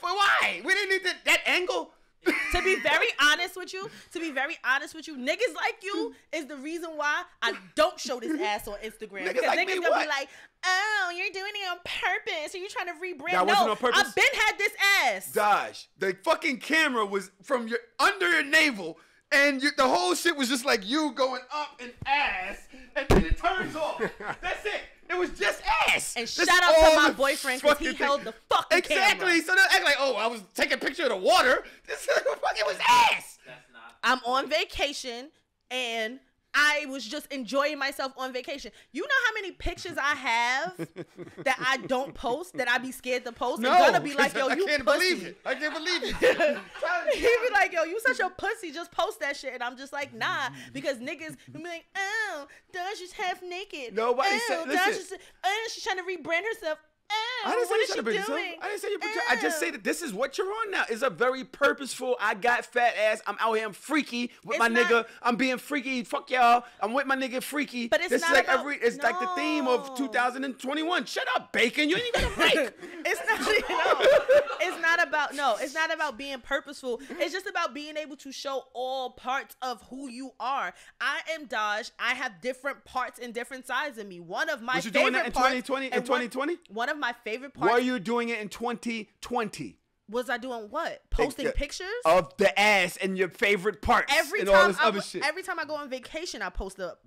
[SPEAKER 1] why? We didn't need that angle.
[SPEAKER 2] To be very honest with you, niggas like you is the reason why I don't show this ass on Instagram.
[SPEAKER 1] Niggas
[SPEAKER 2] Because
[SPEAKER 1] like
[SPEAKER 2] niggas
[SPEAKER 1] me,
[SPEAKER 2] gonna
[SPEAKER 1] what?
[SPEAKER 2] be like, oh, you're doing it on purpose. Are you trying to rebrand?
[SPEAKER 1] That
[SPEAKER 2] No,
[SPEAKER 1] wasn't on purpose?
[SPEAKER 2] I've been had this ass.
[SPEAKER 1] Dodge, the fucking camera was from your under your navel, and the whole shit was just like you going up and ass, and then it turns off. That's it. It was just ass. ass.
[SPEAKER 2] And
[SPEAKER 1] That's
[SPEAKER 2] shout out to
[SPEAKER 1] all
[SPEAKER 2] my
[SPEAKER 1] the
[SPEAKER 2] boyfriend because he
[SPEAKER 1] fucking
[SPEAKER 2] held the fucking
[SPEAKER 1] Exactly.
[SPEAKER 2] camera.
[SPEAKER 1] So they're acting like, oh, I was taking a picture of the water. This fucking was ass.
[SPEAKER 5] That's not.
[SPEAKER 2] I'm on vacation and I was just enjoying myself on vacation. You know how many pictures I have that I don't post, that I be scared to post?
[SPEAKER 1] No,
[SPEAKER 2] and gonna be like, yo,
[SPEAKER 1] I
[SPEAKER 2] you
[SPEAKER 1] can't
[SPEAKER 2] pussy.
[SPEAKER 1] believe it. I can't believe it.
[SPEAKER 2] He be like, yo, you such a pussy, just post that shit. And I'm just like, nah, because niggas be like, oh, Dash is half naked.
[SPEAKER 1] Nobody
[SPEAKER 2] oh,
[SPEAKER 1] said-
[SPEAKER 2] Dash
[SPEAKER 1] listen.
[SPEAKER 2] is, she's trying to rebrand herself. Oh,
[SPEAKER 1] I didn't say
[SPEAKER 2] what
[SPEAKER 1] you
[SPEAKER 2] is
[SPEAKER 1] should
[SPEAKER 2] she
[SPEAKER 1] have been yourself.
[SPEAKER 2] doing?
[SPEAKER 1] I didn't say you. I just say that this is what you're on now. It's a very purposeful. I got fat ass. I'm out here. I'm freaky with
[SPEAKER 2] It's
[SPEAKER 1] my
[SPEAKER 2] not-
[SPEAKER 1] nigga. I'm being freaky. Fuck y'all. I'm with my nigga freaky.
[SPEAKER 2] But it's
[SPEAKER 1] this
[SPEAKER 2] not
[SPEAKER 1] is like
[SPEAKER 2] about-
[SPEAKER 1] It's like the theme of
[SPEAKER 2] No.
[SPEAKER 1] 2021. Shut up, Bacon. You ain't even a break.
[SPEAKER 2] It's not, it's not about, no, it's not about being purposeful. It's just about being able to show all parts of who you are. I am Daj. I have different parts and different sides of me. One of my
[SPEAKER 1] Was you
[SPEAKER 2] favorite
[SPEAKER 1] doing that in
[SPEAKER 2] parts.
[SPEAKER 1] 2020? In
[SPEAKER 2] and
[SPEAKER 1] 2020?
[SPEAKER 2] One of my favorite parts.
[SPEAKER 1] Were you doing it in 2020?
[SPEAKER 2] Was I doing what? Posting
[SPEAKER 1] Yeah.
[SPEAKER 2] pictures?
[SPEAKER 1] Of the ass and your favorite parts
[SPEAKER 2] Every
[SPEAKER 1] and all
[SPEAKER 2] time
[SPEAKER 1] this other shit.
[SPEAKER 2] every time I go on vacation, I post a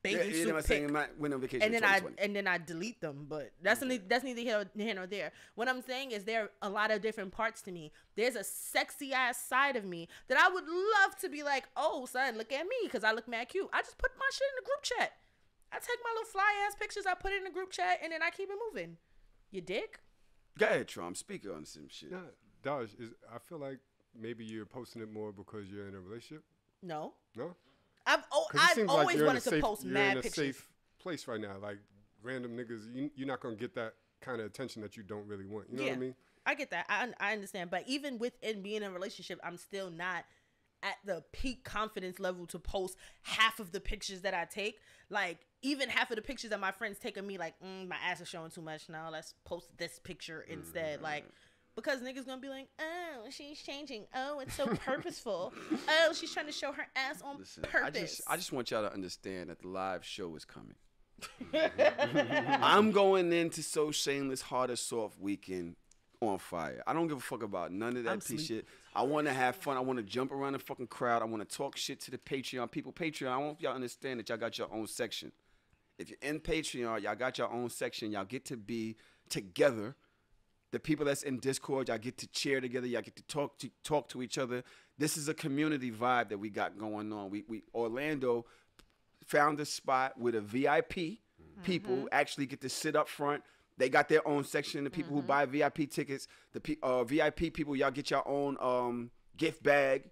[SPEAKER 2] bathing
[SPEAKER 1] you know what I'm
[SPEAKER 2] suit
[SPEAKER 1] saying?
[SPEAKER 2] pic.
[SPEAKER 1] I went on vacation
[SPEAKER 2] And
[SPEAKER 1] in
[SPEAKER 2] then
[SPEAKER 1] 2020.
[SPEAKER 2] I delete them, but that's neither here nor there. What I'm saying is there are a lot of different parts to me. There's a sexy ass side of me that I would love to be like, oh son, look at me, because I look mad cute. I just put my shit in the group chat. I take my little fly ass pictures, I put it in the group chat, and then I keep it moving. You dick?
[SPEAKER 1] Go ahead, Trump. Speak on some shit.
[SPEAKER 3] Nah, Dodge, I feel like maybe you're posting it more because you're in a relationship.
[SPEAKER 2] No.
[SPEAKER 3] No?
[SPEAKER 2] 'Cause
[SPEAKER 3] it
[SPEAKER 2] I've
[SPEAKER 3] seems
[SPEAKER 2] always
[SPEAKER 3] you're in
[SPEAKER 2] wanted
[SPEAKER 3] a
[SPEAKER 2] to
[SPEAKER 3] safe-
[SPEAKER 2] post
[SPEAKER 3] you're
[SPEAKER 2] mad
[SPEAKER 3] in a
[SPEAKER 2] pictures.
[SPEAKER 3] safe place right now. Like random niggas, you're not gonna get that kind of attention that you don't really want. You know what I mean?
[SPEAKER 2] I get that. I understand. But even within being in a relationship, I'm still not at the peak confidence level to post half of the pictures that I take. Like, even half of the pictures that my friends take of me, like, my ass is showing too much now. Let's post this picture instead. Like, because niggas gonna be like, oh, she's changing. Oh, it's so purposeful. Oh, she's trying to show her ass on
[SPEAKER 1] Listen,
[SPEAKER 2] purpose.
[SPEAKER 1] I just want y'all to understand that the live show is coming. I'm going into So Shameless Hard or Soft weekend on fire. I don't give a fuck about none of that
[SPEAKER 2] I'm
[SPEAKER 1] piece
[SPEAKER 2] sleep.
[SPEAKER 1] shit. I want to have fun. I want to jump around the fucking crowd. I want to talk shit to the Patreon people. Patreon, I want y'all to understand that y'all got your own section. If you're in Patreon, y'all got your own section. Y'all get to be together. The people that's in Discord, y'all get to cheer together. Y'all get to talk to each other. This is a community vibe that we got going on. We Orlando found a spot with a VIP. People actually get to sit up front. They got their own section. The people who buy VIP tickets, the VIP people, y'all get your own gift bag.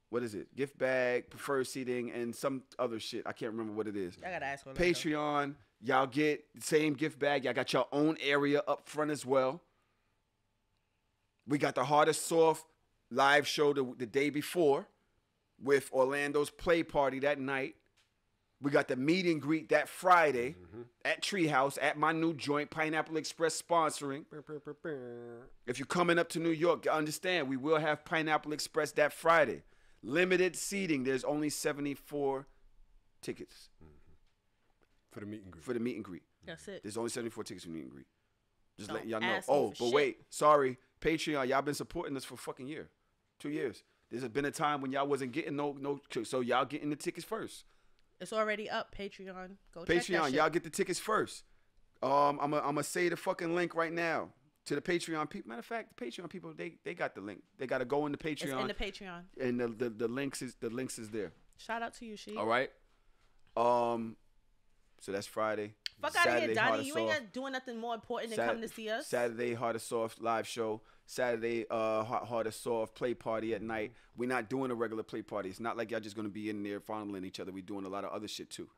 [SPEAKER 1] What is it? Gift bag, preferred seating, and some other shit. I can't remember what it is.
[SPEAKER 2] I gotta ask one.
[SPEAKER 1] Patreon, y'all get the same gift bag. Y'all got your own area up front as well. We got the Hard or Soft live show the day before with Orlando's play party that night. We got the meet and greet that Friday at Treehouse at my new joint, Pineapple Express sponsoring. If you're coming up to New York, understand we will have Pineapple Express that Friday. Limited seating. There's only 74 tickets
[SPEAKER 3] For the meet and greet.
[SPEAKER 1] for the meet and greet.
[SPEAKER 2] That's it.
[SPEAKER 1] There's only 74 tickets for meet and greet. Just
[SPEAKER 2] Don't
[SPEAKER 1] letting y'all know.
[SPEAKER 2] ask
[SPEAKER 1] Oh,
[SPEAKER 2] me
[SPEAKER 1] but
[SPEAKER 2] for shit.
[SPEAKER 1] wait. Sorry. Patreon, y'all been supporting us for a fucking year. 2 years. There's been a time when y'all wasn't getting no, so y'all getting the tickets first.
[SPEAKER 2] It's already up. Patreon. Go check that
[SPEAKER 1] Patreon,
[SPEAKER 2] shit.
[SPEAKER 1] y'all get the tickets first. I'm gonna say the fucking link right now to the Patreon people. Matter of fact, the Patreon people, they got the link. They gotta go in the
[SPEAKER 2] It's
[SPEAKER 1] Patreon,
[SPEAKER 2] in the Patreon.
[SPEAKER 1] and the links is there.
[SPEAKER 2] Shout out to you, she.
[SPEAKER 1] All right. So that's Friday.
[SPEAKER 2] Fuck out of here,
[SPEAKER 1] Saturday, Hard
[SPEAKER 2] Donnie.
[SPEAKER 1] or
[SPEAKER 2] You
[SPEAKER 1] Soft.
[SPEAKER 2] ain't doing nothing more important than coming to see us.
[SPEAKER 1] Saturday, Hard or Soft live show. Saturday, Hard or Soft play party at night. We're not doing a regular play party. It's not like y'all just gonna be in there fondling each other. We're doing a lot of other shit too.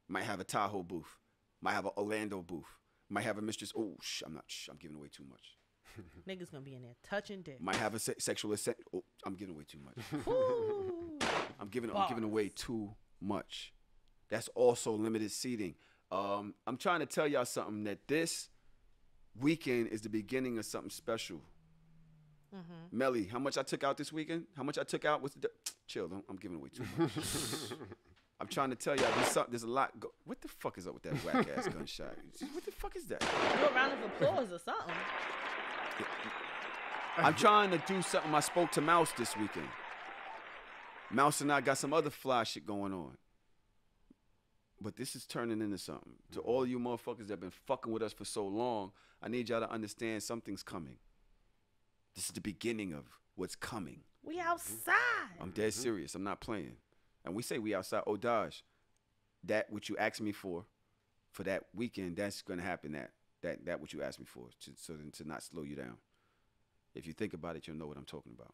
[SPEAKER 1] Might have a Tahoe booth. Might have an Orlando booth. Might have a Mistress. Oh, I'm giving away too much.
[SPEAKER 2] Niggas gonna be in there touching dick.
[SPEAKER 1] Might have a sexual ascent. Oh, I'm giving away too much.
[SPEAKER 2] Ooh.
[SPEAKER 1] I'm giving away too much. That's also limited seating. I'm trying to tell y'all something that this weekend is the beginning of something special. Melly, how much I took out this weekend? How much I took out? Chill. I'm giving away too much. I'm trying to tell y'all there's a lot. What the fuck is up with that whack ass gunshot? What the fuck is that?
[SPEAKER 2] Do a round of applause or something.
[SPEAKER 1] I'm trying to do something. I spoke to Mouse this weekend. Mouse and I got some other fly shit going on. But this is turning into something. To all you motherfuckers that been fucking with us for so long, I need y'all to understand something's coming. This is the beginning of what's coming.
[SPEAKER 2] We outside.
[SPEAKER 1] I'm dead serious. I'm not playing. And we say we outside. Oh, Dodge, that what you asked me for that weekend, that's going to happen. That what you asked me for, to not slow you down. If you think about it, you'll know what I'm talking about.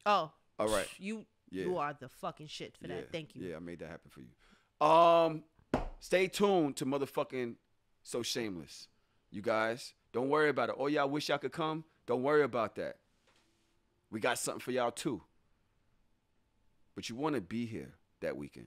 [SPEAKER 2] Oh.
[SPEAKER 1] All right.
[SPEAKER 2] You are the fucking shit for that. Thank you.
[SPEAKER 1] Yeah, I made that happen for you. Stay tuned to motherfucking So Shameless. You guys, don't worry about it. Oh, y'all wish y'all could come? Don't worry about that. We got something for y'all too. But you want to be here that weekend.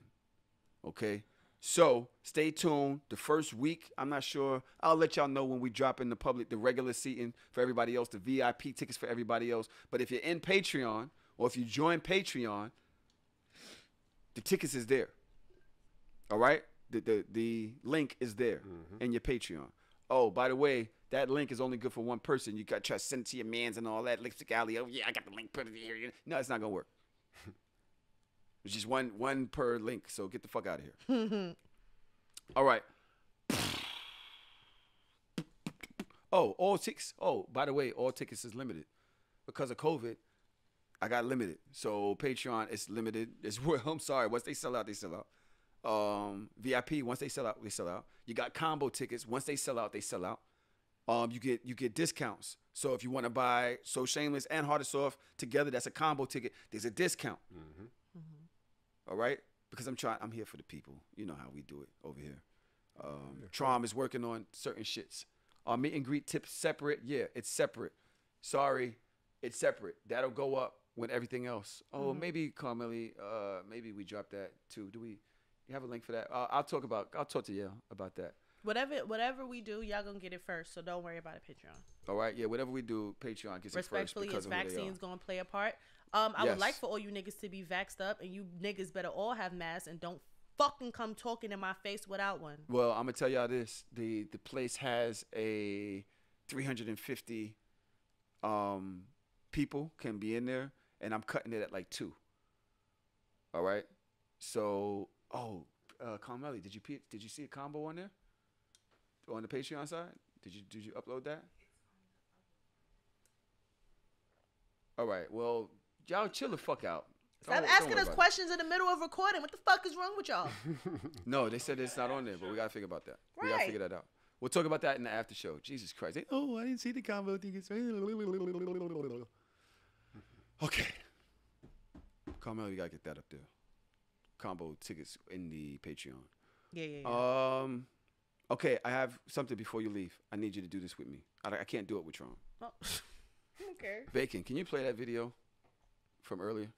[SPEAKER 1] Okay? So stay tuned. The first week, I'm not sure. I'll let y'all know when we drop in the public the regular seating for everybody else, the VIP tickets for everybody else. But if you're in Patreon or if you join Patreon, the tickets is there. All right? The link is there in your Patreon. Oh, by the way, that link is only good for one person. You got to try to send it to your mans and all that. Lipstick Alley. Oh, yeah, I got the link. Put it here. No, it's not going to work. It's just one per link. So get the fuck out of here. All right. Oh, all tickets. Oh, by the way, all tickets is limited. Because of COVID, I got limited. So Patreon is limited as well. I'm sorry. Once they sell out, they sell out. VIP, once they sell out, they sell out. You got combo tickets. Once they sell out, they sell out. You get discounts. So if you want to buy So Shameless and Hard and Soft together, that's a combo ticket. There's a discount. All right? Because I'm here for the people. You know how we do it over here. Trom is working on certain shits. Meet and greet tips separate. Yeah, it's separate. Sorry, it's separate. That'll go up when everything else. Oh, maybe Carmeli, maybe we drop that too. Do we? You have a link for that? I'll talk to you about that.
[SPEAKER 2] Whatever we do, y'all gonna get it first. So don't worry about it, Patreon.
[SPEAKER 1] All right, yeah. Whatever we do, Patreon gets it first.
[SPEAKER 2] Respectfully,
[SPEAKER 1] Because
[SPEAKER 2] is vaccines gonna play a part? I would like for all you niggas to be vaxxed up, and you niggas better all have masks and don't fucking come talking in my face without one.
[SPEAKER 1] Well, I'm gonna tell y'all this: the place has a 350 people can be in there, and I'm cutting it at like 2. All right, so Carmeli, did you see a combo on there on the Patreon side? Did you upload that? All right, well, y'all chill the fuck out.
[SPEAKER 2] Stop asking us questions in the middle of recording. What the fuck is wrong with y'all?
[SPEAKER 1] No, they said it's not on there, but we gotta figure about that. Right. We gotta figure that out. We'll talk about that in the after show. Jesus Christ. I didn't see the combo tickets. Okay. Carmel, you gotta get that up there. Combo tickets in the Patreon.
[SPEAKER 2] Yeah.
[SPEAKER 1] Okay, I have something before you leave. I need you to do this with me. I can't do it with Tron.
[SPEAKER 2] Oh. Okay.
[SPEAKER 1] Bacon, can you play that video from earlier?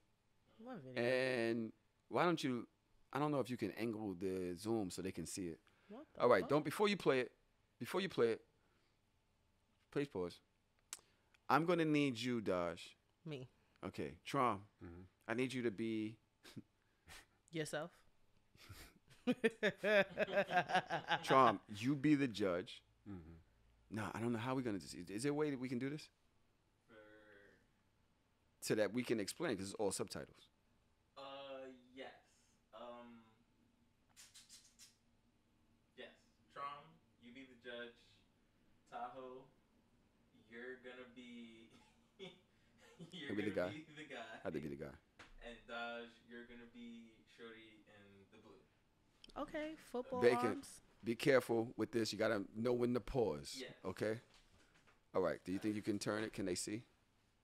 [SPEAKER 2] What video?
[SPEAKER 1] And why don't you, I don't know if you can angle the Zoom so they can see it.
[SPEAKER 2] What the
[SPEAKER 1] All right,
[SPEAKER 2] fuck?
[SPEAKER 1] before you play it, please pause. I'm going to need you, Daj.
[SPEAKER 2] Me.
[SPEAKER 1] Okay, Tron, I need you to be...
[SPEAKER 2] Yourself?
[SPEAKER 1] Tron, you be the judge. No, I don't know how we're going to do this. Is there a way that we can do this? So that we can explain, because it's all subtitles.
[SPEAKER 5] Yes. Yes. Trom, you be the judge. Tahoe, you're gonna be...
[SPEAKER 1] You'll be the guy.
[SPEAKER 5] Be the guy.
[SPEAKER 1] I have to be the guy.
[SPEAKER 5] And Daj, you're gonna be Shorty in the blue.
[SPEAKER 2] Okay, football
[SPEAKER 1] Bacon,
[SPEAKER 2] arms.
[SPEAKER 1] be careful with this. You got to know when to pause.
[SPEAKER 5] Yes.
[SPEAKER 1] Okay? All right. Do you think you can turn it? Can they see?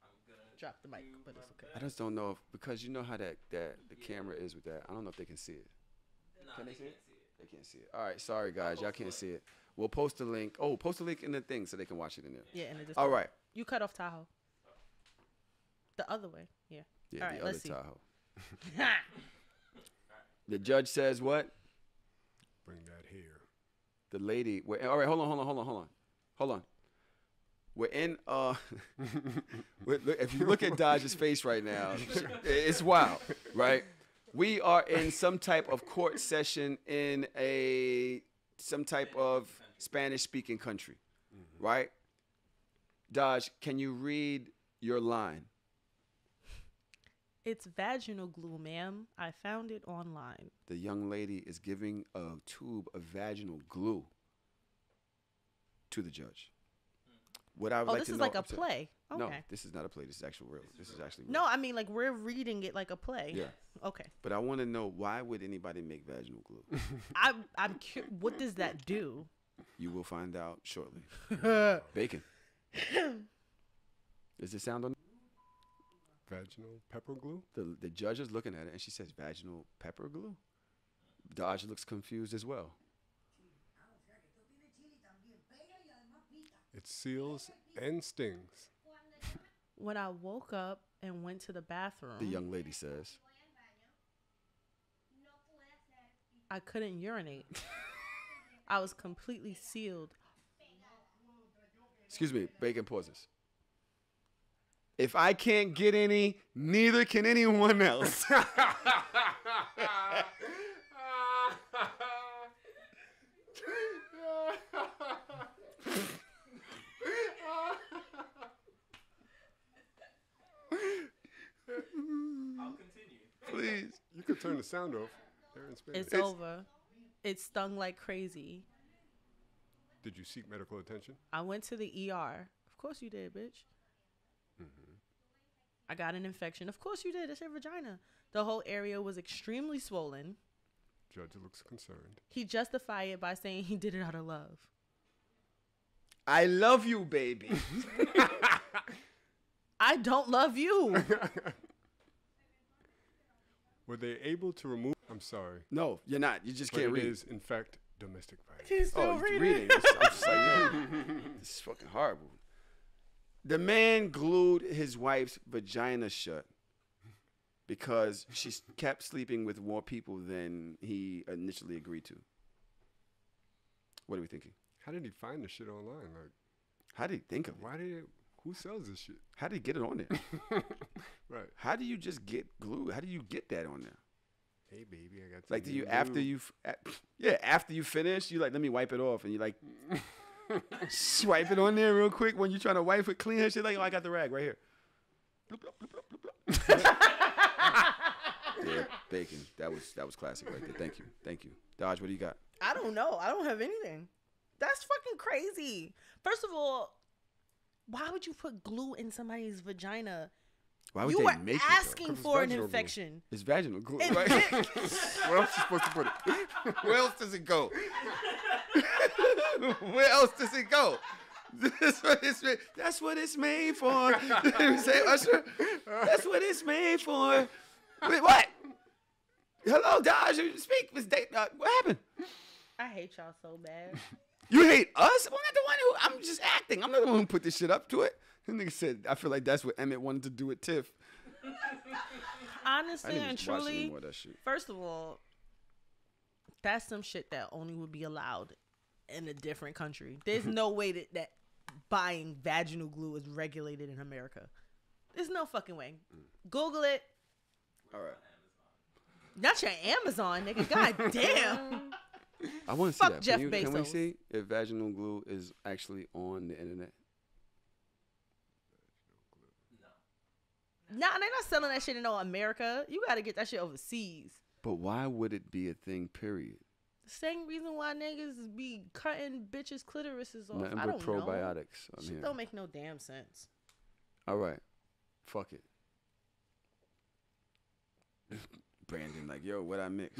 [SPEAKER 5] I'm gonna
[SPEAKER 2] Drop the mic, but it's okay.
[SPEAKER 1] I just don't know if, because you know how the camera is with that. I don't know if they can see it.
[SPEAKER 5] Nah,
[SPEAKER 1] Can they see
[SPEAKER 5] can't
[SPEAKER 1] it? They can't see it. All right. Sorry, guys. Y'all can't see it. We'll post the link. Oh, post the link in the thing so they can watch it in there.
[SPEAKER 2] Yeah, and it just.
[SPEAKER 1] All right.
[SPEAKER 2] You cut off Tahoe. The other way. Yeah.
[SPEAKER 1] Yeah,
[SPEAKER 2] All right,
[SPEAKER 1] the other
[SPEAKER 2] let's see.
[SPEAKER 1] Tahoe. The judge says what?
[SPEAKER 3] Bring that here.
[SPEAKER 1] The lady. All right. Hold on. We're in. If you look at Dodge's face right now, it's wild, right? We are in some type of court session in some type of Spanish-speaking country, right? Dodge, can you read your line?
[SPEAKER 2] It's vaginal glue, ma'am. I found it online.
[SPEAKER 1] The young lady is giving a tube of vaginal glue to the judge. What I would like
[SPEAKER 2] This
[SPEAKER 1] to
[SPEAKER 2] is
[SPEAKER 1] know,
[SPEAKER 2] like a
[SPEAKER 1] I'm sorry.
[SPEAKER 2] play. Okay.
[SPEAKER 1] No, this is not a play. This is actual real. This is actually real.
[SPEAKER 2] No, I mean like we're reading it like a play.
[SPEAKER 1] Yeah.
[SPEAKER 2] Okay.
[SPEAKER 1] But I want to know, why would anybody make vaginal glue?
[SPEAKER 2] What does that do?
[SPEAKER 1] You will find out shortly. Bacon. Does it sound on?
[SPEAKER 3] Vaginal pepper glue?
[SPEAKER 1] The judge is looking at it and she says vaginal pepper glue. Dodge looks confused as well.
[SPEAKER 3] It seals and stings.
[SPEAKER 2] When I woke up and went to the bathroom,
[SPEAKER 1] The young lady says.
[SPEAKER 2] I couldn't urinate. I was completely sealed.
[SPEAKER 1] Excuse me, Bacon pauses. If I can't get any, neither can anyone else.
[SPEAKER 5] I'll continue.
[SPEAKER 1] Please.
[SPEAKER 3] You could turn the sound off. They're in Spanish.
[SPEAKER 2] It's over. It stung like crazy.
[SPEAKER 3] Did you seek medical attention?
[SPEAKER 2] I went to the ER. Of course you did, bitch. I got an infection. Of course you did. It's your vagina. The whole area was extremely swollen.
[SPEAKER 3] Judge looks concerned.
[SPEAKER 2] He justified it by saying he did it out of love.
[SPEAKER 1] I love you, baby.
[SPEAKER 2] I don't love you.
[SPEAKER 3] Were they able to remove? I'm sorry.
[SPEAKER 1] No, you're not. You just
[SPEAKER 3] But
[SPEAKER 1] can't
[SPEAKER 3] it
[SPEAKER 1] read.
[SPEAKER 3] is, in fact, domestic violence.
[SPEAKER 2] He's still
[SPEAKER 1] He's
[SPEAKER 2] reading.
[SPEAKER 1] reading. I'm just like, yo, this is fucking horrible. The man glued his wife's vagina shut because she kept sleeping with more people than he initially agreed to. What are we thinking?
[SPEAKER 3] How did he find this shit online? Like,
[SPEAKER 1] How did he think of it?
[SPEAKER 3] why did it? Who sells this shit?
[SPEAKER 1] How did he get it on there?
[SPEAKER 3] Right.
[SPEAKER 1] How do you just get glue? How do you get that on there?
[SPEAKER 3] Hey, baby, I got some
[SPEAKER 1] Like, do
[SPEAKER 3] new
[SPEAKER 1] you after
[SPEAKER 3] glue.
[SPEAKER 1] you, after you finish, you like, let me wipe it off, and you like swipe it on there real quick when you're trying to wipe it clean and shit. Like, oh, I got the rag right here. Bloop, bloop, bloop, bloop, bloop, bloop. Yeah, Bacon. That was classic right there. Thank you. Dodge, what do you got?
[SPEAKER 2] I don't know. I don't have anything. That's fucking crazy. First of all, why would you put glue in somebody's vagina?
[SPEAKER 1] Why would
[SPEAKER 2] You
[SPEAKER 1] they
[SPEAKER 2] were
[SPEAKER 1] make
[SPEAKER 2] asking
[SPEAKER 1] it?
[SPEAKER 3] it's
[SPEAKER 2] for an
[SPEAKER 3] vaginal glue.
[SPEAKER 2] infection.
[SPEAKER 1] It's vaginal glue.
[SPEAKER 2] It-
[SPEAKER 1] Right?
[SPEAKER 3] Where else you supposed to put it?
[SPEAKER 1] Where else does it go? Where else does it go? That's what it's made. That's what it's made for. Say, Usher. That's what it's made for. Wait, what? Hello, Dodge. Speak. What happened?
[SPEAKER 2] I hate y'all so bad.
[SPEAKER 1] You hate us? I'm not the one who. I'm just acting. I'm not the one who put this shit up to it. The nigga said, I feel like that's what Emmett wanted to do with Tiff. I
[SPEAKER 2] Honestly
[SPEAKER 1] didn't
[SPEAKER 2] and
[SPEAKER 1] just watch
[SPEAKER 2] truly,
[SPEAKER 1] anymore of that shit.
[SPEAKER 2] first of all, that's some shit that only would be allowed in a different country. There's no way that buying vaginal glue is regulated in America. There's no fucking way. Google it.
[SPEAKER 1] All right.
[SPEAKER 2] Not your Amazon, nigga. God damn.
[SPEAKER 1] I want to see
[SPEAKER 2] Fuck
[SPEAKER 1] that.
[SPEAKER 2] Jeff
[SPEAKER 1] Can we
[SPEAKER 2] Bezos.
[SPEAKER 1] see if vaginal glue is actually on the internet?
[SPEAKER 2] Nah, they're not selling that shit in America. You got to get that shit overseas.
[SPEAKER 1] But why would it be a thing, period?
[SPEAKER 2] The same reason why niggas be cutting bitches' clitorises off.
[SPEAKER 1] Nothing
[SPEAKER 2] I
[SPEAKER 1] but
[SPEAKER 2] don't know.
[SPEAKER 1] probiotics. I'm
[SPEAKER 2] Shit
[SPEAKER 1] here.
[SPEAKER 2] don't make no damn sense.
[SPEAKER 1] All right. Fuck it. Brandon, like, yo, what I mix?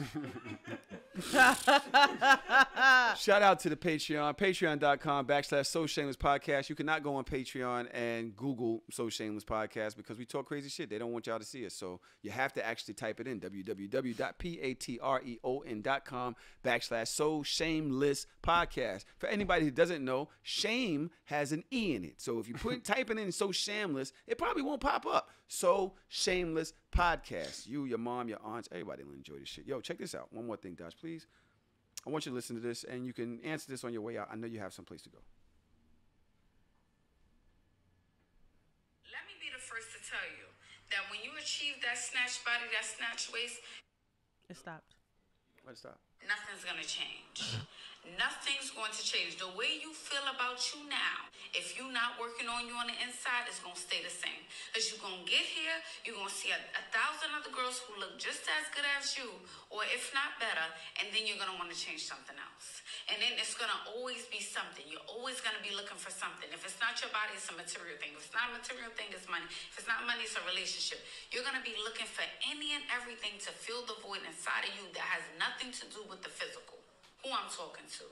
[SPEAKER 1] Shout out to the Patreon, patreon.com/So Shameless Podcast. You cannot go on Patreon and Google So Shameless Podcast because we talk crazy shit. They don't want y'all to see us. So you have to actually type it in, www.patreon.com/So Shameless Podcast. For anybody who doesn't know, shame has an E in it. So if you type it in So Shameless, it probably won't pop up. So Shameless Podcast. You, your mom, your aunts, everybody will enjoy this shit. Yo, check this out. One more thing, Dodge, please. I want you to listen to this, and you can answer this on your way out. I know you have some place to go.
[SPEAKER 7] Let me be the first to tell you that when you achieve that snatch body, that snatch waist,
[SPEAKER 2] It stopped.
[SPEAKER 1] Let's stop.
[SPEAKER 7] nothing's gonna change. Nothing's going to change. The way you feel about you now, if you're not working on you on the inside, it's going to stay the same. Because you're going to get here, you're going to see a thousand other girls who look just as good as you, or if not better, and then you're going to want to change something else. And then it's going to always be something. You're always going to be looking for something. If it's not your body, it's a material thing. If it's not a material thing, it's money. If it's not money, it's a relationship. You're going to be looking for any and everything to fill the void inside of you that has nothing to do with the physical. Who I'm talking to.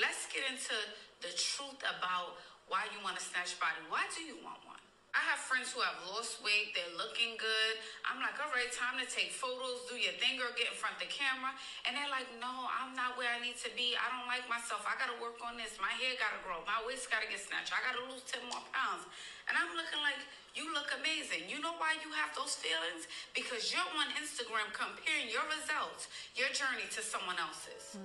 [SPEAKER 7] Let's get into the truth about why you want to snatch body. Why do you want one? I have friends who have lost weight. They're looking good. I'm like, all right, time to take photos. Do your thing, girl. Get in front of the camera. And they're like, no, I'm not where I need to be. I don't like myself. I got to work on this. My hair got to grow. My waist got to get snatched. I got to lose 10 more pounds. And I'm looking like, you look amazing. You know why you have those feelings? Because you're on Instagram comparing your results, your journey to someone else's.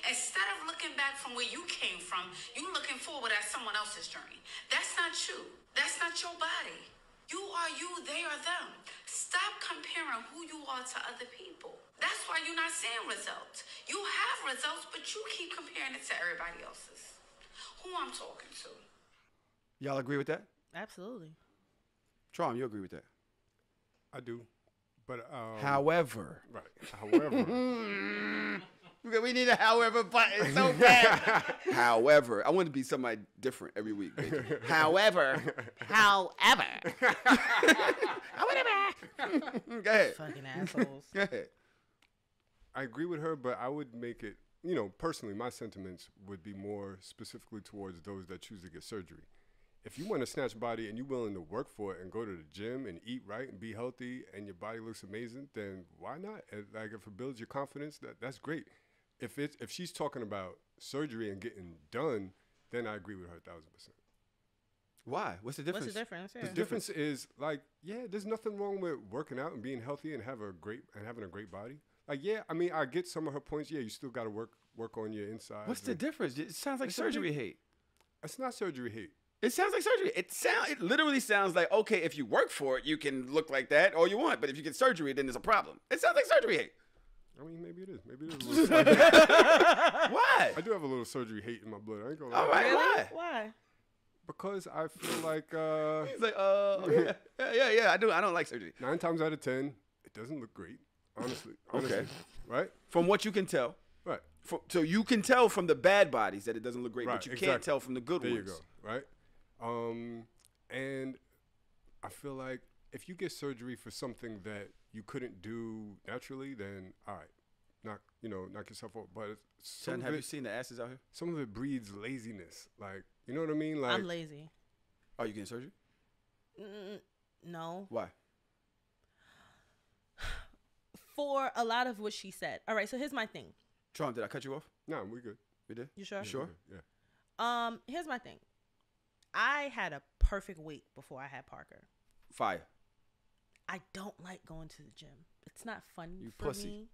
[SPEAKER 7] Instead of looking back from where you came from, you looking forward at someone else's journey. That's not you. That's not your body. You are you, they are them. Stop comparing who you are to other people. That's why you're not seeing results. You have results, but you keep comparing it to everybody else's. Who I'm talking to.
[SPEAKER 1] Y'all agree with that?
[SPEAKER 2] Absolutely.
[SPEAKER 1] Trom, you agree with that?
[SPEAKER 3] I do. But
[SPEAKER 1] However.
[SPEAKER 3] right. However,
[SPEAKER 1] We need a however button so bad. However. I want to be somebody different every week. Baby. However.
[SPEAKER 2] However.
[SPEAKER 1] Go ahead.
[SPEAKER 2] Fucking assholes.
[SPEAKER 1] Go ahead.
[SPEAKER 3] I agree with her, but I would make it, personally, my sentiments would be more specifically towards those that choose to get surgery. If you want a snatch body and you're willing to work for it and go to the gym and eat right and be healthy and your body looks amazing, then why not? Like, if it builds your confidence, that's great. If she's talking about surgery and getting done, then I agree with her 1,000%.
[SPEAKER 1] Why? What's the difference?
[SPEAKER 2] What's the difference? Yeah.
[SPEAKER 3] The difference is, like, yeah, there's nothing wrong with working out and being healthy and having a great body. Like, yeah, I mean, I get some of her points. Yeah, you still got to work on your inside.
[SPEAKER 1] What's the difference? It sounds like
[SPEAKER 3] It's
[SPEAKER 1] surgery hate.
[SPEAKER 3] It's not surgery hate.
[SPEAKER 1] It sounds like surgery. It literally sounds like, okay, if you work for it, you can look like that all you want. But if you get surgery, then there's a problem. It sounds like surgery hate.
[SPEAKER 3] I mean, maybe it is. Maybe it is a little surgery.
[SPEAKER 1] Why?
[SPEAKER 3] I do have a little surgery hate in my blood. I ain't gonna lie.
[SPEAKER 1] All right, why?
[SPEAKER 2] Why?
[SPEAKER 3] Because I feel like
[SPEAKER 1] He's like, yeah, I do. I don't like surgery.
[SPEAKER 3] 9 times out of 10, it doesn't look great. Honestly.
[SPEAKER 1] Okay.
[SPEAKER 3] Right?
[SPEAKER 1] From what you can tell.
[SPEAKER 3] Right.
[SPEAKER 1] So you can tell from the bad bodies that it doesn't look great,
[SPEAKER 3] Right,
[SPEAKER 1] but you can't
[SPEAKER 3] exactly.
[SPEAKER 1] tell from the good
[SPEAKER 3] There
[SPEAKER 1] ones.
[SPEAKER 3] you go. Right? And I feel like if you get surgery for something that you couldn't do naturally, then all right, knock yourself out. But
[SPEAKER 1] Son, have you seen the asses out here?
[SPEAKER 3] some of it breeds laziness. Like, you know what I mean? Like,
[SPEAKER 2] I'm lazy.
[SPEAKER 1] Are you getting surgery?
[SPEAKER 2] No.
[SPEAKER 1] Why?
[SPEAKER 2] For a lot of what she said. All right, so here's my thing.
[SPEAKER 1] Tron, did I cut you off?
[SPEAKER 3] nah, we good.
[SPEAKER 1] We did?
[SPEAKER 2] You sure?
[SPEAKER 1] Sure.
[SPEAKER 3] Yeah.
[SPEAKER 2] Here's my thing. I had a perfect weight before I had Parker.
[SPEAKER 1] Fire.
[SPEAKER 2] I don't like going to the gym. It's not fun
[SPEAKER 1] You
[SPEAKER 2] for
[SPEAKER 1] pussy.
[SPEAKER 2] me.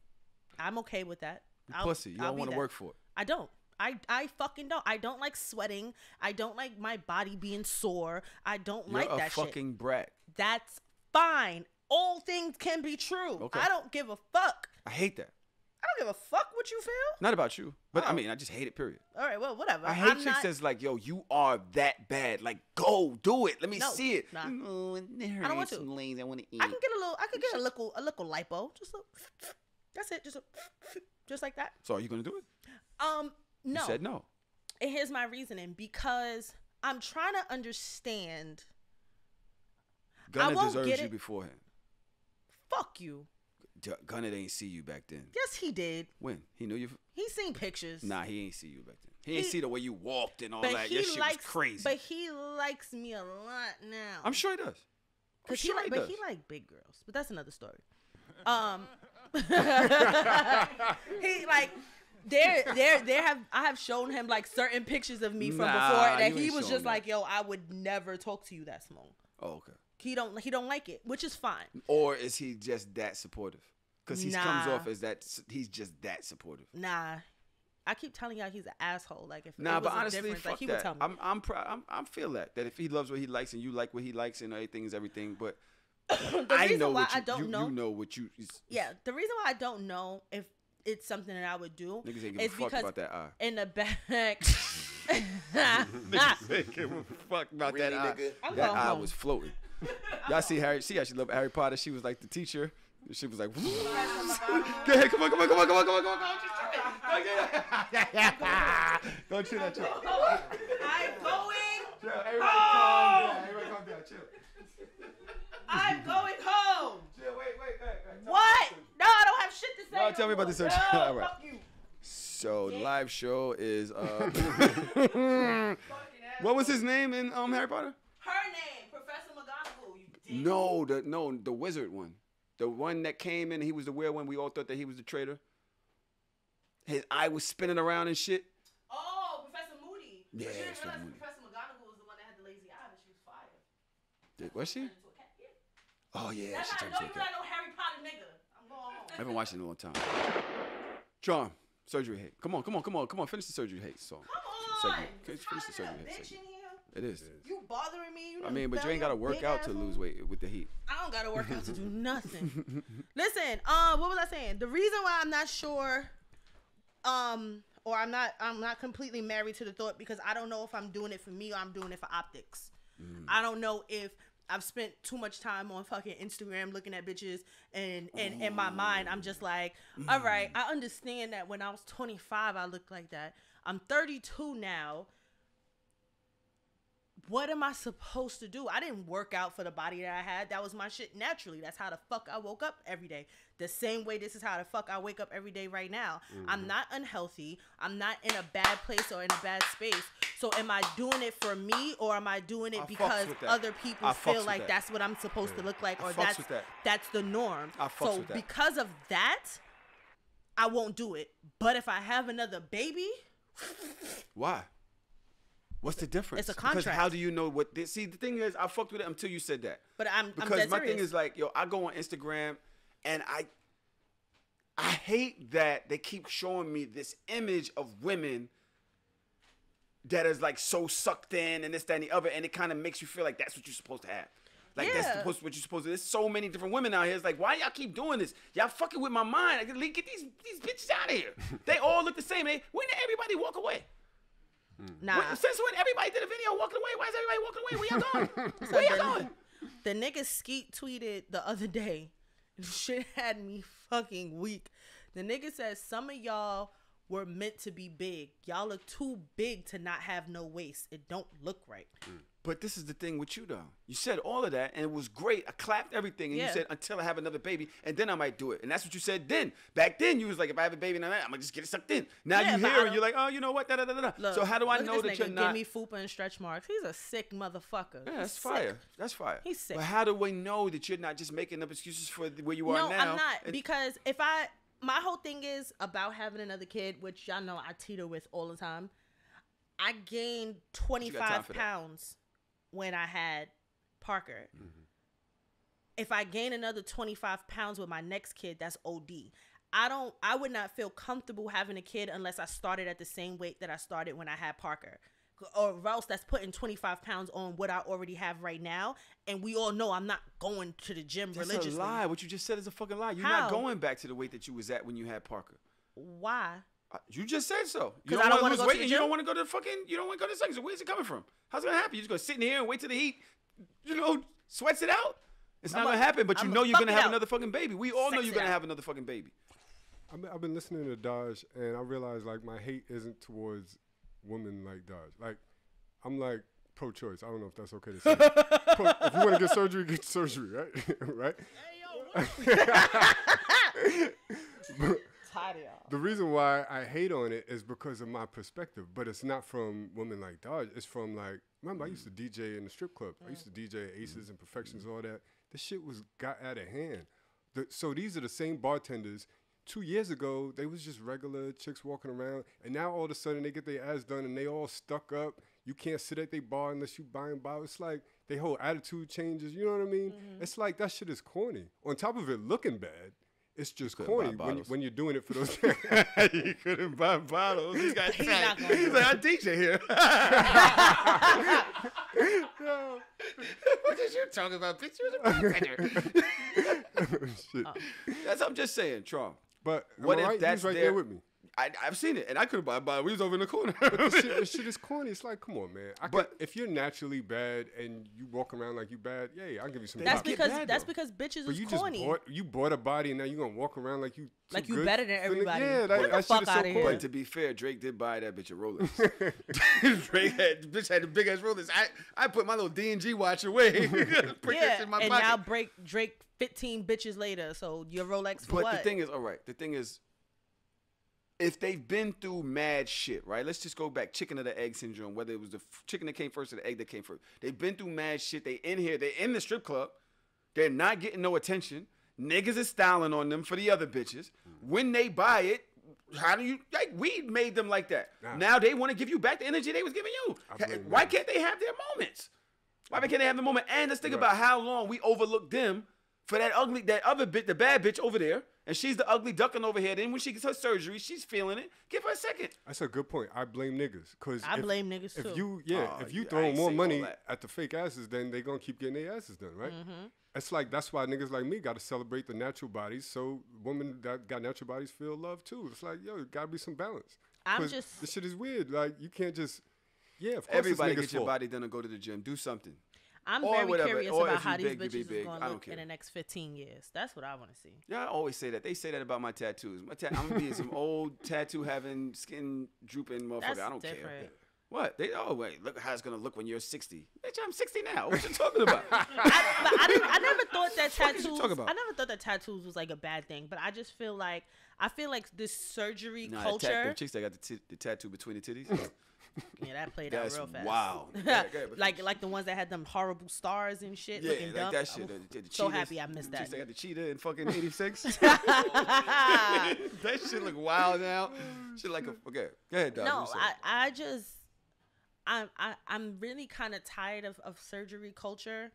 [SPEAKER 2] I'm okay with that.
[SPEAKER 1] You pussy. You don't want to work for it.
[SPEAKER 2] I don't. I fucking don't. I don't like sweating. I don't like my body being sore. I don't
[SPEAKER 1] You're
[SPEAKER 2] like
[SPEAKER 1] a
[SPEAKER 2] that shit.
[SPEAKER 1] fucking brat.
[SPEAKER 2] That's fine. All things can be true.
[SPEAKER 1] Okay.
[SPEAKER 2] I don't give a fuck.
[SPEAKER 1] I hate that.
[SPEAKER 2] I don't give a fuck what you feel.
[SPEAKER 1] Not about you. But I
[SPEAKER 2] Oh.
[SPEAKER 1] mean, I just hate it, period.
[SPEAKER 2] All right, well, whatever.
[SPEAKER 1] I hate
[SPEAKER 2] I'm
[SPEAKER 1] chicks
[SPEAKER 2] not,
[SPEAKER 1] that's like, yo, you are that bad. Like, go do it. Let me
[SPEAKER 2] No,
[SPEAKER 1] see it.
[SPEAKER 2] nah.
[SPEAKER 1] Oh, it hurts.
[SPEAKER 2] I don't want to.
[SPEAKER 1] Some lanes I want to eat.
[SPEAKER 2] I can get a little lipo. That's it. Just like that.
[SPEAKER 1] So are you going to do it?
[SPEAKER 2] No.
[SPEAKER 1] You said no.
[SPEAKER 2] And here's my reasoning, because I'm trying to understand.
[SPEAKER 1] Gunna
[SPEAKER 2] won't
[SPEAKER 1] deserves
[SPEAKER 2] get
[SPEAKER 1] you
[SPEAKER 2] it.
[SPEAKER 1] beforehand.
[SPEAKER 2] Fuck you.
[SPEAKER 1] Gunna ain't see you back then.
[SPEAKER 2] Yes, he did.
[SPEAKER 1] When? He knew you?
[SPEAKER 2] He's seen pictures.
[SPEAKER 1] Nah, he ain't see you back then. He ain't
[SPEAKER 2] He-
[SPEAKER 1] see the way you walked and all
[SPEAKER 2] but
[SPEAKER 1] that.
[SPEAKER 2] he
[SPEAKER 1] Your shit
[SPEAKER 2] likes
[SPEAKER 1] was crazy.
[SPEAKER 2] But he likes me a lot now.
[SPEAKER 1] I'm sure he does. I'm
[SPEAKER 2] Cause
[SPEAKER 1] sure he does.
[SPEAKER 2] he like big girls, but that's another story. He like I have shown him like certain pictures of me from
[SPEAKER 1] Nah,
[SPEAKER 2] before that
[SPEAKER 1] you
[SPEAKER 2] he
[SPEAKER 1] ain't
[SPEAKER 2] was
[SPEAKER 1] shown
[SPEAKER 2] just
[SPEAKER 1] that.
[SPEAKER 2] like, yo, I would never talk to you that small.
[SPEAKER 1] Oh, okay.
[SPEAKER 2] He don't like it, which is fine.
[SPEAKER 1] Or is he just that supportive? Because he comes
[SPEAKER 2] Nah.
[SPEAKER 1] off as that. He's just that supportive.
[SPEAKER 2] Nah, I keep telling y'all he's an asshole. Like if
[SPEAKER 1] Nah,
[SPEAKER 2] it was
[SPEAKER 1] but
[SPEAKER 2] a
[SPEAKER 1] honestly,
[SPEAKER 2] difference,
[SPEAKER 1] fuck
[SPEAKER 2] like he would tell
[SPEAKER 1] that.
[SPEAKER 2] me.
[SPEAKER 1] I'm proud. I feel that if he loves what he likes and you like what he likes and everything is everything. But
[SPEAKER 2] The
[SPEAKER 1] I
[SPEAKER 2] reason
[SPEAKER 1] know
[SPEAKER 2] why
[SPEAKER 1] what you,
[SPEAKER 2] I don't know.
[SPEAKER 1] You know what you.
[SPEAKER 2] Yeah, the reason why I don't know if it's something that I would do.
[SPEAKER 1] Niggas ain't give
[SPEAKER 2] It's
[SPEAKER 1] a fuck
[SPEAKER 2] because
[SPEAKER 1] about that eye.
[SPEAKER 2] in the back.
[SPEAKER 1] Niggas ain't give a fuck about
[SPEAKER 6] Really,
[SPEAKER 1] that eye.
[SPEAKER 6] nigga?
[SPEAKER 2] I'm
[SPEAKER 1] That
[SPEAKER 2] going
[SPEAKER 1] eye
[SPEAKER 2] home.
[SPEAKER 1] was floating. Y'all see Harry? See how she loved Harry Potter? She was like the teacher. She was like, go ahead, come on. Go chill that chill.
[SPEAKER 2] I'm going.
[SPEAKER 1] Chill, everybody calm down. Everybody calm down. Chill.
[SPEAKER 2] I'm going home.
[SPEAKER 1] Chill, wait.
[SPEAKER 2] What? No, I don't have shit to say.
[SPEAKER 1] No, tell me about the surgery.
[SPEAKER 2] No,
[SPEAKER 1] All right.
[SPEAKER 2] fuck you.
[SPEAKER 1] So the live show is what was his name in Harry Potter?
[SPEAKER 2] Her name, Professor McGonagall. You dick.
[SPEAKER 1] No, the wizard one. The one that came in, he was the weird one. We all thought that he was the traitor. His eye was spinning around and shit.
[SPEAKER 2] Oh, Professor Moody.
[SPEAKER 1] Yeah,
[SPEAKER 2] But you didn't
[SPEAKER 1] it's
[SPEAKER 2] realize
[SPEAKER 1] Moody.
[SPEAKER 2] Professor McGonagall was the one that had the lazy eye, but she was fired.
[SPEAKER 1] Was she?
[SPEAKER 2] Turned into a cat. Yeah.
[SPEAKER 1] Oh yeah,
[SPEAKER 2] That's
[SPEAKER 1] she
[SPEAKER 2] how
[SPEAKER 1] turned
[SPEAKER 2] don't
[SPEAKER 1] into a
[SPEAKER 2] even
[SPEAKER 1] cat.
[SPEAKER 2] know Harry Potter nigga. I'm going home.
[SPEAKER 1] I haven't watched it in a long time. Charm, surgery hate. Come on. Finish the surgery hate song.
[SPEAKER 2] Come on.
[SPEAKER 1] Segment.
[SPEAKER 2] Just
[SPEAKER 1] Finish the
[SPEAKER 2] trying to
[SPEAKER 1] surgery
[SPEAKER 2] get a
[SPEAKER 1] hate
[SPEAKER 2] bitch in
[SPEAKER 1] segment.
[SPEAKER 2] here.
[SPEAKER 1] It is.
[SPEAKER 2] You bothering me. You
[SPEAKER 1] I mean, but you ain't
[SPEAKER 2] got
[SPEAKER 1] gotta work out to lose weight with the heat.
[SPEAKER 2] I don't gotta work out to do nothing. Listen, what was I saying? The reason why I'm not sure, or I'm not completely married to the thought because I don't know if I'm doing it for me or I'm doing it for optics. I don't know if I've spent too much time on fucking Instagram looking at bitches and in my mind I'm just like, all right, I understand that when I was 25 I looked like that. I'm 32 now. What am I supposed to do? I didn't work out for the body that I had. That was my shit naturally. That's how the fuck I woke up every day. The same way this is how the fuck I wake up every day right now. I'm not unhealthy. I'm not in a bad place or in a bad space. So am I doing it for me or am I doing it
[SPEAKER 1] I fucks
[SPEAKER 2] because
[SPEAKER 1] with that.
[SPEAKER 2] other people
[SPEAKER 1] I fucks
[SPEAKER 2] feel
[SPEAKER 1] with
[SPEAKER 2] like
[SPEAKER 1] that.
[SPEAKER 2] that's what I'm supposed to look like or
[SPEAKER 1] fucks with that.
[SPEAKER 2] that's the norm.
[SPEAKER 1] I fucks
[SPEAKER 2] So
[SPEAKER 1] with that.
[SPEAKER 2] because of that, I won't do it. But if I have another baby,
[SPEAKER 1] Why? What's the difference?
[SPEAKER 2] It's a
[SPEAKER 1] Because
[SPEAKER 2] contract.
[SPEAKER 1] how do you know what this? See, the thing is, I fucked with it until you said that.
[SPEAKER 2] but I'm
[SPEAKER 1] Because
[SPEAKER 2] dead
[SPEAKER 1] my
[SPEAKER 2] serious.
[SPEAKER 1] thing is like, yo, I go on Instagram and I hate that they keep showing me this image of women that is like so sucked in and this, that, and the other, and it kind of makes you feel like that's what you're supposed to have. Like that's
[SPEAKER 2] Yeah.
[SPEAKER 1] supposed what you're supposed to. There's so many different women out here. It's like, why y'all keep doing this? Y'all fucking with my mind. Get these bitches out of here. They all look the same. When did everybody walk away?
[SPEAKER 2] nah.
[SPEAKER 1] Since when everybody did a video walking away? Why is everybody walking away? Where y'all going? Where y'all going?
[SPEAKER 2] The nigga Skeet tweeted the other day. Shit had me fucking weak. The nigga says some of y'all were meant to be big. Y'all look too big to not have no waist. It don't look right.
[SPEAKER 1] But this is the thing with you, though. You said all of that, and it was great. I clapped everything, and
[SPEAKER 2] Yeah.
[SPEAKER 1] you said, until I have another baby, and then I might do it. And that's what you said then. Back then, you was like, if I have a baby, I'm going to just get it sucked in. Now
[SPEAKER 2] Yeah,
[SPEAKER 1] you
[SPEAKER 2] but I
[SPEAKER 1] hear, and
[SPEAKER 2] don't-
[SPEAKER 1] you're like, oh, you know what? Da-da-da-da-da.
[SPEAKER 2] Look,
[SPEAKER 1] So how do I
[SPEAKER 2] look at
[SPEAKER 1] know
[SPEAKER 2] this
[SPEAKER 1] that you're
[SPEAKER 2] nigga,
[SPEAKER 1] not?
[SPEAKER 2] Give me fupa and stretch marks. He's a sick motherfucker.
[SPEAKER 1] Yeah,
[SPEAKER 2] He's
[SPEAKER 1] that's
[SPEAKER 2] sick.
[SPEAKER 1] fire. That's fire.
[SPEAKER 2] He's sick.
[SPEAKER 1] But how do we know that you're not just making up excuses for where you are
[SPEAKER 2] No,
[SPEAKER 1] now?
[SPEAKER 2] I'm not.
[SPEAKER 1] And-
[SPEAKER 2] Because my whole thing is about having another kid, which y'all know I teeter with all the time. I gained
[SPEAKER 1] you got time
[SPEAKER 2] 25
[SPEAKER 1] for that?
[SPEAKER 2] pounds when I had Parker. If I gain another 25 pounds with my next kid, that's OD. I would not feel comfortable having a kid unless I started at the same weight that I started when I had Parker. Or else that's putting 25 pounds on what I already have right now. And we all know I'm not going to the gym
[SPEAKER 1] That's
[SPEAKER 2] religiously.
[SPEAKER 1] a lie. What you just said is a fucking lie. You're
[SPEAKER 2] How?
[SPEAKER 1] not going back to the weight that you was at when you had Parker.
[SPEAKER 2] Why?
[SPEAKER 1] You just said so. You
[SPEAKER 2] 'Cause I don't
[SPEAKER 1] want
[SPEAKER 2] wanna
[SPEAKER 1] to lose
[SPEAKER 2] go to
[SPEAKER 1] weight
[SPEAKER 2] the
[SPEAKER 1] and you
[SPEAKER 2] gym?
[SPEAKER 1] don't want to go to fucking, you don't want to go to sex. So where's it coming from? How's it going to happen? You're just going to sit in here and wait till the heat, sweats it out? It's not
[SPEAKER 2] I'ma-
[SPEAKER 1] going to happen, but you
[SPEAKER 2] I'ma
[SPEAKER 1] know you're
[SPEAKER 2] fuck
[SPEAKER 1] going to
[SPEAKER 2] it
[SPEAKER 1] have
[SPEAKER 2] out.
[SPEAKER 1] another fucking baby. We all know
[SPEAKER 2] Sex
[SPEAKER 1] you're
[SPEAKER 2] it
[SPEAKER 1] going to
[SPEAKER 2] out.
[SPEAKER 1] have another fucking baby.
[SPEAKER 3] I've been listening to Dodge, and I realized like my hate isn't towards women like Dodge. Like I'm like pro-choice. I don't know if that's okay to say. If you want to get surgery, right? right? The reason why I hate on it is because of my perspective, but it's not from women like Dodge. It's from like, remember I used to DJ in the strip club. I used to DJ Aces and Perfections, all that. This shit got out of hand. So these are the same bartenders. 2 years ago, they was just regular chicks walking around, and now all of a sudden they get their ass done and they all stuck up. You can't sit at their bar unless you buying bottles. It's like their whole attitude changes. You know what I mean? It's like that shit is corny. On top of it looking bad, it's just
[SPEAKER 1] couldn't
[SPEAKER 3] corny
[SPEAKER 1] buy
[SPEAKER 3] when,
[SPEAKER 1] bottles.
[SPEAKER 3] when you're doing it for those.
[SPEAKER 1] He couldn't buy bottles. He's got
[SPEAKER 2] He's not gonna
[SPEAKER 1] He's
[SPEAKER 2] do
[SPEAKER 1] like, I DJ here. What is you talking about, bitch? You're a bartender.
[SPEAKER 3] Shit.
[SPEAKER 1] That's what I'm just saying, Tron.
[SPEAKER 3] But
[SPEAKER 1] What
[SPEAKER 3] am I
[SPEAKER 1] if
[SPEAKER 3] right?
[SPEAKER 1] that's
[SPEAKER 3] He's right
[SPEAKER 1] their-
[SPEAKER 3] there with me.
[SPEAKER 1] I've seen it, and I could have bought. We was over in the corner.
[SPEAKER 3] This shit is corny. It's like, come on, man.
[SPEAKER 1] But-
[SPEAKER 3] if you're naturally bad and you walk around like you bad, yeah, I'll give you some.
[SPEAKER 2] That's
[SPEAKER 3] props.
[SPEAKER 1] get
[SPEAKER 2] because
[SPEAKER 1] bad,
[SPEAKER 2] that's
[SPEAKER 1] though.
[SPEAKER 2] because bitches
[SPEAKER 3] But
[SPEAKER 2] is
[SPEAKER 3] you
[SPEAKER 2] corny.
[SPEAKER 3] just bought a body and now you gonna walk around like you too
[SPEAKER 2] Like you
[SPEAKER 3] good
[SPEAKER 2] better than
[SPEAKER 3] for the-
[SPEAKER 2] everybody.
[SPEAKER 3] Yeah,
[SPEAKER 2] Get
[SPEAKER 3] that
[SPEAKER 2] the
[SPEAKER 3] shit
[SPEAKER 2] fuck
[SPEAKER 3] is so
[SPEAKER 2] outta here.
[SPEAKER 3] corny.
[SPEAKER 1] But to be fair, Drake did buy that bitch a Rolex. Drake had the big ass Rolex. I put my little D&G watch away. Put that shit
[SPEAKER 2] Yeah,
[SPEAKER 1] in my
[SPEAKER 2] and
[SPEAKER 1] pocket.
[SPEAKER 2] now Drake 15 bitches later. So your Rolex for
[SPEAKER 1] But
[SPEAKER 2] what?
[SPEAKER 1] the thing is, all right. The thing is, if they've been through mad shit, right? Let's just go back, chicken or the egg syndrome. Whether it was the chicken that came first or the egg that came first. They've been through mad shit. They in here. They're in the strip club. They're not getting no attention. Niggas is styling on them for the other bitches. When they buy it, how do you like? We made them like that.
[SPEAKER 3] Nah.
[SPEAKER 1] Now they want to give you back the energy they was giving you.
[SPEAKER 3] I blame
[SPEAKER 1] Why
[SPEAKER 3] niggas.
[SPEAKER 1] can't they have their moments? Why can't they have the moment? And let's think
[SPEAKER 3] Right.
[SPEAKER 1] about how long we overlooked them for that other bitch, the bad bitch over there, and she's the ugly ducking over here. Then when she gets her surgery, she's feeling it. Give her a second.
[SPEAKER 3] That's a good point. I blame niggas because
[SPEAKER 2] I blame niggas
[SPEAKER 3] if
[SPEAKER 2] too.
[SPEAKER 3] you
[SPEAKER 1] Oh,
[SPEAKER 3] if you
[SPEAKER 1] I
[SPEAKER 3] throwing
[SPEAKER 1] ain't
[SPEAKER 3] more
[SPEAKER 1] say
[SPEAKER 3] money
[SPEAKER 1] all that.
[SPEAKER 3] at the fake asses, then they gonna keep getting their asses done, right?
[SPEAKER 2] Mm-hmm.
[SPEAKER 3] It's like that's why niggas like me got to celebrate the natural bodies, so women that got natural bodies feel love too. It's like yo, gotta be some balance.
[SPEAKER 2] I'm
[SPEAKER 3] 'Cause
[SPEAKER 2] just-
[SPEAKER 3] this shit is weird. Like you can't just of course
[SPEAKER 1] Everybody
[SPEAKER 3] it's
[SPEAKER 1] get
[SPEAKER 3] niggas'
[SPEAKER 1] your
[SPEAKER 3] fault.
[SPEAKER 1] body done and go to the gym. Do something.
[SPEAKER 2] I'm
[SPEAKER 1] or
[SPEAKER 2] very
[SPEAKER 1] whatever,
[SPEAKER 2] curious
[SPEAKER 1] or
[SPEAKER 2] about
[SPEAKER 1] if you
[SPEAKER 2] how these
[SPEAKER 1] big, you be
[SPEAKER 2] bitches
[SPEAKER 1] big.
[SPEAKER 2] is
[SPEAKER 1] I
[SPEAKER 2] gonna
[SPEAKER 1] don't
[SPEAKER 2] look
[SPEAKER 1] care.
[SPEAKER 2] in the next 15 years. That's what I want to see.
[SPEAKER 1] Yeah, I always say that. They say that about my tattoos. I'm gonna be some old tattoo having skin drooping motherfucker.
[SPEAKER 2] That's
[SPEAKER 1] I don't
[SPEAKER 2] different.
[SPEAKER 1] care. What? Wait, look how it's gonna look when you're 60. Bitch, I'm 60 now. What you talking about?
[SPEAKER 2] I never thought that
[SPEAKER 1] fuck is you
[SPEAKER 2] tattoos.
[SPEAKER 1] talking about?
[SPEAKER 2] I never thought that tattoos was like a bad thing, but I just feel like this surgery
[SPEAKER 1] Nah,
[SPEAKER 2] culture.
[SPEAKER 1] the chicks that got the tattoo between the titties.
[SPEAKER 2] Yeah, that played
[SPEAKER 1] That's
[SPEAKER 2] out real fast.
[SPEAKER 1] wild. Yeah, go ahead, but
[SPEAKER 2] like the ones that had them horrible stars and shit.
[SPEAKER 1] Yeah,
[SPEAKER 2] looking
[SPEAKER 1] like
[SPEAKER 2] dumb.
[SPEAKER 1] that shit.
[SPEAKER 2] I'm
[SPEAKER 1] The
[SPEAKER 2] so
[SPEAKER 1] cheetahs.
[SPEAKER 2] happy I missed
[SPEAKER 1] The chicks
[SPEAKER 2] that.
[SPEAKER 1] that got the cheetah in fucking 86. That shit look wild now. Shit like a okay. Go ahead, dog.
[SPEAKER 2] No,
[SPEAKER 1] You say.
[SPEAKER 2] I just I'm really kind of tired of surgery culture,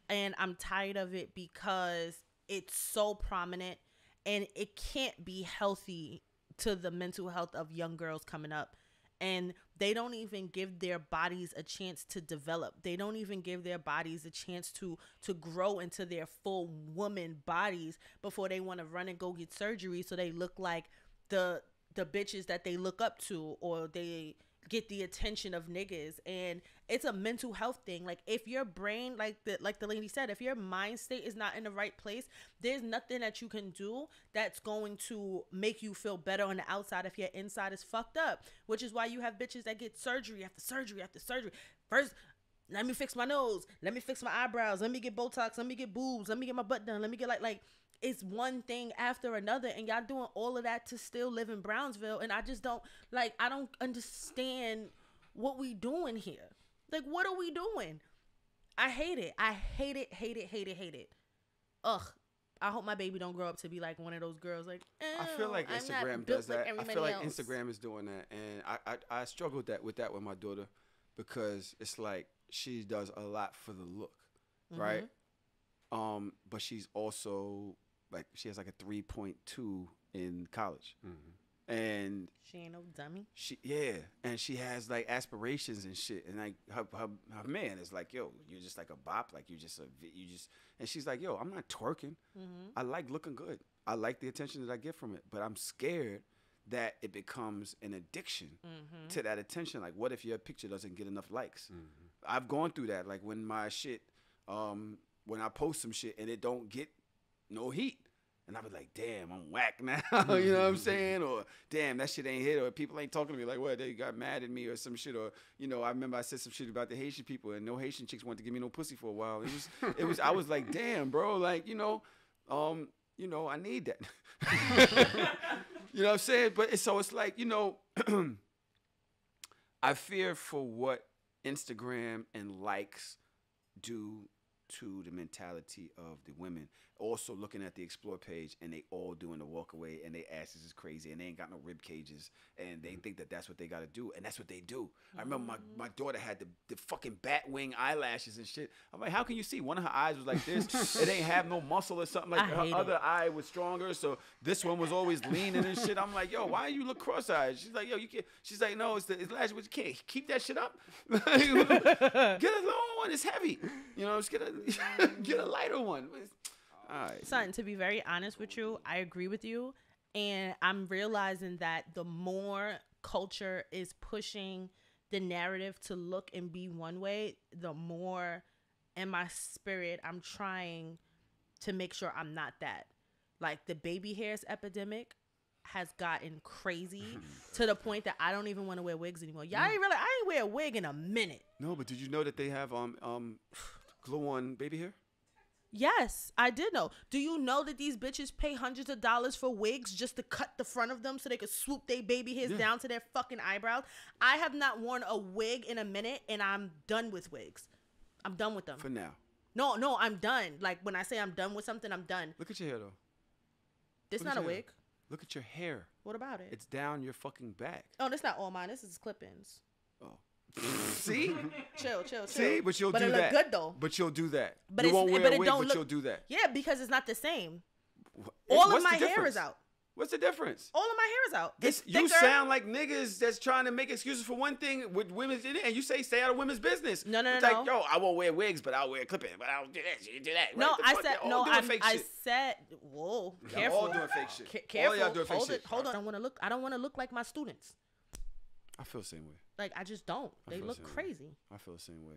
[SPEAKER 2] and I'm tired of it because it's so prominent and it can't be healthy to the mental health of young girls coming up. And they don't even give their bodies a chance to develop. They don't even give their bodies a chance to grow into their full woman bodies before they want to run and go get surgery so they look like the bitches that they look up to, or they get the attention of niggas. And it's a mental health thing. Like if your brain, like the lady said, if your mind state is not in the right place, there's nothing that you can do that's going to make you feel better on the outside if your inside is fucked up. Which is why you have bitches that get surgery after surgery after surgery. First, let me fix my nose, let me fix my eyebrows, let me get Botox, let me get boobs, let me get my butt done, let me get like it's one thing after another, and y'all doing all of that to still live in Brownsville. And I just don't I don't understand what we doing here. Like, what are we doing? I hate it. I hate it, hate it, hate it, hate it. Ugh. I hope my baby don't grow up to be like one of those girls like,
[SPEAKER 1] I feel like
[SPEAKER 2] I'm not
[SPEAKER 1] Instagram
[SPEAKER 2] built
[SPEAKER 1] does
[SPEAKER 2] like
[SPEAKER 1] that. I
[SPEAKER 2] everybody
[SPEAKER 1] feel like
[SPEAKER 2] else.
[SPEAKER 1] Instagram is doing that, and I struggle with that with my daughter, because it's like she does a lot for the look, right? But she's also like she has like a 3.2 in college, and
[SPEAKER 2] She ain't no dummy.
[SPEAKER 1] and she has like aspirations and shit, and like her man is like, yo, you're just like a bop, like you just, and she's like, yo, I'm not twerking. I like looking good. I like the attention that I get from it, but I'm scared that it becomes an addiction to that attention. Like, what if your picture doesn't get enough likes? I've gone through that. Like when my shit, when I post some shit and it don't get no heat. And I be like, damn, I'm whack now. You know what I'm saying? Or, damn, that shit ain't hit. Or people ain't talking to me like, what, they got mad at me or some shit. Or, you know, I remember I said some shit about the Haitian people, and no Haitian chicks wanted to give me no pussy for a while. I was like, damn, bro. Like, I need that. You know what I'm saying? But it's like, I fear for what Instagram and likes do to the mentality of the women. Also looking at the explore page, and they all doing the walk away, and they asses is crazy, and they ain't got no rib cages, and they think that that's what they got to do, and that's what they do. I remember my daughter had the fucking bat wing eyelashes and shit. I'm like, how can you see? One of her eyes was like this. It ain't have no muscle or something. Like
[SPEAKER 2] I
[SPEAKER 1] her
[SPEAKER 2] hate
[SPEAKER 1] other eye was stronger, so this one was always leaning and shit. I'm like, yo, why you look cross-eyed? She's like, yo, you can't. She's like, no, it's lashes, but you can't keep that shit up. Get a long one. It's heavy. Just get a lighter one. All right.
[SPEAKER 2] Son, to be very honest with you, I agree with you. And I'm realizing that the more culture is pushing the narrative to look and be one way, the more in my spirit I'm trying to make sure I'm not that. Like the baby hairs epidemic has gotten crazy to the point that I don't even want to wear wigs anymore. I ain't wear a wig in a minute.
[SPEAKER 1] No, but did you know that they have glue on baby hair?
[SPEAKER 2] Yes, I did know. Do you know that these bitches pay hundreds of dollars for wigs just to cut the front of them so they could swoop their baby hairs down to their fucking eyebrows? I have not worn a wig in a minute, and I'm done with wigs. I'm done with them.
[SPEAKER 1] For now.
[SPEAKER 2] No, I'm done. Like, when I say I'm done with something, I'm done.
[SPEAKER 1] Look at your hair, though.
[SPEAKER 2] This
[SPEAKER 1] Look
[SPEAKER 2] not
[SPEAKER 1] at
[SPEAKER 2] a
[SPEAKER 1] your
[SPEAKER 2] wig.
[SPEAKER 1] hair. Look at your hair.
[SPEAKER 2] What about it?
[SPEAKER 1] It's down your fucking back.
[SPEAKER 2] Oh, that's not all mine. This is clip-ins.
[SPEAKER 1] Oh. See?
[SPEAKER 2] Chill.
[SPEAKER 1] See? But you'll do
[SPEAKER 2] it
[SPEAKER 1] that.
[SPEAKER 2] look good, though.
[SPEAKER 1] But you'll do that.
[SPEAKER 2] But
[SPEAKER 1] you
[SPEAKER 2] it's-
[SPEAKER 1] won't wear
[SPEAKER 2] but
[SPEAKER 1] a
[SPEAKER 2] it
[SPEAKER 1] wig,
[SPEAKER 2] don't
[SPEAKER 1] but
[SPEAKER 2] look-
[SPEAKER 1] you'll do that.
[SPEAKER 2] Yeah, because it's not the same.
[SPEAKER 1] What's
[SPEAKER 2] All of
[SPEAKER 1] the
[SPEAKER 2] my hair
[SPEAKER 1] difference?
[SPEAKER 2] is out.
[SPEAKER 1] What's the difference?
[SPEAKER 2] All of my hair is out.
[SPEAKER 1] This,
[SPEAKER 2] It's
[SPEAKER 1] you
[SPEAKER 2] thicker.
[SPEAKER 1] sound like niggas that's trying to make excuses for one thing with women's in it, and you say stay out of women's business.
[SPEAKER 2] No.
[SPEAKER 1] It's like, yo, I won't wear wigs, but I'll wear clipping, but I'll do that. You do that.
[SPEAKER 2] No,
[SPEAKER 1] Right? The
[SPEAKER 2] I
[SPEAKER 1] fuck?
[SPEAKER 2] said
[SPEAKER 1] Y'all
[SPEAKER 2] no.
[SPEAKER 1] doing fake
[SPEAKER 2] I
[SPEAKER 1] shit.
[SPEAKER 2] said, whoa,
[SPEAKER 1] Y'all
[SPEAKER 2] careful.
[SPEAKER 1] all doing fake shit.
[SPEAKER 2] Careful.
[SPEAKER 1] All y'all doing fake
[SPEAKER 2] hold
[SPEAKER 1] shit.
[SPEAKER 2] it. Hold on. I don't want to look like my students.
[SPEAKER 1] I feel the same way.
[SPEAKER 2] Like I just don't.
[SPEAKER 1] I
[SPEAKER 2] They
[SPEAKER 1] feel
[SPEAKER 2] look
[SPEAKER 1] the same way.
[SPEAKER 2] crazy.
[SPEAKER 1] I feel the same way.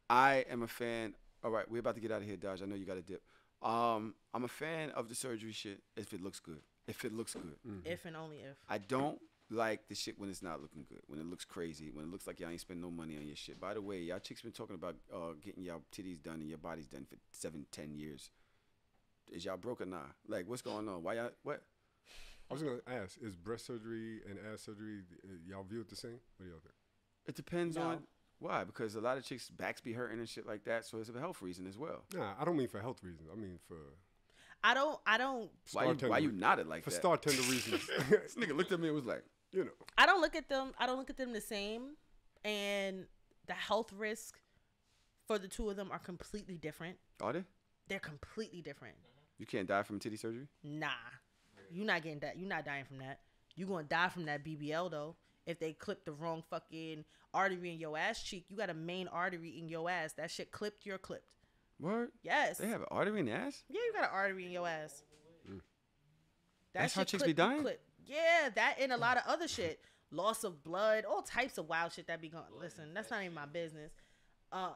[SPEAKER 1] I am a fan. All right, we're about to get out of here, Dodge. I know you got to dip. I'm a fan of the surgery shit if it looks good. If it looks good.
[SPEAKER 2] If and only if.
[SPEAKER 1] I don't like the shit when it's not looking good, when it looks crazy, when it looks like y'all ain't spend no money on your shit. By the way, y'all chicks been talking about getting y'all titties done and your bodies done for 7-10 years. Is y'all broke or nah? Like, what's going on? Why y'all, what?
[SPEAKER 3] I was gonna ask: is breast surgery and ass surgery y'all view it the same? What do y'all think?
[SPEAKER 1] It depends
[SPEAKER 2] No.
[SPEAKER 1] on why. Because a lot of chicks' backs be hurting and shit like that, so it's a health reason as well.
[SPEAKER 3] Nah, I don't mean for health reasons. I mean for
[SPEAKER 2] I don't
[SPEAKER 1] Why you nodded like
[SPEAKER 3] for
[SPEAKER 1] that?
[SPEAKER 3] star tender reasons.
[SPEAKER 1] This nigga looked at me and was like,
[SPEAKER 3] You know.
[SPEAKER 2] I don't look at them the same, and the health risk for the two of them are completely different.
[SPEAKER 1] are they?
[SPEAKER 2] They're completely different.
[SPEAKER 1] You can't die from titty surgery?
[SPEAKER 2] Nah, you're not getting that. You're not dying from that. You're gonna die from that BBL though. If they clip the wrong fucking artery in your ass cheek, you got a main artery in your ass. That shit clipped, you're clipped.
[SPEAKER 1] Word?
[SPEAKER 2] Yes.
[SPEAKER 1] They have an artery in the ass?
[SPEAKER 2] Yeah, you got an artery in your ass.
[SPEAKER 1] That's how
[SPEAKER 2] shit
[SPEAKER 1] chicks be
[SPEAKER 2] clipped,
[SPEAKER 1] dying?
[SPEAKER 2] you clipped. Yeah, that and a lot of other shit. Loss of blood, all types of wild shit that be going. Listen, that's not even my business.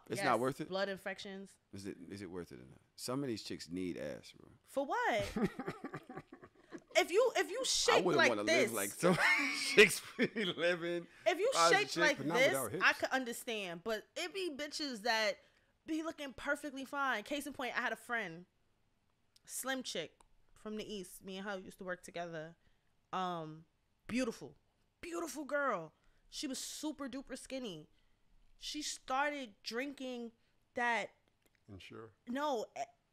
[SPEAKER 1] It's not worth it?
[SPEAKER 2] Blood infections.
[SPEAKER 1] Is it worth it or not? Some of these chicks need ass, bro.
[SPEAKER 2] For what? if you
[SPEAKER 1] I
[SPEAKER 2] shape
[SPEAKER 1] wouldn't
[SPEAKER 2] like
[SPEAKER 1] want to
[SPEAKER 2] this,
[SPEAKER 1] live like some chicks be living.
[SPEAKER 2] if you
[SPEAKER 1] Positive
[SPEAKER 2] shaped
[SPEAKER 1] shit,
[SPEAKER 2] like
[SPEAKER 3] but not
[SPEAKER 2] this,
[SPEAKER 3] without hips.
[SPEAKER 2] I could understand. But it be bitches that be looking perfectly fine. Case in point, I had a friend, slim chick from the east. Me and her used to work together. Beautiful girl. She was super duper skinny. She started drinking that
[SPEAKER 3] Sure.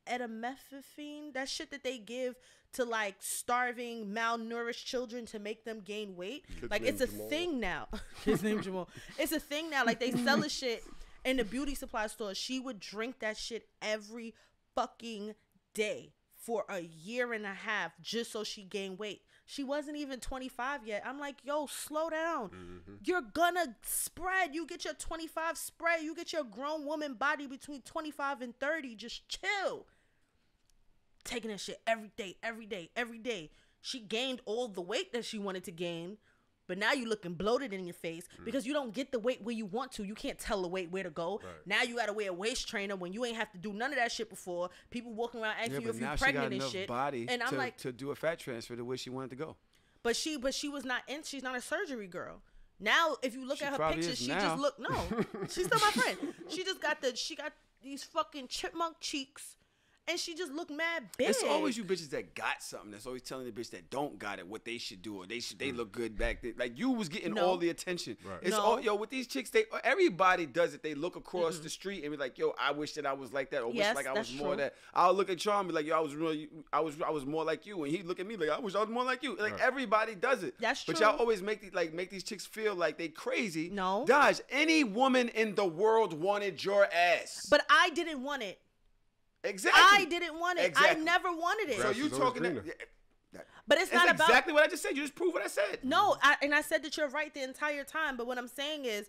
[SPEAKER 2] etomethine, that shit that they give to like starving, malnourished children to make them gain weight.
[SPEAKER 3] Kid's
[SPEAKER 2] Like
[SPEAKER 3] name
[SPEAKER 2] it's a
[SPEAKER 3] Jamal.
[SPEAKER 2] thing now. His name Jamal. It's a thing now. Like they sell the shit in the beauty supply store. She would drink that shit every fucking day for a year and a half just so she gained weight. She wasn't even 25 yet. I'm like, yo, slow down. You're gonna spread. You get your 25 spread. You get your grown woman body between 25 and 30. Just chill. Taking that shit every day. She gained all the weight that she wanted to gain, but now you looking bloated in your face because you don't get the weight where you want to. You can't tell the weight where to go.
[SPEAKER 3] Right.
[SPEAKER 2] Now you gotta wear a waist trainer when you ain't have to do none of that shit before. People walking around
[SPEAKER 1] Yeah,
[SPEAKER 2] asking you
[SPEAKER 1] but
[SPEAKER 2] if
[SPEAKER 1] now
[SPEAKER 2] you're
[SPEAKER 1] she got
[SPEAKER 2] pregnant and
[SPEAKER 1] enough
[SPEAKER 2] shit.
[SPEAKER 1] body
[SPEAKER 2] And I'm
[SPEAKER 1] to,
[SPEAKER 2] like,
[SPEAKER 1] to do a fat transfer the way she wanted to go.
[SPEAKER 2] but she was not in. She's not a surgery girl. Now, if you look
[SPEAKER 1] She
[SPEAKER 2] at her
[SPEAKER 1] probably
[SPEAKER 2] pictures,
[SPEAKER 1] is
[SPEAKER 2] she
[SPEAKER 1] now.
[SPEAKER 2] just look she's still my friend. She got these fucking chipmunk cheeks, and she just look mad big.
[SPEAKER 1] It's always you bitches that got something that's always telling the bitch that don't got it what they should do or they look good back then. Like you was getting
[SPEAKER 2] No.
[SPEAKER 1] all the attention.
[SPEAKER 3] Right.
[SPEAKER 1] It's
[SPEAKER 2] No.
[SPEAKER 1] all with these chicks. Everybody does it. They look across the street and be like, yo, I wish that I was like that, or
[SPEAKER 2] Yes,
[SPEAKER 1] wish like I was
[SPEAKER 2] that's
[SPEAKER 1] more
[SPEAKER 2] true.
[SPEAKER 1] that. I'll look at Charm and be like, yo, I was more like you, and he look at me like I wish I was more like you. Like
[SPEAKER 3] Right.
[SPEAKER 1] everybody does it.
[SPEAKER 2] That's
[SPEAKER 1] But
[SPEAKER 2] true.
[SPEAKER 1] y'all always make these chicks feel like they crazy.
[SPEAKER 2] No.
[SPEAKER 1] Dodge, any woman in the world wanted your ass.
[SPEAKER 2] But I didn't want it.
[SPEAKER 1] Exactly.
[SPEAKER 2] I didn't want it.
[SPEAKER 1] Exactly.
[SPEAKER 2] I never wanted it.
[SPEAKER 1] So
[SPEAKER 3] Grass
[SPEAKER 1] you
[SPEAKER 3] is always
[SPEAKER 1] talking that?
[SPEAKER 3] greener.
[SPEAKER 2] But it's
[SPEAKER 1] That's
[SPEAKER 2] not about.
[SPEAKER 1] exactly what I just said. You just proved what I said.
[SPEAKER 2] No, I said that you're right the entire time. But what I'm saying is,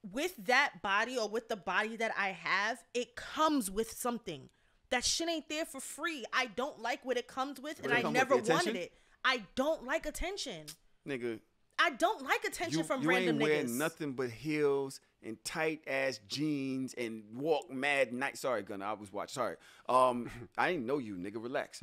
[SPEAKER 2] with that body or with the body that I have, it comes with something. That shit ain't there for free. I don't like what it comes with, and
[SPEAKER 1] it
[SPEAKER 2] I
[SPEAKER 1] come with
[SPEAKER 2] never
[SPEAKER 1] the attention?
[SPEAKER 2] wanted it. I don't like attention.
[SPEAKER 1] Nigga,
[SPEAKER 2] I don't like attention from
[SPEAKER 1] you
[SPEAKER 2] random
[SPEAKER 1] ain't wearing
[SPEAKER 2] niggas.
[SPEAKER 1] nothing but heels and tight ass jeans and walk mad night. Sorry, Gunna, I was watching. Sorry. I didn't know you, nigga. Relax.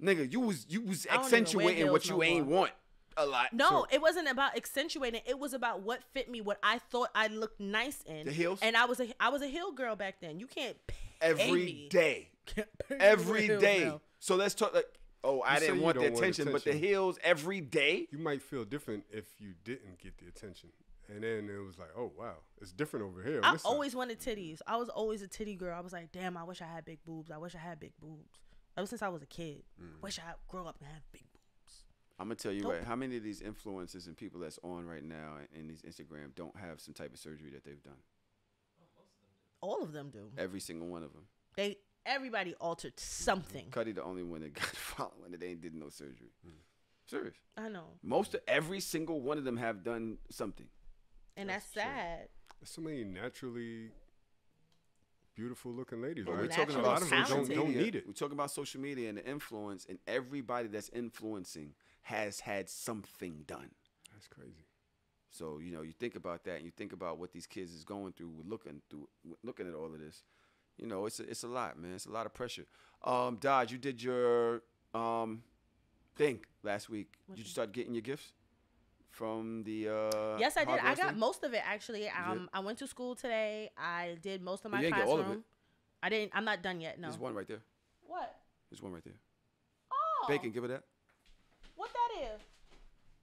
[SPEAKER 1] Nigga, you was
[SPEAKER 2] I don't even wear
[SPEAKER 1] accentuating
[SPEAKER 2] heels
[SPEAKER 1] what you
[SPEAKER 2] no
[SPEAKER 1] ain't
[SPEAKER 2] more.
[SPEAKER 1] want a lot.
[SPEAKER 2] No,
[SPEAKER 1] So,
[SPEAKER 2] it wasn't about accentuating. It was about what fit me, what I thought I looked nice in.
[SPEAKER 1] The heels?
[SPEAKER 2] And I was a heel girl back then. You can't pay
[SPEAKER 1] every
[SPEAKER 2] me.
[SPEAKER 1] day.
[SPEAKER 2] Can't pay me
[SPEAKER 1] Every
[SPEAKER 2] with heels
[SPEAKER 1] day.
[SPEAKER 2] now.
[SPEAKER 1] So let's talk like, oh, I
[SPEAKER 3] You say
[SPEAKER 1] didn't
[SPEAKER 3] you
[SPEAKER 1] want the
[SPEAKER 3] don't want
[SPEAKER 1] attention, but the
[SPEAKER 3] attention.
[SPEAKER 1] heels every day.
[SPEAKER 3] You might feel different if you didn't get the attention. And then it was like, oh, wow, it's different over here.
[SPEAKER 2] I
[SPEAKER 3] This side.
[SPEAKER 2] always wanted titties. I was always a titty girl. I was like, damn, I wish I had big boobs. I wish I had big boobs. Ever since I was a kid. Wish I grow up and have big boobs.
[SPEAKER 1] I'm gonna tell you
[SPEAKER 2] Nope.
[SPEAKER 1] right. How many of these influencers and people that's on right now in these Instagram don't have some type of surgery that they've done?
[SPEAKER 2] All of them do.
[SPEAKER 1] Every single one of them.
[SPEAKER 2] Everybody altered something.
[SPEAKER 1] Cuddy the only one that got following that they ain't did no surgery. Serious.
[SPEAKER 2] I know.
[SPEAKER 1] Every single one of them have done something.
[SPEAKER 2] And that's sad.
[SPEAKER 3] There's so many naturally beautiful looking ladies.
[SPEAKER 1] But
[SPEAKER 3] right?
[SPEAKER 1] we're talking
[SPEAKER 2] naturally
[SPEAKER 3] a lot
[SPEAKER 1] about
[SPEAKER 3] of them
[SPEAKER 2] talented.
[SPEAKER 3] don't need it.
[SPEAKER 1] We're talking about social media and the influence, and everybody that's influencing has had something done.
[SPEAKER 3] That's crazy.
[SPEAKER 1] So you think about that, and you think about what these kids is going through, looking at all of this. It's a lot, man. It's a lot of pressure. Dodge, you did your thing last week. Did you start getting your gifts from the?
[SPEAKER 2] Yes, I did. I
[SPEAKER 1] Hogwarts
[SPEAKER 2] got
[SPEAKER 1] thing?
[SPEAKER 2] most of it actually.
[SPEAKER 1] did?
[SPEAKER 2] I went to school today. I did most of my
[SPEAKER 1] You didn't get
[SPEAKER 2] classroom.
[SPEAKER 1] all of it?
[SPEAKER 2] I didn't. I'm not done yet. No.
[SPEAKER 1] There's one right there.
[SPEAKER 2] What?
[SPEAKER 1] There's one right there.
[SPEAKER 2] Oh.
[SPEAKER 1] Bacon, give her that.
[SPEAKER 2] What that is?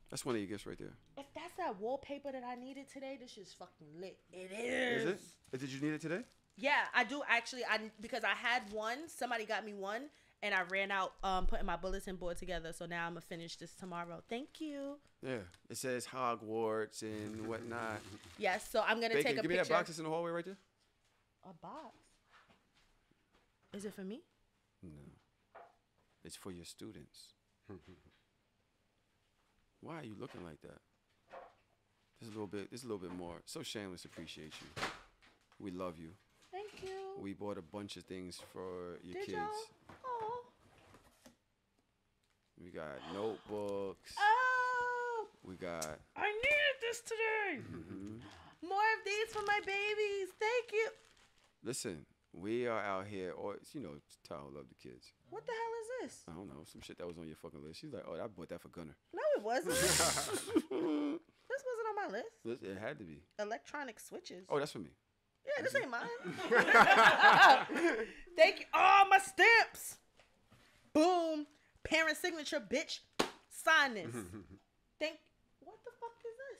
[SPEAKER 1] That's one of your gifts right there.
[SPEAKER 2] If that's that wallpaper that I needed today, this shit's fucking lit. It is.
[SPEAKER 1] Is it? Did you need it today?
[SPEAKER 2] Yeah, I do actually. Because I had one. Somebody got me one, and I ran out putting my bulletin board together. So now I'm gonna finish this tomorrow. Thank you.
[SPEAKER 1] Yeah. It says Hogwarts and whatnot.
[SPEAKER 2] Yes. So I'm gonna
[SPEAKER 1] Bacon,
[SPEAKER 2] take a
[SPEAKER 1] give me
[SPEAKER 2] picture.
[SPEAKER 1] that box that's in the hallway right there.
[SPEAKER 2] A box. Is it for me?
[SPEAKER 1] No. It's for your students. Why are you looking like that? There's a little bit more. So Shameless appreciate you. We love you.
[SPEAKER 2] Thank you.
[SPEAKER 1] We bought a bunch of things for your
[SPEAKER 2] Did
[SPEAKER 1] kids.
[SPEAKER 2] y'all? Oh.
[SPEAKER 1] We got notebooks.
[SPEAKER 2] Oh.
[SPEAKER 1] We got
[SPEAKER 2] I needed this today. More of these for my babies. Thank you.
[SPEAKER 1] listen, we are out here or Tahoe love the kids.
[SPEAKER 2] What the hell is this?
[SPEAKER 1] I don't know, some shit that was on your fucking list. She's like, oh, I bought that for Gunner.
[SPEAKER 2] No, it wasn't. This wasn't on my list.
[SPEAKER 1] Listen, it had to be.
[SPEAKER 2] Electronic switches.
[SPEAKER 1] Oh, that's for me.
[SPEAKER 2] Yeah, this ain't mine. Thank you. Oh, my stamps. Boom. Parent signature, bitch. Sign this. What the fuck is this?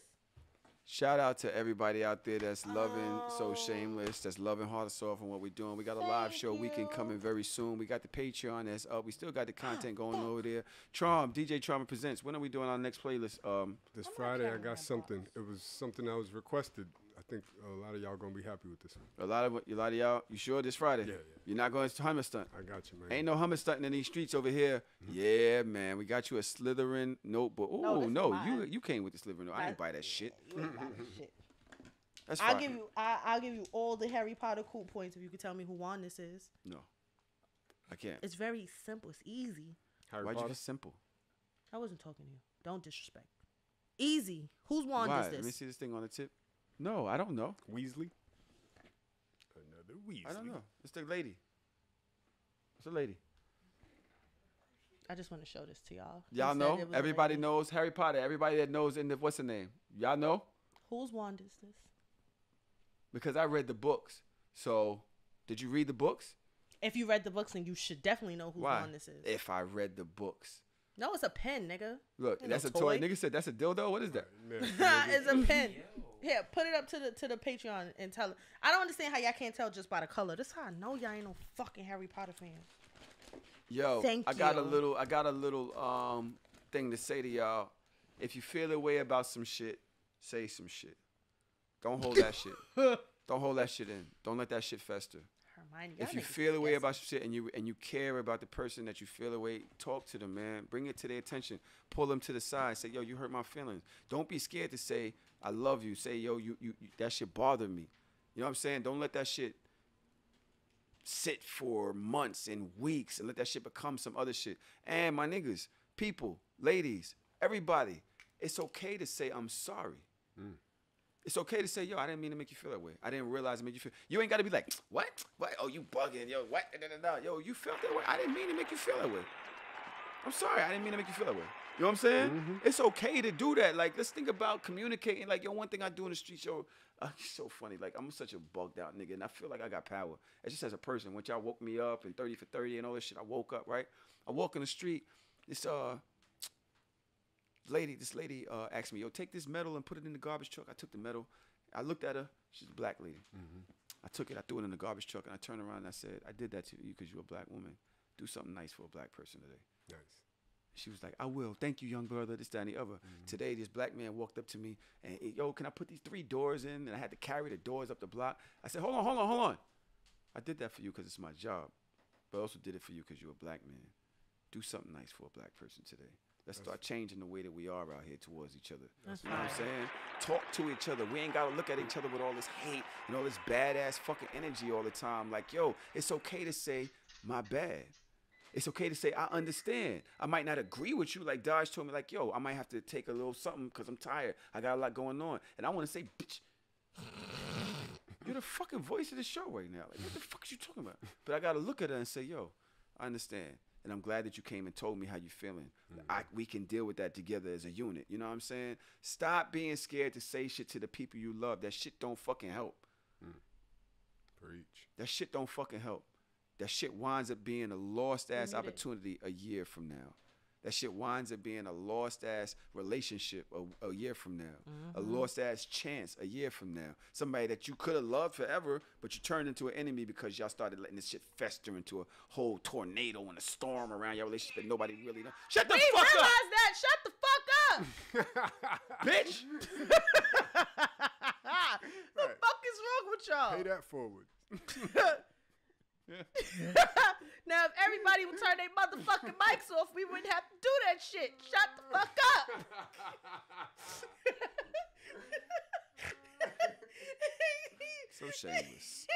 [SPEAKER 1] Shout out to everybody out there that's loving So Shameless, that's loving Heart of Soft and what we're doing. We got a live show weekend coming very soon. We got the Patreon that's up. We still got the content going over there. DJ Trauma Presents. When are we doing our next playlist?
[SPEAKER 3] This Friday, I got something. It was something I was requested. I think a lot of y'all gonna be happy with this one.
[SPEAKER 1] A lot of y'all. You sure this Friday?
[SPEAKER 3] Yeah.
[SPEAKER 1] You're not going to Hummer Stunt.
[SPEAKER 3] I got you, man.
[SPEAKER 1] Ain't no Hummer stunting in these streets over here. Yeah, man. We got you a Slytherin notebook.
[SPEAKER 2] No,
[SPEAKER 1] Oh
[SPEAKER 2] this is
[SPEAKER 1] no,
[SPEAKER 2] mine.
[SPEAKER 1] you came with the Slytherin. I didn't buy that shit.
[SPEAKER 2] You ain't buy that shit.
[SPEAKER 1] That's
[SPEAKER 2] I'll
[SPEAKER 1] fine.
[SPEAKER 2] I'll give you all the Harry Potter cool points if you can tell me who won this is.
[SPEAKER 1] No, I can't.
[SPEAKER 2] It's very simple. It's easy.
[SPEAKER 3] Harry
[SPEAKER 1] Why'd you
[SPEAKER 3] Potter?
[SPEAKER 1] be simple?
[SPEAKER 2] I wasn't talking to you. Don't disrespect. Easy. Whose wand
[SPEAKER 1] Why?
[SPEAKER 2] is
[SPEAKER 1] Let me
[SPEAKER 2] this?
[SPEAKER 1] see this thing on the tip. No, I don't know.
[SPEAKER 3] Weasley. Another Weasley.
[SPEAKER 1] I don't know. It's the lady. It's a lady.
[SPEAKER 2] I just want to show this to y'all. He
[SPEAKER 1] Y'all
[SPEAKER 2] said
[SPEAKER 1] know?
[SPEAKER 2] it was a
[SPEAKER 1] Everybody
[SPEAKER 2] lady.
[SPEAKER 1] knows Harry Potter. Everybody that knows what's the name? Y'all know?
[SPEAKER 2] Whose wand is this?
[SPEAKER 1] Because I read the books. So, did you read the books?
[SPEAKER 2] If you read the books, then you should definitely know whose
[SPEAKER 1] Why?
[SPEAKER 2] wand this is.
[SPEAKER 1] If I read the books.
[SPEAKER 2] No, it's a pen, nigga.
[SPEAKER 1] Look,
[SPEAKER 2] Ain't
[SPEAKER 1] that's
[SPEAKER 2] no
[SPEAKER 1] a toy.
[SPEAKER 2] toy.
[SPEAKER 1] Nigga said that's a dildo. What is that?
[SPEAKER 2] It's a pen. Here, put it up to the Patreon and tell. I don't understand how y'all can't tell just by the color. This is how I know y'all ain't no fucking Harry Potter fan.
[SPEAKER 1] Yo,
[SPEAKER 2] Thank
[SPEAKER 1] I got
[SPEAKER 2] you.
[SPEAKER 1] a little thing to say to y'all. If you feel a way about some shit, say some shit. Don't hold that shit. Don't hold that shit in. Don't let that shit fester.
[SPEAKER 2] Hermione,
[SPEAKER 1] If
[SPEAKER 2] y'all
[SPEAKER 1] you
[SPEAKER 2] niggas
[SPEAKER 1] feel a way
[SPEAKER 2] disgusting.
[SPEAKER 1] about some shit and you care about the person that you feel a way, talk to them, man. Bring it to their attention. Pull them to the side. Say, yo, you hurt my feelings. Don't be scared to say, I love you. Say, yo, you that shit bothered me. You know what I'm saying? Don't let that shit sit for months and weeks and let that shit become some other shit. And my niggas, people, ladies, everybody, it's okay to say I'm sorry. It's okay to say, yo, I didn't mean to make you feel that way. I didn't realize it made you feel. You ain't got to be like, what? Oh, you bugging. Yo, what? Yo, you felt that way. I didn't mean to make you feel that way. I'm sorry. I didn't mean to make you feel that way. You know what I'm saying? It's okay to do that. Like, let's think about communicating. Like, yo, one thing I do in the street, yo, it's so funny. Like, I'm such a bugged out nigga, and I feel like I got power. It's just as a person. Once y'all woke me up and 30 for 30 and all this shit, I woke up, right? I walk in the street. This lady asked me, yo, take this metal and put it in the garbage truck. I took the metal. I looked at her. She's a black lady. I took it. I threw it in the garbage truck, and I turned around and I said, I did that to you because you're a black woman. Do something nice for a black person today.
[SPEAKER 3] Nice.
[SPEAKER 1] She was like, I will. Thank you, young brother, this, that, and the other. Today, this black man walked up to me and, yo, can I put these 3 doors in? And I had to carry the doors up the block. I said, hold on. I did that for you because it's my job. But I also did it for you because you're a black man. Do something nice for a black person today. Let's start changing the way that we are out here towards each other. You know what I'm saying? Talk to each other. We ain't got to look at each other with all this hate and all this badass fucking energy all the time. Like, yo, it's okay to say, my bad. It's okay to say, I understand. I might not agree with you. Like Dodge told me, like, yo, I might have to take a little something because I'm tired. I got a lot going on. And I want to say, bitch, you're the fucking voice of the show right now. Like, what the fuck is you talking about? But I got to look at her and say, yo, I understand. And I'm glad that you came and told me how you feeling. We can deal with that together as a unit. You know what I'm saying? Stop being scared to say shit to the people you love. That shit don't fucking help.
[SPEAKER 3] Preach.
[SPEAKER 1] That shit don't fucking help. That shit winds up being a lost-ass opportunity a year from now. That shit winds up being a lost-ass relationship a year from now. A lost-ass chance a year from now. Somebody that you could have loved forever, but you turned into an enemy because y'all started letting this shit fester into a whole tornado and a storm around your relationship that nobody really knows. Shut the fuck up!
[SPEAKER 2] Realize that. Shut the fuck up.
[SPEAKER 1] Bitch!
[SPEAKER 2] The fuck is wrong with y'all?
[SPEAKER 3] Pay that forward.
[SPEAKER 2] Now, if everybody would turn their motherfucking mics off, we wouldn't have to do that shit. Shut the fuck up.
[SPEAKER 1] So shameless.